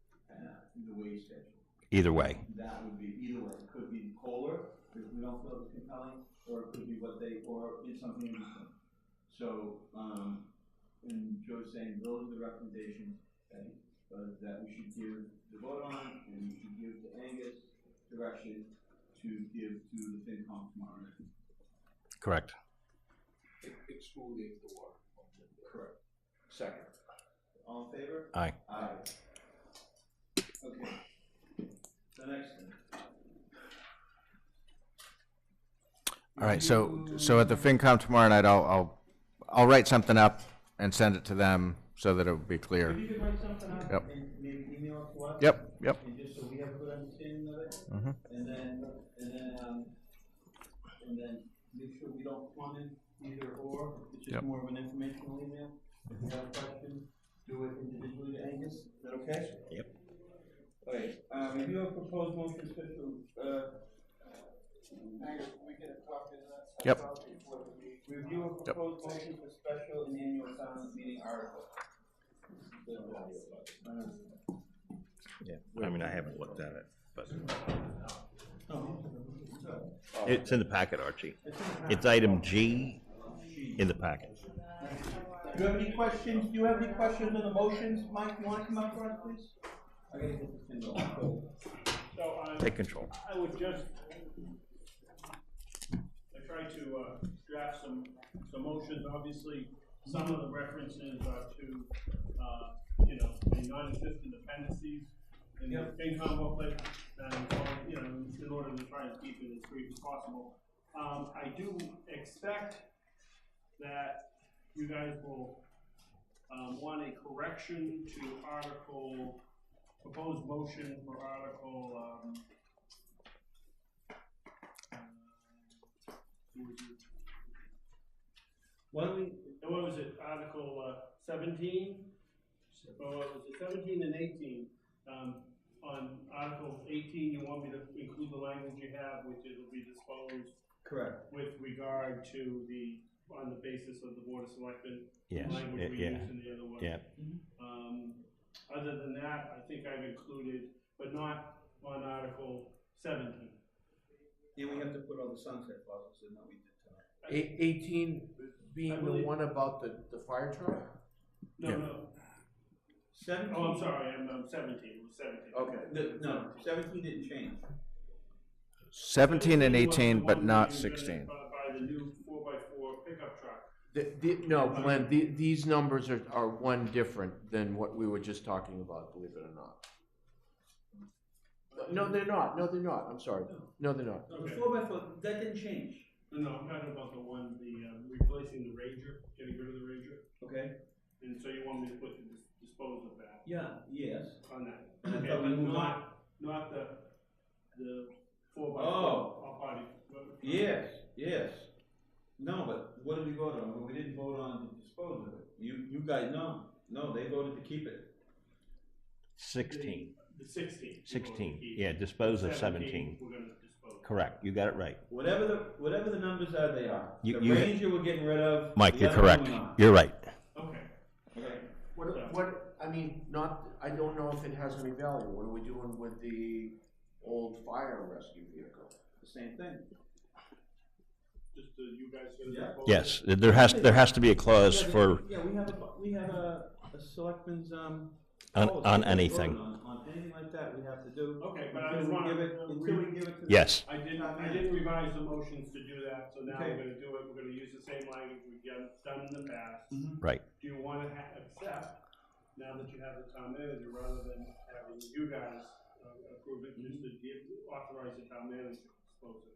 Speaker 1: the wage schedule.
Speaker 2: Either way.
Speaker 1: That would be, either way, it could be COLA, if we don't feel it's compelling, or it could be or it's something in between. So, and Joe's saying those are the recommendations that we should give the vote on, and we should give to Angus direction to give to the FinCom tomorrow night.
Speaker 2: Correct.
Speaker 6: excluding the water.
Speaker 1: Correct.
Speaker 6: Second.
Speaker 1: All in favor?
Speaker 2: Aye.
Speaker 1: Aye. Okay. The next thing.
Speaker 3: All right, so at the FinCom tomorrow night, I'll write something up and send it to them so that it will be clear.
Speaker 1: If you could write something up
Speaker 3: Yep.
Speaker 1: and maybe email it to us.
Speaker 3: Yep.
Speaker 1: And just so we have a good understanding of it.
Speaker 3: Mhm.
Speaker 1: And then make sure we don't plumb in either or. It's just
Speaker 3: Yep.
Speaker 1: more of an informational email. If you have questions, do it individually to Angus. Is that okay?
Speaker 2: Yep.
Speaker 1: All right, review of proposed motion special,
Speaker 8: Angus, can we get a copy of that?
Speaker 3: Yep.
Speaker 8: Before the meeting?
Speaker 1: review of proposed motion for special and annual town meeting article.
Speaker 2: Yeah, I mean, I haven't looked at it, but
Speaker 1: Oh.
Speaker 2: it's in the packet, Archie. It's item G in the packet.
Speaker 1: Do you have any questions? Do you have any questions on the motions? Mike, you want to come up front, please? I gotta get this thing going.
Speaker 4: So,
Speaker 2: Take control.
Speaker 4: I would just, I tried to draft some motions. Obviously, some of the references are to, a non-existent appendices in the FinCom booklet, and, in order to try and keep it as brief as possible. I do expect that you guys will want a correction to proposed motion for Article, what was it, Article 17? Or was it 17 and 18? On Article 18, you want me to include the language you have, which it will be disposed.
Speaker 1: Correct.
Speaker 4: With regard to on the basis of the Board of Selectmen.
Speaker 2: Yes,
Speaker 4: Language we
Speaker 2: yeah,
Speaker 4: use in the other one.
Speaker 2: yeah.
Speaker 4: Other than that, I think I've included, but not on Article 17.
Speaker 1: And we have to put all the sunset clauses in that we did tonight.
Speaker 6: 18 being the one about the fire truck?
Speaker 4: No.
Speaker 1: 17.
Speaker 4: Oh, I'm sorry, I'm 17, it was 17.
Speaker 6: Okay.
Speaker 1: No, 17 didn't change.
Speaker 3: 17 and 18,
Speaker 4: was
Speaker 3: but
Speaker 4: the
Speaker 3: not
Speaker 4: one
Speaker 3: 16.
Speaker 4: By the new 4x4 pickup truck.
Speaker 6: No, Glenn, these numbers are one different than what we were just talking about, believe it or not. No, they're not. No, they're not. I'm sorry. No, they're not.
Speaker 1: The 4x4, that didn't change.
Speaker 4: No, I'm talking about the one, replacing the Ranger, getting rid of the Ranger.
Speaker 1: Okay.
Speaker 4: And so you want me to put the dispose of that?
Speaker 1: Yeah, yes.
Speaker 4: On that.
Speaker 1: And I
Speaker 4: Okay,
Speaker 1: thought we
Speaker 4: but
Speaker 1: moved on.
Speaker 4: not the 4x4.
Speaker 1: Oh.
Speaker 4: Body.
Speaker 1: Yes. No, but what did we vote on? Well, we didn't vote on to dispose of it. You guys, no, they voted to keep it.
Speaker 2: 16.
Speaker 4: The 16.
Speaker 2: 16, yeah, dispose of 17.
Speaker 4: We're gonna dispose.
Speaker 2: Correct, you got it right.
Speaker 1: Whatever the numbers are, they are.
Speaker 2: You-
Speaker 1: The
Speaker 2: you-
Speaker 1: Ranger we're getting rid of.
Speaker 2: Mike,
Speaker 1: the
Speaker 2: you're
Speaker 1: other
Speaker 2: correct.
Speaker 1: one we're not.
Speaker 2: You're right.
Speaker 4: Okay.
Speaker 1: Okay.
Speaker 6: I don't know if it has any value. What are we doing with the old fire rescue vehicle?
Speaker 1: The same thing.
Speaker 4: Just you guys gonna
Speaker 1: Yeah.
Speaker 4: dispose?
Speaker 2: Yes, there has to be a clause for,
Speaker 1: Yeah, we have a selectmen's,
Speaker 2: on
Speaker 1: policy that we
Speaker 2: anything.
Speaker 1: voted on anything like that, we have to do.
Speaker 4: Okay, but I
Speaker 1: Until
Speaker 4: just
Speaker 1: we
Speaker 4: want
Speaker 1: give it, until we give it to.
Speaker 2: Yes.
Speaker 4: I didn't revise the motions to do that, so now
Speaker 1: Okay.
Speaker 4: we're gonna do it, we're gonna use the same language we've done in the past.
Speaker 2: Right.
Speaker 4: Do you wanna accept, now that you have the town manager, rather than having you guys approve it, just to authorize the town manager to dispose of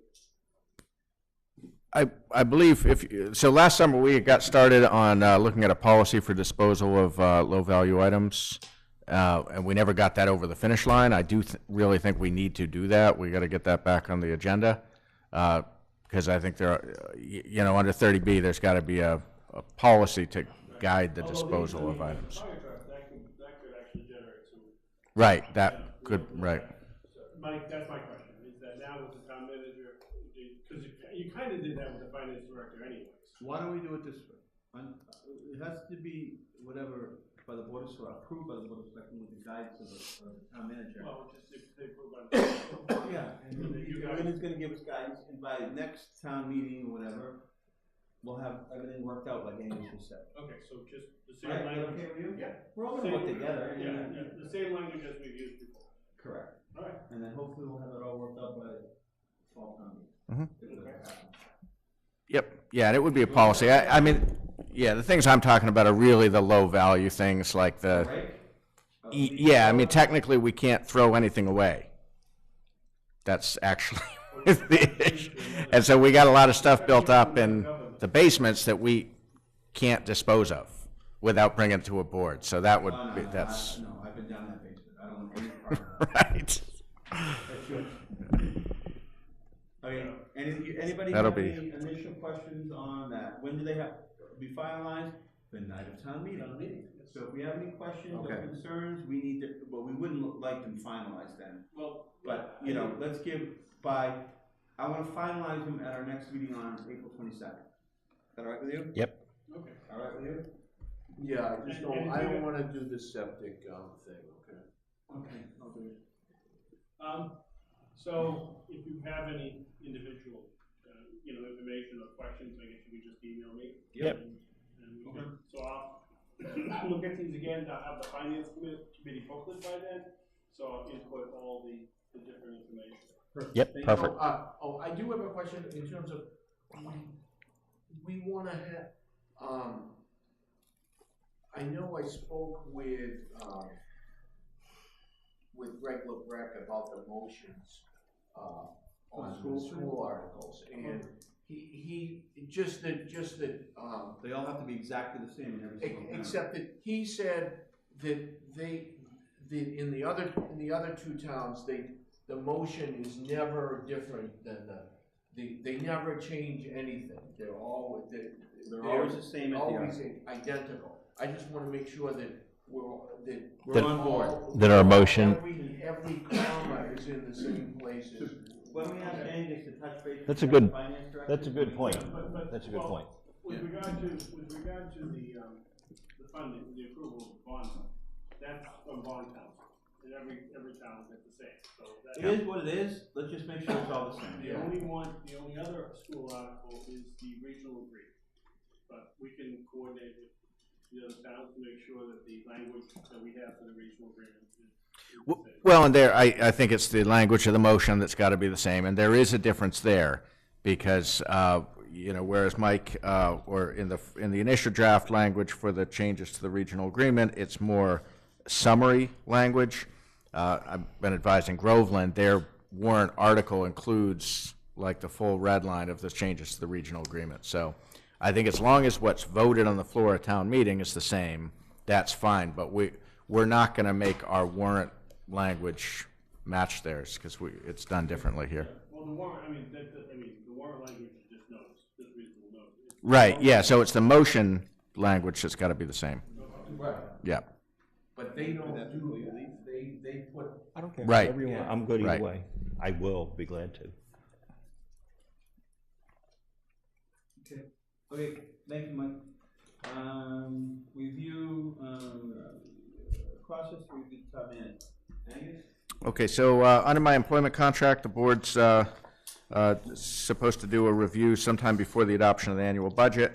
Speaker 4: it?
Speaker 3: I believe so last summer we got started on looking at a policy for disposal of low-value items, and we never got that over the finish line. I do really think we need to do that. We got to get that back on the agenda, because I think there are, under 30B, there's got to be a policy to guide the disposal of items.
Speaker 4: Fire truck, that could actually generate some.
Speaker 3: Right, that could, right.
Speaker 4: Mike, that's my question, is that now with the town manager, because you kind of did that with the finance director anyways.
Speaker 1: Why don't we do it this way? It has to be whatever by the board of approved by the board of selectmen with the guidance of the town manager.
Speaker 4: Well, just if they approve on.
Speaker 1: Yeah, and he's gonna give us guidance, and by next town meeting or whatever, we'll have everything worked out like Angus just said.
Speaker 4: Okay, so just the same
Speaker 1: Right,
Speaker 4: language.
Speaker 1: okay with you?
Speaker 4: Yeah.
Speaker 1: We're all gonna work together. and
Speaker 4: Yeah,
Speaker 1: then-
Speaker 4: the same language as we've used before.
Speaker 1: Correct.
Speaker 4: All right.
Speaker 1: And then hopefully we'll have it all worked out by fall town meeting.
Speaker 3: Mhm.
Speaker 1: If it happens.
Speaker 3: Yep, yeah, and it would be a policy. I mean, yeah, the things I'm talking about are really the low-value things like the,
Speaker 1: Right?
Speaker 3: yeah, I mean, technically, we can't throw anything away. That's actually the issue. And so we got a lot of stuff built up in the basements that we can't dispose of without bringing it to a board. So that would be, that's,
Speaker 1: No, I've been down that basement, I don't want any part of that.
Speaker 3: right.
Speaker 1: That's yours. Okay, anybody
Speaker 3: That'll
Speaker 1: have
Speaker 3: be-
Speaker 1: any initial questions on that? When do they have, be finalized? The night of town meeting. So if we have any questions or
Speaker 3: Okay.
Speaker 1: concerns, we need to, well, we wouldn't like them finalized then.
Speaker 4: Well,
Speaker 1: But, let's give I wanna finalize them at our next meeting on April 22nd. Is that all right with you?
Speaker 2: Yep.
Speaker 4: okay.
Speaker 1: All right with you?
Speaker 6: Yeah, I don't wanna do the septic, thing, okay?
Speaker 1: Okay, I'll do it.
Speaker 4: So if you have any individual, information or questions, I guess you could just email me.
Speaker 2: Yep.
Speaker 4: And we can, so I'll look at these again, I'll have the finance committee booklet by then, so I'll input all the different information.
Speaker 2: Yep,
Speaker 1: Thank you.
Speaker 2: perfect.
Speaker 6: I do have a question in terms of, we wanna have, I know I spoke with Greg LeBrecq about the motions, on the school articles, and he, just that,
Speaker 1: They all have to be exactly the same in every single town.
Speaker 6: except that he said that in the other two towns, the motion is never different than they never change anything. They're always
Speaker 1: the same at the
Speaker 6: always identical. I just wanna make sure that
Speaker 1: we're on board.
Speaker 2: That our motion,
Speaker 6: every comma is in the same places.
Speaker 1: When we ask Angus to touch base.
Speaker 2: that's a
Speaker 1: with
Speaker 2: good,
Speaker 1: the finance director,
Speaker 2: that's a good point.
Speaker 17: But,
Speaker 2: That's a good point.
Speaker 17: With regard to the funding, the approval of bond, that's from bond council, and every town is the same, so that.
Speaker 1: It is what it is, let's just make sure it's all the same.
Speaker 17: The only other school article is the regional agreement, but we can coordinate with the other towns to make sure that the language that we have for the regional agreement is the same.
Speaker 3: Well, and there, I think it's the language of the motion that's got to be the same, and there is a difference there, because, you know, whereas Mike, or in the initial draft language for the changes to the regional agreement, it's more summary language. I've been advising Groveland, their warrant article includes like the full red line of the changes to the regional agreement. So I think as long as what's voted on the floor of town meeting is the same, that's fine, but we're not going to make our warrant language match theirs, because it's done differently here.
Speaker 17: Well, the warrant, the warrant language is just notes, just reasonable notes.
Speaker 3: Right, yeah, so it's the motion language that's got to be the same.
Speaker 6: Right.
Speaker 3: Yeah.
Speaker 6: But they don't do that. They put.
Speaker 2: I don't care.
Speaker 3: Right.
Speaker 2: Everyone, I'm good either
Speaker 3: Right.
Speaker 2: way. I will be glad to.
Speaker 1: Okay, thank you, Mike. Review, process to review top minute. Angus?
Speaker 3: Okay, so under my employment contract, the board's supposed to do a review sometime before the adoption of the annual budget.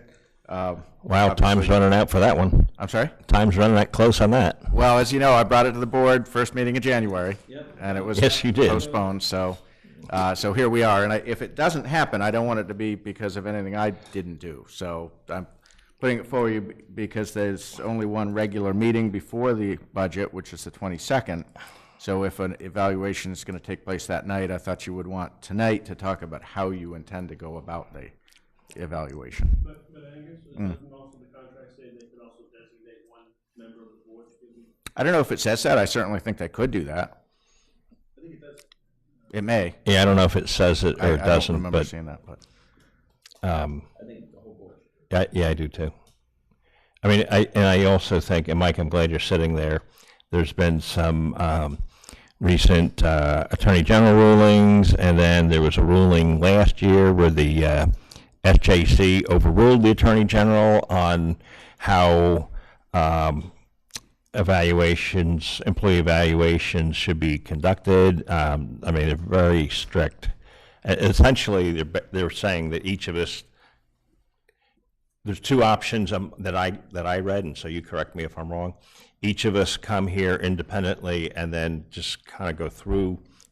Speaker 2: Wow, time's running out for that one.
Speaker 3: I'm sorry?
Speaker 2: Time's running out close on that.
Speaker 3: Well, as you know, I brought it to the board first meeting in January.
Speaker 1: Yep.
Speaker 3: And it was
Speaker 2: Yes, you did.
Speaker 3: postponed, so here we are. And if it doesn't happen, I don't want it to be because of anything I didn't do. So I'm putting it forward you because there's only one regular meeting before the budget, which is the 22nd. So if an evaluation is going to take place that night, I thought you would want tonight to talk about how you intend to go about the evaluation.
Speaker 17: But Angus, doesn't also the contract say they could also designate one member of the board to be?
Speaker 3: I don't know if it says that. I certainly think they could do that.
Speaker 17: I think it does.
Speaker 3: It may.
Speaker 2: Yeah, I don't know if it says it or it
Speaker 3: I
Speaker 2: doesn't,
Speaker 3: don't remember
Speaker 2: but
Speaker 3: seeing that, but.
Speaker 1: I think the whole board.
Speaker 2: yeah, I do too. I mean, I also think, and Mike, I'm glad you're sitting there. There's been some recent Attorney General rulings, and then there was a ruling last year where the SJC overruled the Attorney General on how employee evaluations should be conducted. I mean, they're very strict. Essentially, they're saying that each of us, there's two options that I read, and so you correct me if I'm wrong. Each of us come here independently and then just kind of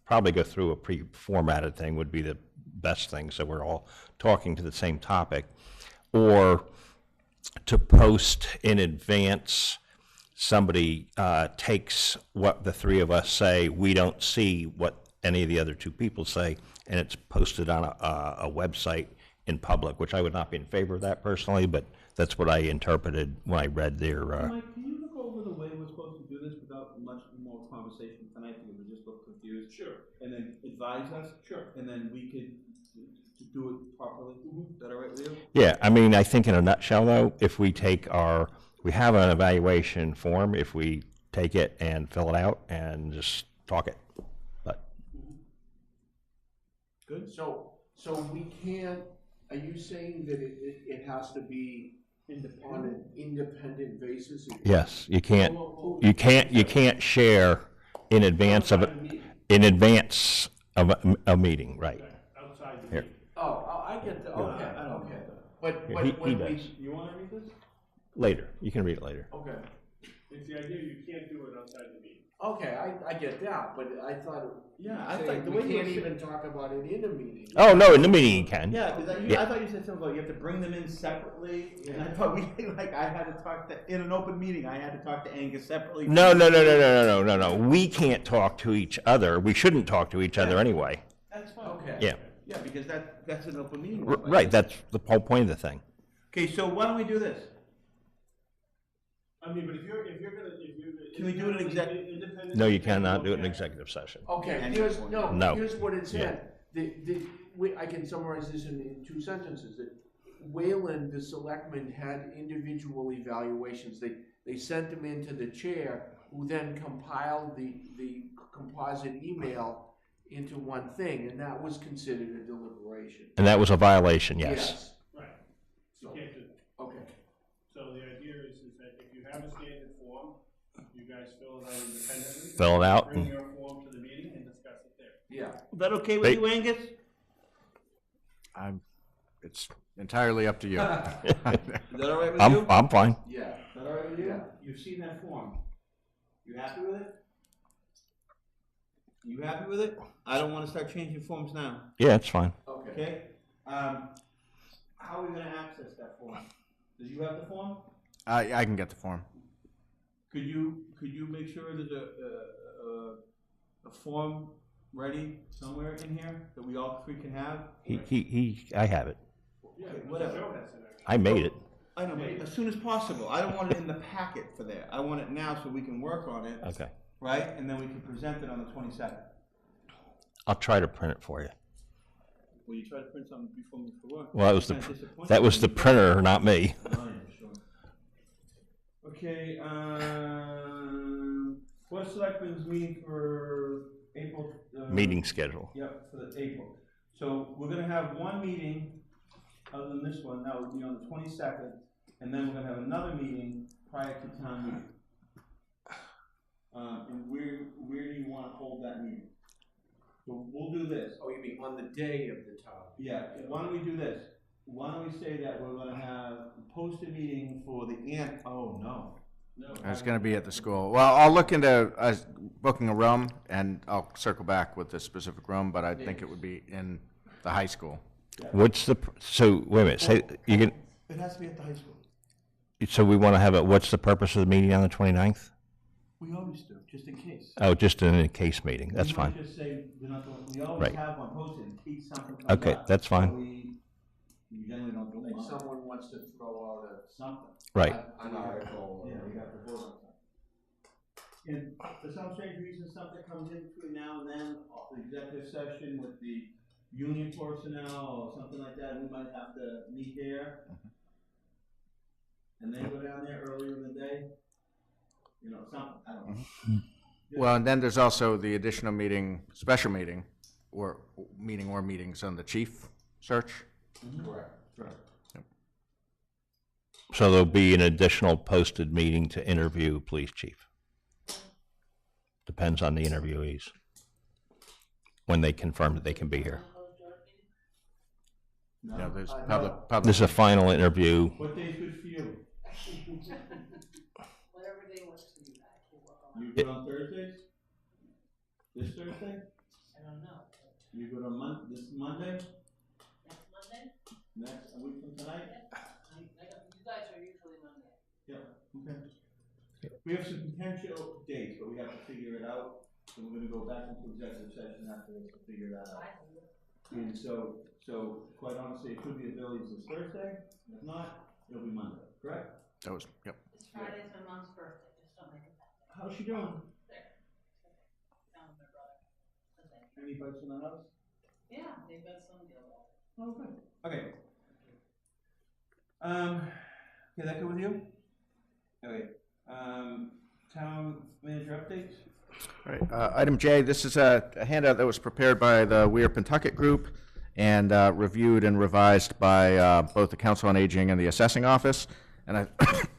Speaker 2: probably go through a pre-formatted thing would be the best thing, so we're all talking to the same topic. Or to post in advance, somebody takes what the three of us say, we don't see what any of the other two people say, and it's posted on a website in public, which I would not be in favor of that personally, but that's what I interpreted when I read their.
Speaker 1: Mike, can you look over the way we're supposed to do this without much more conversation tonight, because we just look confused? Sure. And then advise us? Sure. And then we could do it properly? Is that all right with you?
Speaker 2: Yeah, I mean, I think in a nutshell though, if we we have an evaluation form, if we take it and fill it out and just talk it. But.
Speaker 6: Good. So we can't, are you saying that it has to be on an independent basis?
Speaker 2: Yes, you can't share in advance of a meeting, right?
Speaker 17: Outside the
Speaker 2: Here.
Speaker 17: meeting.
Speaker 6: Oh, I get that, okay, okay. But
Speaker 2: He
Speaker 6: when
Speaker 2: does.
Speaker 1: You want to read this?
Speaker 2: Later, you can read it later.
Speaker 6: Okay.
Speaker 17: It's the idea you can't do it outside the meeting.
Speaker 6: Okay, I get that, but I thought.
Speaker 1: Yeah, I
Speaker 6: saying
Speaker 1: thought the
Speaker 6: we
Speaker 1: way you
Speaker 6: can't
Speaker 1: were
Speaker 6: even talk about it in a meeting.
Speaker 2: Oh, no, in the meeting you can.
Speaker 1: Yeah, because
Speaker 2: Yeah.
Speaker 1: I thought you said something about you have to bring them in separately, and I thought like, I had to talk to, in an open meeting, I had to talk to Angus separately.
Speaker 2: No. We can't talk to each other. We shouldn't talk to each other anyway.
Speaker 1: That's fine.
Speaker 6: Okay.
Speaker 2: Yeah.
Speaker 1: Yeah, because that's an open meeting.
Speaker 2: Right, that's the whole point of the thing.
Speaker 1: Okay, so why don't we do this?
Speaker 17: I mean, but if you're gonna.
Speaker 1: Can we do it in
Speaker 2: No, you cannot do it in executive session.
Speaker 6: Okay,
Speaker 2: No.
Speaker 6: here's what it
Speaker 2: Yeah.
Speaker 6: said. I can summarize this in 2 sentences, that Wayland, the selectmen, had individual evaluations. They sent them into the chair, who then compiled the composite email into one thing, and that was considered a deliberation.
Speaker 2: And that was a violation, yes.
Speaker 17: Right. You
Speaker 6: So,
Speaker 17: can't do that.
Speaker 6: okay.
Speaker 17: So the idea is that if you have a standard form, you guys fill it out independently.
Speaker 2: Fill it out
Speaker 17: Bring
Speaker 2: and-
Speaker 17: your form to the meeting and discuss it there.
Speaker 6: Yeah.
Speaker 1: Is that okay with you, Angus?
Speaker 3: It's entirely up to you.
Speaker 1: Is that all right with you?
Speaker 2: I'm fine.
Speaker 6: Yeah.
Speaker 1: Is that all right with you?
Speaker 6: Yeah.
Speaker 1: You've seen that form. You happy with it? You happy with it? I don't wanna start changing forms now,
Speaker 2: Yeah, it's fine.
Speaker 6: Okay.
Speaker 1: okay? How are we gonna access that form? Do you have the form?
Speaker 3: I can get the form.
Speaker 1: Could you make sure there's a form ready somewhere in here that we all three can have?
Speaker 2: I have it.
Speaker 1: Okay, whatever.
Speaker 2: I made it.
Speaker 1: I know, but as soon as possible. I don't want it in the packet for that. I want it now so we can work on it,
Speaker 2: Okay.
Speaker 1: right? And then we can present it on the 22nd.
Speaker 2: I'll try to print it for you.
Speaker 1: Will you try to print something before me for work?
Speaker 2: Well, that was
Speaker 1: Kinda disappointed.
Speaker 2: that was the printer, not me.
Speaker 1: Oh, yeah, sure. Okay, Board of Selectmen's meeting for April.
Speaker 2: Meeting schedule.
Speaker 1: Yep, for the April. So we're gonna have one meeting, other than this one, that will be on the 22nd, and then we're gonna have another meeting prior to town meeting. And where do you wanna hold that meeting? So we'll do this.
Speaker 6: Oh, you mean on the day of the town?
Speaker 1: Yeah, why don't we do this? Why don't we say that we're gonna have a posted meeting for the oh, no.
Speaker 3: It's going to be at the school. Well, I'll look into booking a room, and I'll circle back with the specific room, but I think it would be in the high school.
Speaker 2: What's the so wait a minute. Say you can.
Speaker 1: It has to be at the high school.
Speaker 2: So we want to have it. What's the purpose of the meeting on the 29th?
Speaker 1: We always do, just in case.
Speaker 2: Oh, just in a case meeting. That's
Speaker 1: We
Speaker 2: fine.
Speaker 1: might just say, we're not doing, we always
Speaker 2: Right.
Speaker 1: have one posted in case something comes up.
Speaker 2: Okay, that's fine.
Speaker 1: So we generally don't do
Speaker 6: Like
Speaker 1: one.
Speaker 6: someone wants to throw out
Speaker 1: Something.
Speaker 2: Right.
Speaker 6: an article.
Speaker 1: Yeah, we have to vote on something. And for some strange reason, something comes in between now and then, the executive session with the union personnel or something like that, we might have to meet there. And then go down there earlier in the day. You know, something, I don't know.
Speaker 3: Well, and then there's also the additional meeting, special meeting, or meetings on the chief search.
Speaker 6: Correct.
Speaker 2: So there'll be an additional posted meeting to interview police chief. Depends on the interviewees. When they confirm that they can be here.
Speaker 3: Yeah, there's
Speaker 1: No.
Speaker 3: public.
Speaker 2: This is a final interview.
Speaker 1: What day's good for you?
Speaker 11: Whatever day works for you guys, we'll work on
Speaker 1: You
Speaker 11: it.
Speaker 1: good on Thursdays? This Thursday?
Speaker 11: I don't know.
Speaker 1: You good on this Monday?
Speaker 11: Next Monday?
Speaker 1: Next, a week from tonight?
Speaker 11: You guys are usually Monday.
Speaker 1: Yeah, okay. We have some potential dates, but we have to figure it out, so we're gonna go back into executive session after this to figure that out. And so quite honestly, it could be as early as this Thursday, if not, it'll be Monday, correct?
Speaker 3: That was, yep.
Speaker 11: This Friday's my mom's birthday, just don't make it that day.
Speaker 1: How's she doing?
Speaker 11: There. Down with my brother. Okay.
Speaker 1: Any bites in the house?
Speaker 11: Yeah, they've got some deal about it.
Speaker 1: Oh, good. Okay. Okay, that good with you? Okay, town manager updates?
Speaker 3: All right, item J, this is a handout that was prepared by the Weir Pentucket Group and reviewed and revised by both the Council on Aging and the Assessing Office. And I,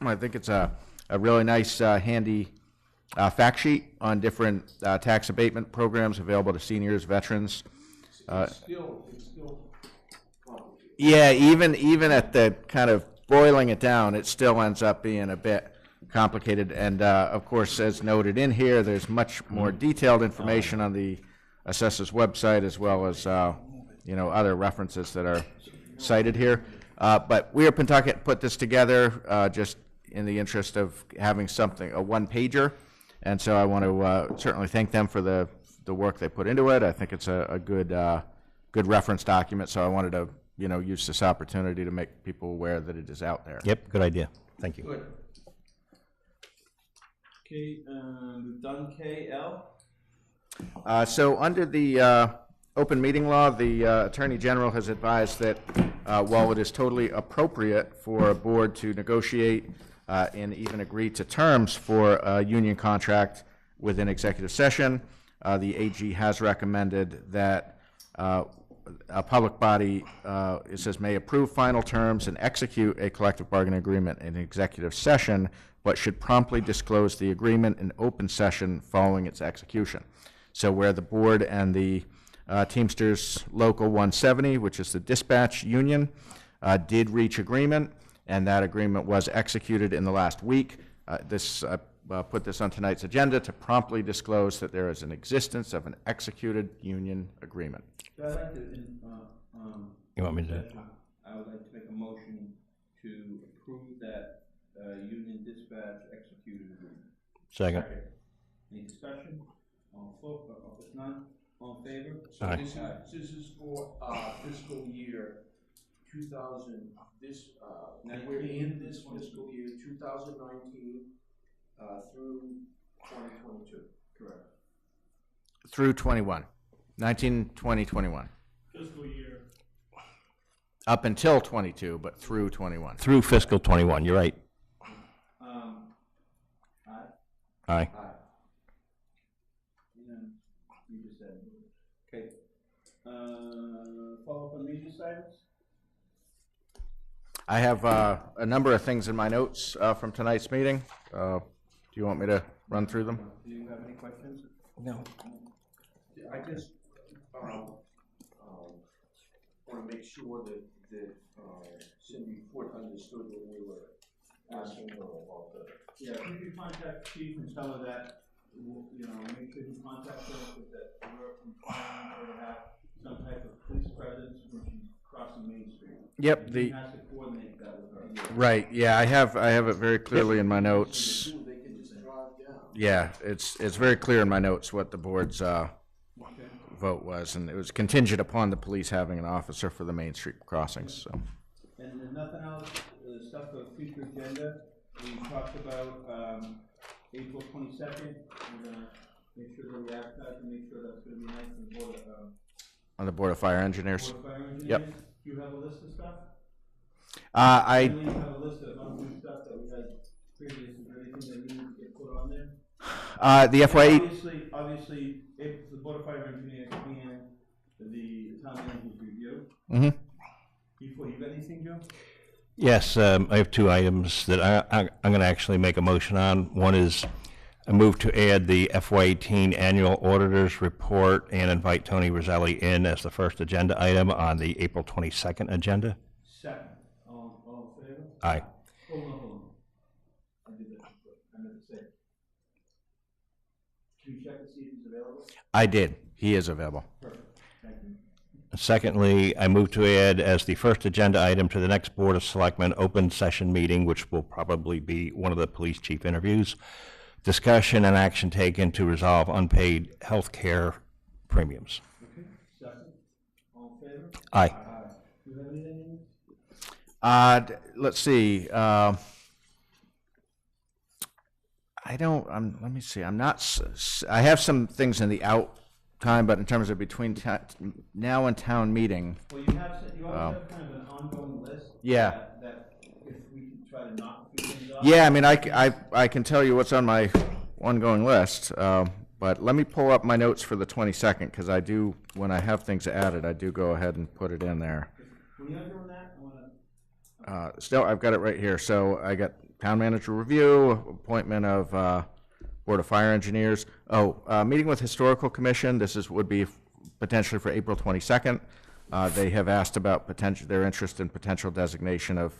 Speaker 3: I think it's a really nice, handy fact sheet on different tax abatement programs available to seniors, veterans.
Speaker 6: It's still complicated.
Speaker 3: Yeah, even at the kind of boiling it down, it still ends up being a bit complicated. And of course, as noted in here, there's much more detailed information on the assessor's website, as well as other references that are cited here. But we at Pentucket put this together just in the interest of having something, a one-pager. And so I want to certainly thank them for the work they put into it. I think it's a good reference document, so I wanted to use this opportunity to make people aware that it is out there.
Speaker 2: Yep, good idea. Thank you.
Speaker 1: Good. Okay, we've done KL.
Speaker 3: So under the open meeting law, the Attorney General has advised that while it is totally appropriate for a board to negotiate and even agree to terms for a union contract within executive session, the AG has recommended that a public body, it says, may approve final terms and execute a collective bargaining agreement in executive session, but should promptly disclose the agreement in open session following its execution. So where the board and the Teamsters Local 170, which is the dispatch union, did reach agreement, and that agreement was executed in the last week. Put this on tonight's agenda to promptly disclose that there is an existence of an executed union agreement.
Speaker 1: So I'd like to,
Speaker 2: You want me to?
Speaker 1: I would like to make a motion to approve that union dispatch executed agreement.
Speaker 2: Second.
Speaker 1: Any discussion? If none, all in favor?
Speaker 6: So
Speaker 2: Aye.
Speaker 6: this is for fiscal year 2000, we're in this fiscal year 2019 through 2022.
Speaker 1: Correct.
Speaker 3: Through 21. 19, 20, 21.
Speaker 17: Fiscal year.
Speaker 3: Up until 22, but through 21.
Speaker 2: Through fiscal 21, you're right.
Speaker 1: Aye.
Speaker 2: Aye.
Speaker 1: And you just said, okay. Follow up on media silence?
Speaker 3: I have a number of things in my notes from tonight's meeting. Do you want me to run through them?
Speaker 1: Do you have any questions?
Speaker 2: No.
Speaker 6: I just want to make sure that Cindy Fort understood when we were asking her about the.
Speaker 1: Yeah, if you could contact Chief and tell her that, make sure you contact her, because that we're requiring her to have some type of police presence when she's crossing Main Street.
Speaker 3: Yep.
Speaker 1: He has to coordinate that with her.
Speaker 3: Right. Yeah, I have it very clearly in my notes.
Speaker 6: They can just drive down.
Speaker 3: Yeah, it's very clear in my notes what the board's vote was, and it was contingent upon the police having an officer for the Main Street crossings. So.
Speaker 1: And there's nothing else, stuff for future agenda. We talked about April 22nd. We're gonna make sure that we advertise and make sure that's gonna be nice and board
Speaker 3: On the Board of Fire Engineers.
Speaker 1: Board of Fire Engineers.
Speaker 3: Yep.
Speaker 1: Do you have a list of stuff?
Speaker 3: I
Speaker 1: Do you have a list of unused stuff that we had previous? Is there anything that needs to get put on there?
Speaker 3: the FY.
Speaker 1: Obviously, if the Board of Fire Engineers and the town manager's review.
Speaker 3: Mm-hmm.
Speaker 1: Before, you got anything, Joe?
Speaker 2: Yes, I have two items that I'm going to actually make a motion on. One is I move to add the FY18 annual auditor's report and invite Tony Roselli in as the first agenda item on the April 22nd agenda.
Speaker 1: Second. All in favor?
Speaker 2: Aye.
Speaker 1: Hold on. I did that. I meant to say. Can you check to see if he's available?
Speaker 3: I did. He is available.
Speaker 1: Perfect. Thank you.
Speaker 2: Secondly, I move to add as the first agenda item to the next Board of Selectmen open session meeting, which will probably be one of the police chief interviews, discussion and action taken to resolve unpaid health care premiums.
Speaker 1: Okay. Second. All in favor?
Speaker 2: Aye.
Speaker 1: Do you have anything?
Speaker 3: Let's see. I don't. Let me see. I'm not. I have some things in the out time, but in terms of between now and town meeting.
Speaker 1: Well, you also have kind of an ongoing list.
Speaker 3: Yeah.
Speaker 1: That if we can try to knock a few things off.
Speaker 3: Yeah, I mean, I can tell you what's on my ongoing list, but let me pull up my notes for the 22nd, because I do, when I have things added, I do go ahead and put it in there.
Speaker 1: When you're doing that, I want to.
Speaker 3: Still, I've got it right here. So I got town manager review, appointment of Board of Fire Engineers. Meeting with Historical Commission. This would be potentially for April 22nd. They have asked about their interest in potential designation of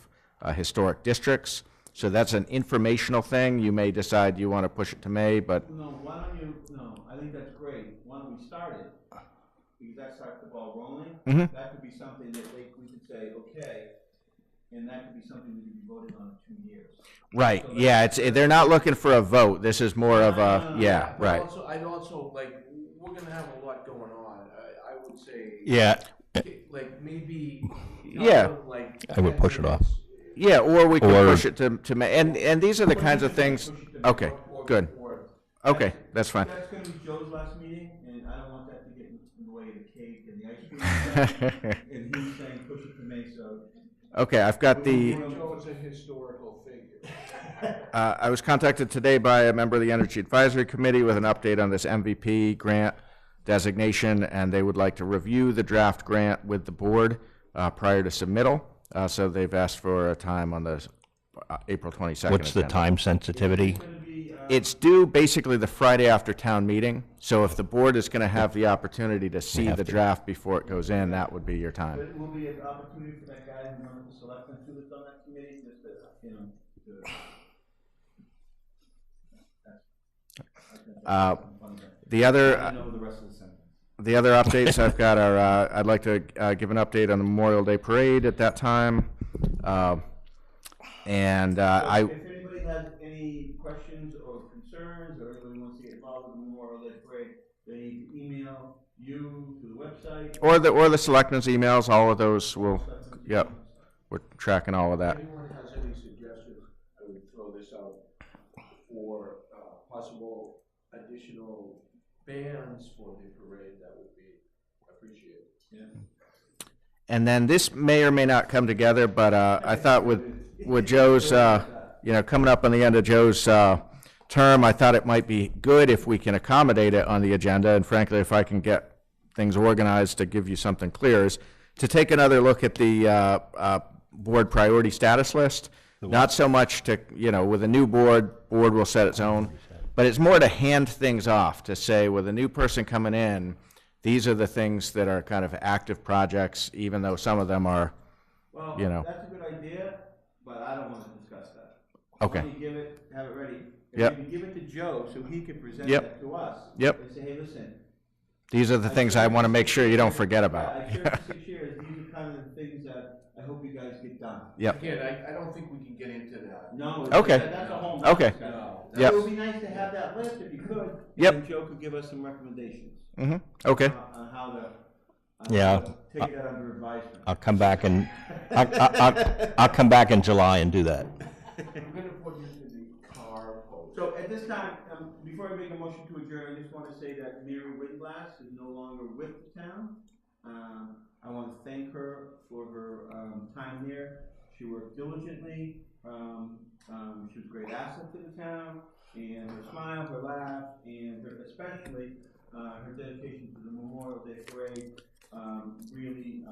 Speaker 3: historic districts. So that's an informational thing. You may decide you want to push it to May, but
Speaker 1: No, why don't you, no, I think that's great. Why don't we start it? Because that starts the ball rolling.
Speaker 3: Mhm.
Speaker 1: That could be something that we could say, okay, and that could be something we could be voting on in 2 years.
Speaker 3: right,
Speaker 1: So
Speaker 3: yeah,
Speaker 1: let's-
Speaker 3: they're not looking for a vote. This is more of a, yeah,
Speaker 6: But
Speaker 3: right.
Speaker 6: also, I'd also, like, we're gonna have a lot going on, I would say.
Speaker 2: Yeah.
Speaker 6: Like, maybe.
Speaker 3: Yeah.
Speaker 6: Like.
Speaker 2: I would push it off.
Speaker 3: Yeah, or we could
Speaker 2: Or-
Speaker 3: push it to May, and these are the kinds of things, okay, good. Okay, that's fine.
Speaker 1: That's gonna be Joe's last meeting, and I don't want that to get in the way of the cake and the ice cream. And he's saying push it to May, so.
Speaker 3: Okay, I've got the,
Speaker 6: Joe's a historical figure.
Speaker 3: I was contacted today by a member of the Energy Advisory Committee with an update on this MVP grant designation, and they would like to review the draft grant with the board prior to submittal. So they've asked for a time on the April 22nd.
Speaker 2: What's the
Speaker 3: agenda.
Speaker 2: time sensitivity?
Speaker 3: It's due basically the Friday after town meeting, so if the board is gonna have the opportunity to see
Speaker 2: have
Speaker 3: the
Speaker 2: to.
Speaker 3: draft before it goes in, that would be your
Speaker 1: But
Speaker 3: time.
Speaker 1: it will be an opportunity for that guy who runs the selectmen to that's on that committee, just to, you know, to.
Speaker 3: The other,
Speaker 1: I know the rest of the sentence.
Speaker 3: the other updates I've got are, I'd like to give an update on the Memorial Day Parade at that time. And
Speaker 1: So
Speaker 3: I,
Speaker 1: if anybody has any questions or concerns, or anybody wants to get involved with the Memorial Day Parade, they need to email you to the website.
Speaker 3: or the selectmen's emails, all of those will, yep, we're tracking all of that.
Speaker 6: If anyone has any suggestions, I would throw this out for possible additional bans for the parade, that would be appreciated.
Speaker 1: Yeah.
Speaker 3: And then this may or may not come together, but I thought with Joe's, coming up on the end of Joe's term, I thought it might be good if we can accommodate it on the agenda, and frankly, if I can get things organized to give you something clear, is to take another look at the board priority status list. Not so much to, with a new board will set its own, but it's more to hand things off, to say, with a new person coming in, these are the things that are kind of active projects, even though some of them are,
Speaker 1: Well, that's a good idea, but I don't want to discuss that.
Speaker 3: Okay.
Speaker 1: Why don't you have it ready, and
Speaker 3: Yep.
Speaker 1: maybe give it to Joe so he can present
Speaker 3: Yep.
Speaker 1: that to us.
Speaker 3: Yep.
Speaker 1: And say, hey, listen.
Speaker 3: these are the things I want to make sure you don't forget about.
Speaker 1: I shared for 6 years, these are kind of the things that I hope you guys get done.
Speaker 3: Yep.
Speaker 6: Again, I don't think we can get into that.
Speaker 1: No.
Speaker 3: Okay.
Speaker 1: That's a whole.
Speaker 3: Okay.
Speaker 1: discussion.
Speaker 3: Yep.
Speaker 1: It would be nice to have that list if you could.
Speaker 3: Yep.
Speaker 1: And Joe could give us some recommendations.
Speaker 3: Mm-hmm, okay.
Speaker 1: On how to.
Speaker 2: Yeah.
Speaker 1: Take it under advisement.
Speaker 2: I'll come back and, I'll come back in July and do that.
Speaker 6: I'm gonna put you into the car post.
Speaker 1: So at this time, before I make a motion to adjourn, I just want to say that Mary Winglass is no longer with the town. I want to thank her for her time here. She worked diligently. She was a great asset to the town, and her smile, her laugh, and especially her dedication to the Memorial Day Parade really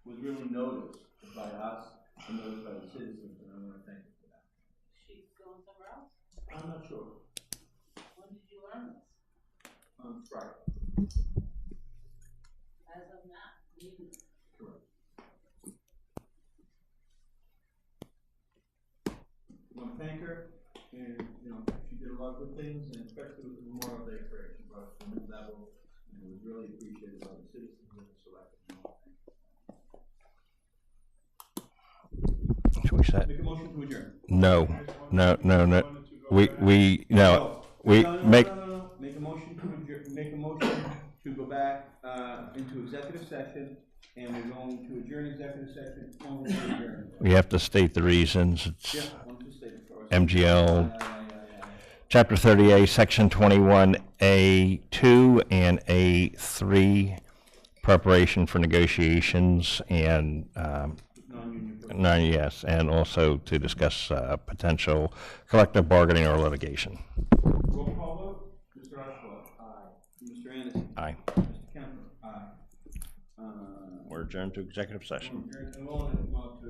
Speaker 1: was really noticed by us and noticed by the citizens, and I want to thank her for that.
Speaker 7: She's going somewhere else?
Speaker 1: I'm not sure.
Speaker 7: When did you learn this?
Speaker 1: Friday.
Speaker 7: As of now?
Speaker 1: Correct. I want to thank her, and, she did a lot of good things, and especially with the Memorial Day Parade, she brought us to a new level, and it was really appreciated by the citizens of the Selectmen.
Speaker 2: Should we set?
Speaker 1: Make a motion to adjourn.
Speaker 2: No. We make,
Speaker 1: No. Make a motion to adjourn, make a motion to go back, into executive session, and we're going to adjourn executive session, only to adjourn.
Speaker 2: we have to state the reasons.
Speaker 1: Yeah,
Speaker 2: It's
Speaker 1: one, two, state it for us.
Speaker 2: MGL, Chapter 30A, Section 21A2 and A3, preparation for negotiations and, yes, and also to discuss potential collective bargaining or litigation.
Speaker 1: Roll call vote, Mr. Oswald. Aye. Mr. Anderson.
Speaker 2: Aye.
Speaker 1: Mr. Kemper. Aye.
Speaker 2: We're adjourned to executive session.
Speaker 1: We're adjourned, and we'll move to